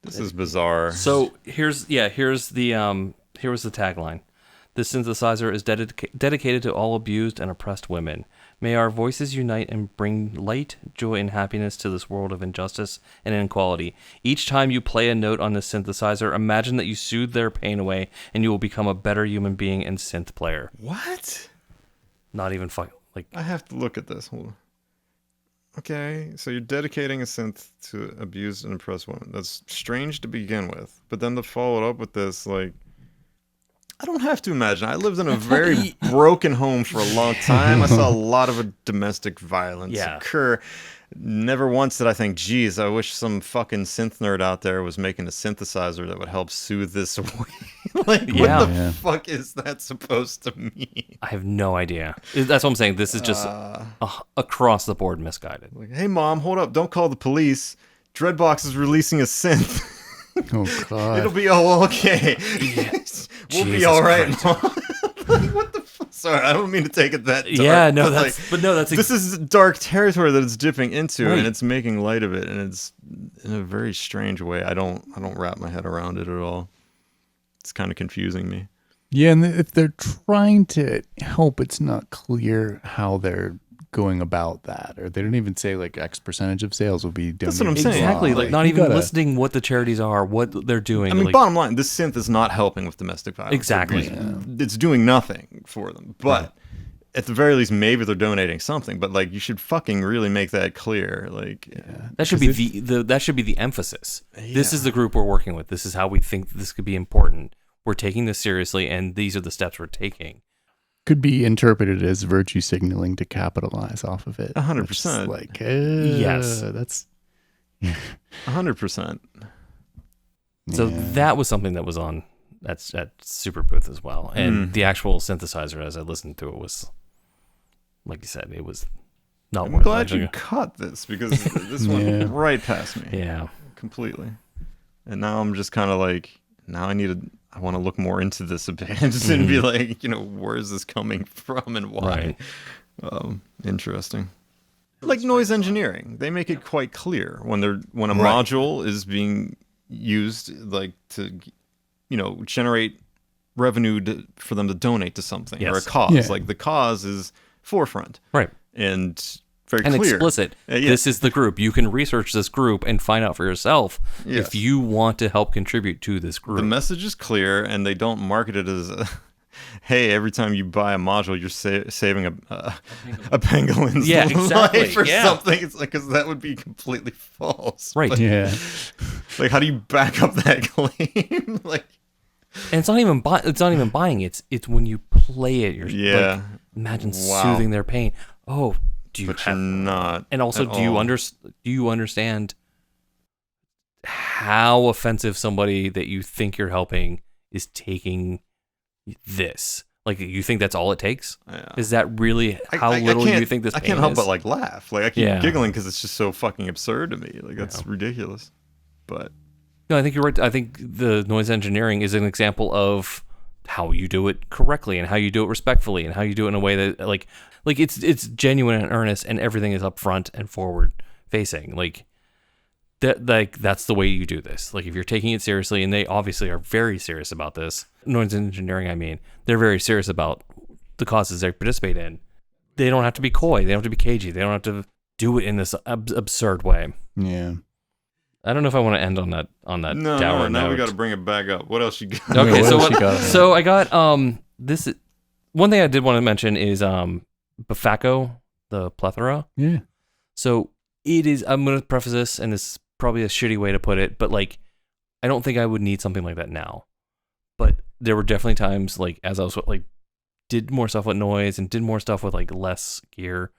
Speaker 1: This is bizarre.
Speaker 3: So here's the tagline. This synthesizer is dedicated to all abused and oppressed women. May our voices unite and bring light, joy, and happiness to this world of injustice and inequality. Each time you play a note on this synthesizer, imagine that you soothe their pain away, and you will become a better human being and synth player.
Speaker 1: What?
Speaker 3: Not even fucking like.
Speaker 1: I have to look at this. Hold on. Okay, so you're dedicating a synth to abused and oppressed women. That's strange to begin with, but then to follow it up with this, like, I don't have to imagine. I lived in a very broken home for a long time. I saw a lot of domestic violence occur. Never once did I think, geez, I wish some fucking synth nerd out there was making a synthesizer that would help soothe this away. Like, what the fuck is that supposed to mean?
Speaker 3: I have no idea. That's what I'm saying. This is just across the board misguided.
Speaker 1: Like, hey, Mom, hold up. Don't call the police. Dreadbox is releasing a synth.
Speaker 2: Oh, God.
Speaker 1: It'll be all okay.
Speaker 3: Yeah.
Speaker 1: We'll be all right, Mom. Like, what the fuck? Sorry, I don't mean to take it that dark.
Speaker 3: Yeah, no,
Speaker 1: but
Speaker 3: that's
Speaker 1: this is dark territory that it's dipping into,
Speaker 3: right.
Speaker 1: and it's making light of it, and it's in a very strange way. I don't wrap my head around it at all. It's kind of confusing me.
Speaker 2: Yeah, and if they're trying to help, it's not clear how they're going about that, or they don't even say like X percentage of sales will be donated.
Speaker 1: That's what I'm saying.
Speaker 3: Exactly, like not even listing what the charities are, what they're doing.
Speaker 1: I mean,
Speaker 3: like,
Speaker 1: bottom line, this synth is not helping with domestic violence.
Speaker 3: Exactly.
Speaker 1: It's doing nothing for them. But at the very least, maybe they're donating something. But like, you should fucking really make that clear. Like,
Speaker 3: that should be that should be the emphasis. This is the group we're working with. This is how we think this could be important. We're taking this seriously, and these are the steps we're taking.
Speaker 2: Could be interpreted as virtue signaling to capitalize off of it.
Speaker 1: 100%.
Speaker 2: Like,
Speaker 3: yes,
Speaker 2: that's
Speaker 1: 100%.
Speaker 3: So that was something that was on at Superbooth as well, and the actual synthesizer, as I listened to it, was like you said, it was not.
Speaker 1: I'm glad you caught this because this went right past me.
Speaker 3: Yeah,
Speaker 1: completely. And now I'm just kind of like, now I want to look more into this a bit and be like, where is this coming from and why?
Speaker 3: Right.
Speaker 1: Interesting. Like noise engineering, they make it quite clear when a module is being used, like to, generate revenue for them to donate to something or a cause.
Speaker 3: Yeah.
Speaker 1: Like the cause is forefront,
Speaker 3: right?
Speaker 1: And very
Speaker 3: and
Speaker 1: clear.
Speaker 3: Explicit. This is the group. You can research this group and find out for yourself if you want to help contribute to this group.
Speaker 1: The message is clear, and they don't market it as, hey, every time you buy a module, you're saving a pangolin's life or something. It's like, because that would be completely false.
Speaker 3: Right.
Speaker 1: But, like, how do you back up that claim? Like,
Speaker 3: and it's not even buying. It's when you play it. You're like, imagine soothing their pain. Oh. You're
Speaker 1: not.
Speaker 3: And also, do you understand how offensive somebody that you think you're helping is taking this? Like, you think that's all it takes? Yeah. Is that really how little you think this pain is?
Speaker 1: I can't help but like laugh. Like, I keep giggling because it's just so fucking absurd to me. Like, that's ridiculous. But
Speaker 3: no, I think you're right. I think the noise engineering is an example of how you do it correctly and how you do it respectfully and how you do it in a way that like it's genuine and earnest and everything is upfront and forward facing. Like that's the way you do this. Like, if you're taking it seriously, and they obviously are very serious about this, noise engineering, I mean, they're very serious about the causes they participate in. They don't have to be coy. They don't have to be cagey. They don't have to do it in this absurd way.
Speaker 2: Yeah.
Speaker 3: I don't know if I want to end on that
Speaker 1: No,
Speaker 3: dour
Speaker 1: now
Speaker 3: note.
Speaker 1: we got to bring it back up. What else you got?
Speaker 3: Okay,
Speaker 2: What
Speaker 3: so
Speaker 2: else you got?
Speaker 3: so I got this. One thing I did want to mention is Befaco, the plethora.
Speaker 2: Yeah.
Speaker 3: So it is. I'm going to preface this, and this is probably a shitty way to put it, but like, I don't think I would need something like that now. But there were definitely times, like, as I was like, did more stuff with noise and did more stuff with like less gear.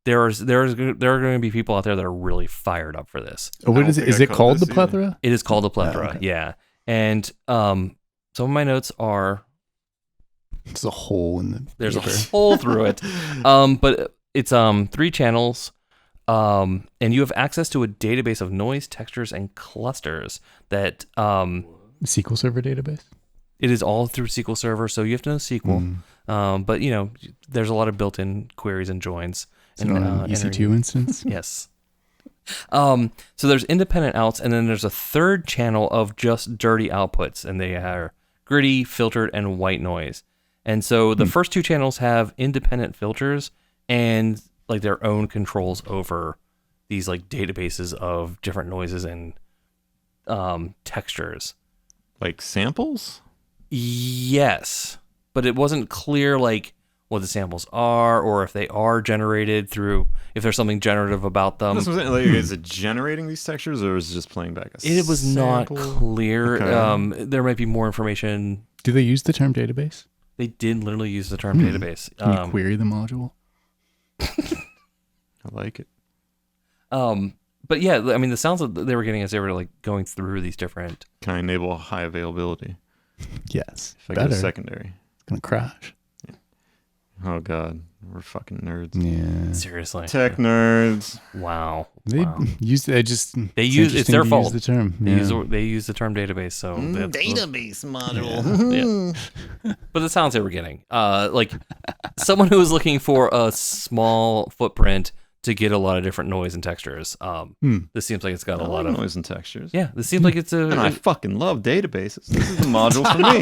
Speaker 3: There are going to be people out there that are really fired up for this.
Speaker 2: Oh, what
Speaker 1: don't
Speaker 2: is it?
Speaker 1: think
Speaker 2: Is
Speaker 1: I
Speaker 2: it
Speaker 1: caught
Speaker 2: called
Speaker 1: this
Speaker 2: the plethora?
Speaker 3: It is called a plethora,
Speaker 2: okay.
Speaker 3: yeah. And some of my notes are
Speaker 2: It's a hole in the
Speaker 3: there's
Speaker 2: paper.
Speaker 3: a hole through it, but it's 3 channels, and you have access to a database of noise, textures, and clusters that
Speaker 2: SQL Server database.
Speaker 3: it is all through SQL Server, so you have to know SQL. But you know, there's a lot of built-in queries and joins.
Speaker 2: Is it on an EC2 instance?
Speaker 3: Yes. So there's independent outs, and then there's a third channel of just dirty outputs, and they are gritty, filtered, and white noise. And so the first 2 channels have independent filters and like their own controls over these like databases of different noises and textures.
Speaker 1: Like samples?
Speaker 3: Yes, but it wasn't clear like what the samples are, or if they are generated through, if there's something generative about them.
Speaker 1: That's what I'm saying. Like, is it generating these textures, or is it just playing back a
Speaker 3: It was not
Speaker 1: sample?
Speaker 3: clear.
Speaker 1: Okay.
Speaker 3: There might be more information.
Speaker 2: Do they use the term database?
Speaker 3: They did literally use the term database.
Speaker 2: Can you query the module?
Speaker 1: I like it.
Speaker 3: But yeah, I mean, the sounds that they were getting as they were like going through these different.
Speaker 1: Can I enable high availability
Speaker 2: Yes.
Speaker 1: if I
Speaker 2: Better.
Speaker 1: get a secondary?
Speaker 2: It's gonna crash.
Speaker 1: Oh god, we're fucking nerds.
Speaker 2: Yeah.
Speaker 3: Seriously.
Speaker 1: Tech nerds.
Speaker 3: Wow.
Speaker 2: They
Speaker 3: Wow.
Speaker 2: use. They just.
Speaker 3: They use. It's their fault.
Speaker 2: Use the term.
Speaker 3: They
Speaker 2: Yeah.
Speaker 3: use the term database. So
Speaker 1: Database module.
Speaker 3: Yeah. But the sounds they were getting, like someone who was looking for a small footprint to get a lot of different noise and textures. This seems like it's got
Speaker 1: I
Speaker 3: a lot
Speaker 1: like
Speaker 3: of
Speaker 1: noise and textures.
Speaker 3: Yeah, this seems like it's a.
Speaker 1: And I fucking love databases. This is the module for me.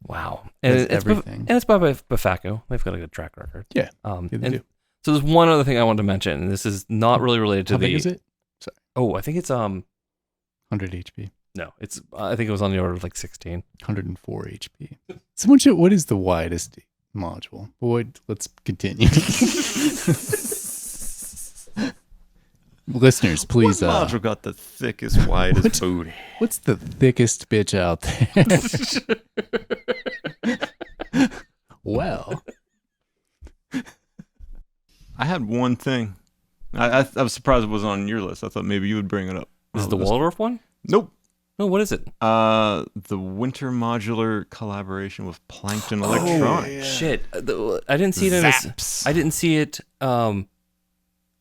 Speaker 3: Wow.
Speaker 2: That's
Speaker 3: It's
Speaker 2: everything.
Speaker 3: and it's by Befaco. They've got a good track record.
Speaker 2: Yeah.
Speaker 3: And
Speaker 2: they do.
Speaker 3: so there's one other thing I wanted to mention, and this is not really related to
Speaker 2: How big is it?
Speaker 3: Oh, I think it's
Speaker 2: 100 HP.
Speaker 3: no, it's I think it was on the order of like 16.
Speaker 2: 104 HP. Someone should. What is the widest module? Boy, let's continue. Listeners, please.
Speaker 1: What module got the thickest, widest
Speaker 2: What?
Speaker 1: booty?
Speaker 2: What's the thickest bitch out there? Well,
Speaker 1: I had one thing. I was surprised it wasn't on your list. I thought maybe you would bring it up.
Speaker 3: Is it the Waldorf one?
Speaker 1: Nope.
Speaker 3: No, what is it?
Speaker 1: The Winter Modular collaboration with Plankton Electronics.
Speaker 3: Shit, I didn't see it in
Speaker 1: Zaps.
Speaker 3: I didn't see it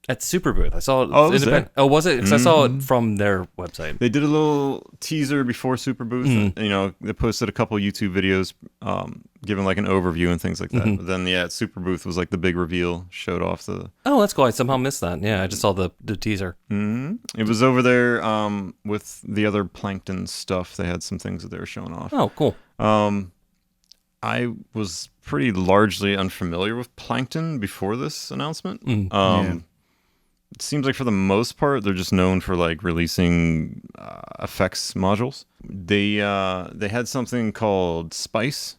Speaker 3: at Superbooth. I saw it.
Speaker 1: Oh, it was
Speaker 3: independent. Oh, was it? Because I saw it from their website.
Speaker 1: They did a little teaser before Superbooth. You know, they posted a couple YouTube videos giving like an overview and things like that. But then, yeah, Superbooth was like the big reveal, showed off the...
Speaker 3: Oh, that's cool. I somehow missed that. Yeah, I just saw the teaser.
Speaker 1: It was over there with the other Plankton stuff. They had some things that they were showing off.
Speaker 3: Oh, cool.
Speaker 1: I was pretty largely unfamiliar with Plankton before this announcement.
Speaker 2: Yeah.
Speaker 1: It seems like for the most part, they're just known for like releasing effects modules. They had something called Spice.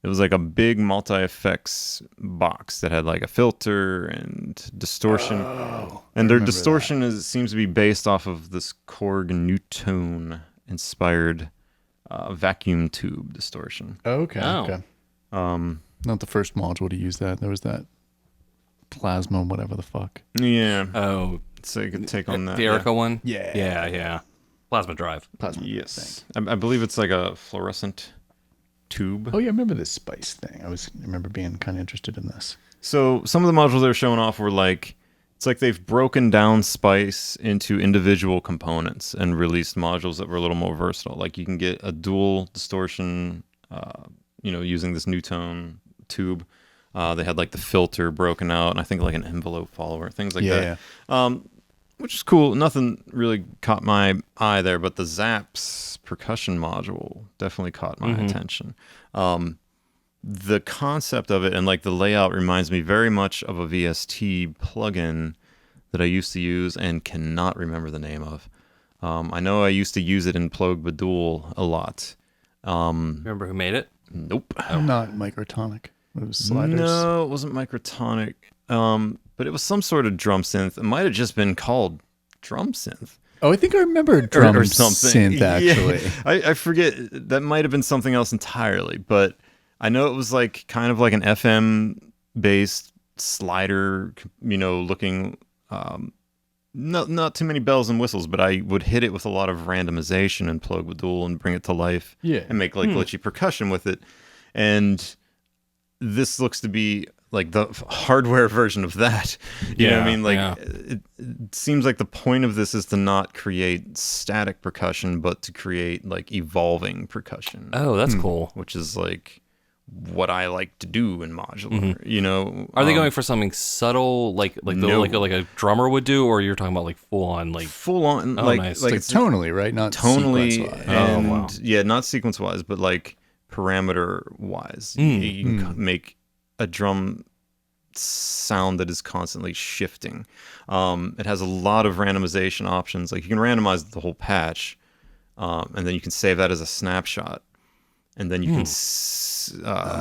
Speaker 1: It was like a big multi-effects box that had like a filter and distortion. And their distortion seems to be based off of this Korg Newtone inspired vacuum tube distortion.
Speaker 2: okay.
Speaker 3: Oh.
Speaker 2: Okay. Not the first module to use that. There was that plasma, whatever the fuck.
Speaker 1: Yeah.
Speaker 3: Oh,
Speaker 1: So you could take on that.
Speaker 3: the Erica one?
Speaker 2: Yeah.
Speaker 3: Yeah. Plasma drive.
Speaker 2: Plasma.
Speaker 1: Yes. I believe it's like a fluorescent tube.
Speaker 2: Oh yeah, I remember this spice thing. I remember being kind of interested in this.
Speaker 1: So some of the modules they were showing off were like, it's like they've broken down Spice into individual components and released modules that were a little more versatile. Like you can get a dual distortion, using this Newtone tube. They had like the filter broken out, and I think like an envelope follower, things like that. Which is cool. Nothing really caught my eye there, but the Zaps percussion module definitely caught my attention. the concept of it and like the layout reminds me very much of a VST plugin that I used to use and cannot remember the name of. I know I used to use it in Plug Badul a lot.
Speaker 3: Remember who made it?
Speaker 1: Nope.
Speaker 2: Not Microtonic. It was Sliders.
Speaker 1: No, it wasn't Microtonic. But it was some sort of drum synth. It might have just been called drum synth.
Speaker 2: Oh, I think I remember drum
Speaker 1: or something.
Speaker 2: synth, actually.
Speaker 1: Yeah. I forget. That might have been something else entirely. But I know it was like kind of like an FM-based slider, looking... not too many bells and whistles, but I would hit it with a lot of randomization and Plug Badul and bring it to life and make like glitchy percussion with it. And this looks to be like the hardware version of that. You know what I mean? Like it seems like the point of this is to not create static percussion, but to create like evolving percussion.
Speaker 3: Oh, that's cool.
Speaker 1: Which is like what I like to do in modular.
Speaker 3: Are they going for something subtle, like a drummer would do, or you're talking about like full on?
Speaker 1: Nice.
Speaker 2: Like it's tonally, right? Not
Speaker 1: tonally,
Speaker 2: sequence-wise.
Speaker 1: And not sequence wise, but like parameter wise. You can make a drum sound that is constantly shifting. It has a lot of randomization options. Like you can randomize the whole patch, and then you can save that as a snapshot. And then you can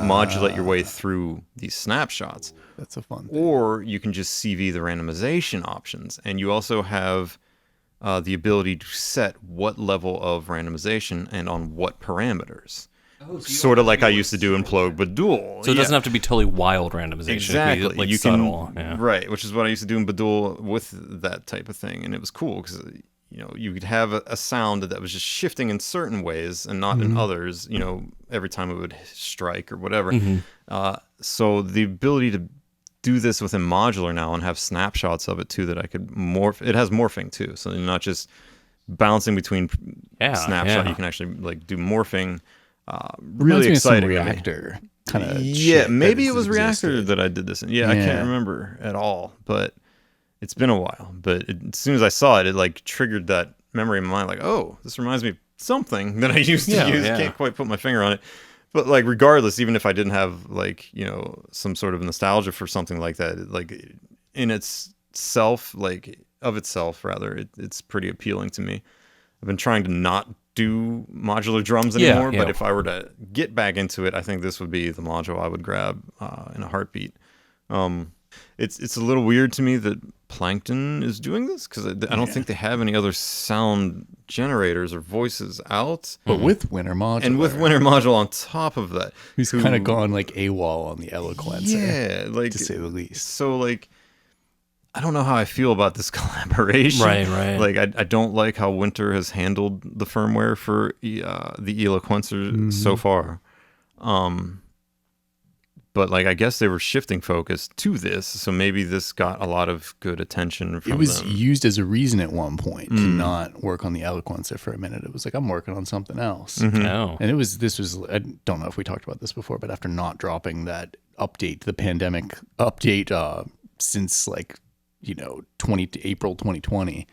Speaker 1: modulate your way through these snapshots.
Speaker 2: That's a fun thing.
Speaker 1: Or you can just CV the randomization options. And you also have the ability to set what level of randomization and on what parameters. Sort of like I used to do in Plug Badul.
Speaker 3: So it doesn't have to be totally wild randomization.
Speaker 1: Exactly.
Speaker 3: It can be, like,
Speaker 1: you
Speaker 3: subtle.
Speaker 1: Right, which is what I used to do in Badul with that type of thing. And it was cool because... you could have a sound that was just shifting in certain ways and not in others, every time it would strike or whatever. So the ability to do this within modular now and have snapshots of it too that I could morph. It has morphing too. So you're not just bouncing between snapshot. You can actually like do morphing. Really exciting.
Speaker 2: Reactor kind of.
Speaker 1: Yeah, maybe it was Reactor that I did this in. I can't remember at all, but... It's been a while, but as soon as I saw it, it like triggered that memory in my mind. Like, oh, this reminds me of something that I used to use. Can't quite put my finger on it, but like, regardless, even if I didn't have like some sort of nostalgia for something like that, like in itself, like of itself rather, it's pretty appealing to me. I've been trying to not do modular drums anymore, but if I were to get back into it, I think this would be the module I would grab in a heartbeat. It's a little weird to me that Plankton is doing this because I don't think they have any other sound generators or voices out.
Speaker 2: But with Winter Module.
Speaker 1: And with Winter Module on top of that.
Speaker 2: Who's kind of gone like AWOL on the Eloquencer.
Speaker 1: Yeah, like
Speaker 2: to say the least.
Speaker 1: So like, I don't know how I feel about this collaboration.
Speaker 3: Right.
Speaker 1: Like I don't like how Winter has handled the firmware for the Eloquencer so far. But like I guess they were shifting focus to this, so maybe this got a lot of good attention from them.
Speaker 2: It was used as a reason at one point to not work on the Eloquencer for a minute. It was like, I'm working on something else.
Speaker 3: Oh.
Speaker 2: And this was I don't know if we talked about this before, but after not dropping that update, the pandemic update since like April 2020,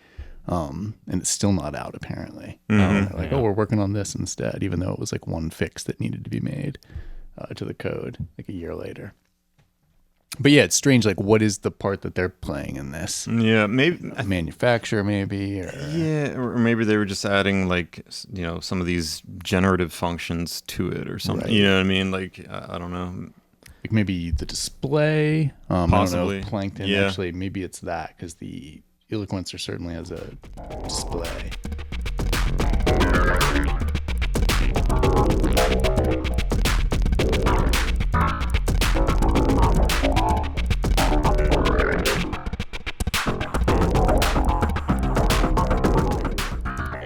Speaker 2: and it's still not out apparently. We're working on this instead, even though it was like one fix that needed to be made to the code like a year later. But yeah, it's strange. Like, what is the part that they're playing in this?
Speaker 1: Yeah, maybe
Speaker 2: manufacturer, maybe,
Speaker 1: or maybe they were just adding like some of these generative functions to it or something. Right. You know what I mean? Like I don't know.
Speaker 2: Like maybe the display.
Speaker 1: Possibly.
Speaker 2: I don't know, Plankton.
Speaker 1: Yeah.
Speaker 2: Actually, maybe it's that because the Eloquencer certainly has a display.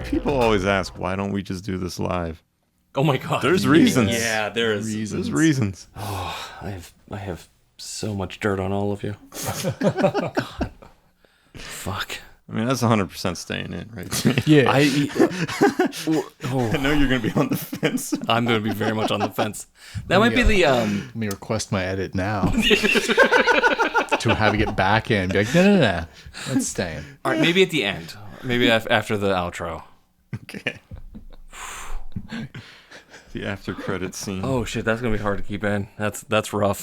Speaker 1: People always ask, why don't we just do this live?
Speaker 3: Oh my God.
Speaker 1: There's reasons.
Speaker 3: Yeah, there's
Speaker 1: reasons.
Speaker 3: Oh, I have so much dirt on all of you. God. Fuck.
Speaker 1: I mean, that's 100% staying in, right?
Speaker 2: Yeah.
Speaker 1: I know you're going to be on the fence.
Speaker 3: I'm going to be very much on the fence. That might be the...
Speaker 2: Let me request my edit now. To have it back in. Be like, no. That's staying.
Speaker 3: All right, maybe at the end. Maybe after the outro.
Speaker 1: Okay. The after credit scene.
Speaker 3: Oh shit, that's gonna be hard to keep in. That's rough.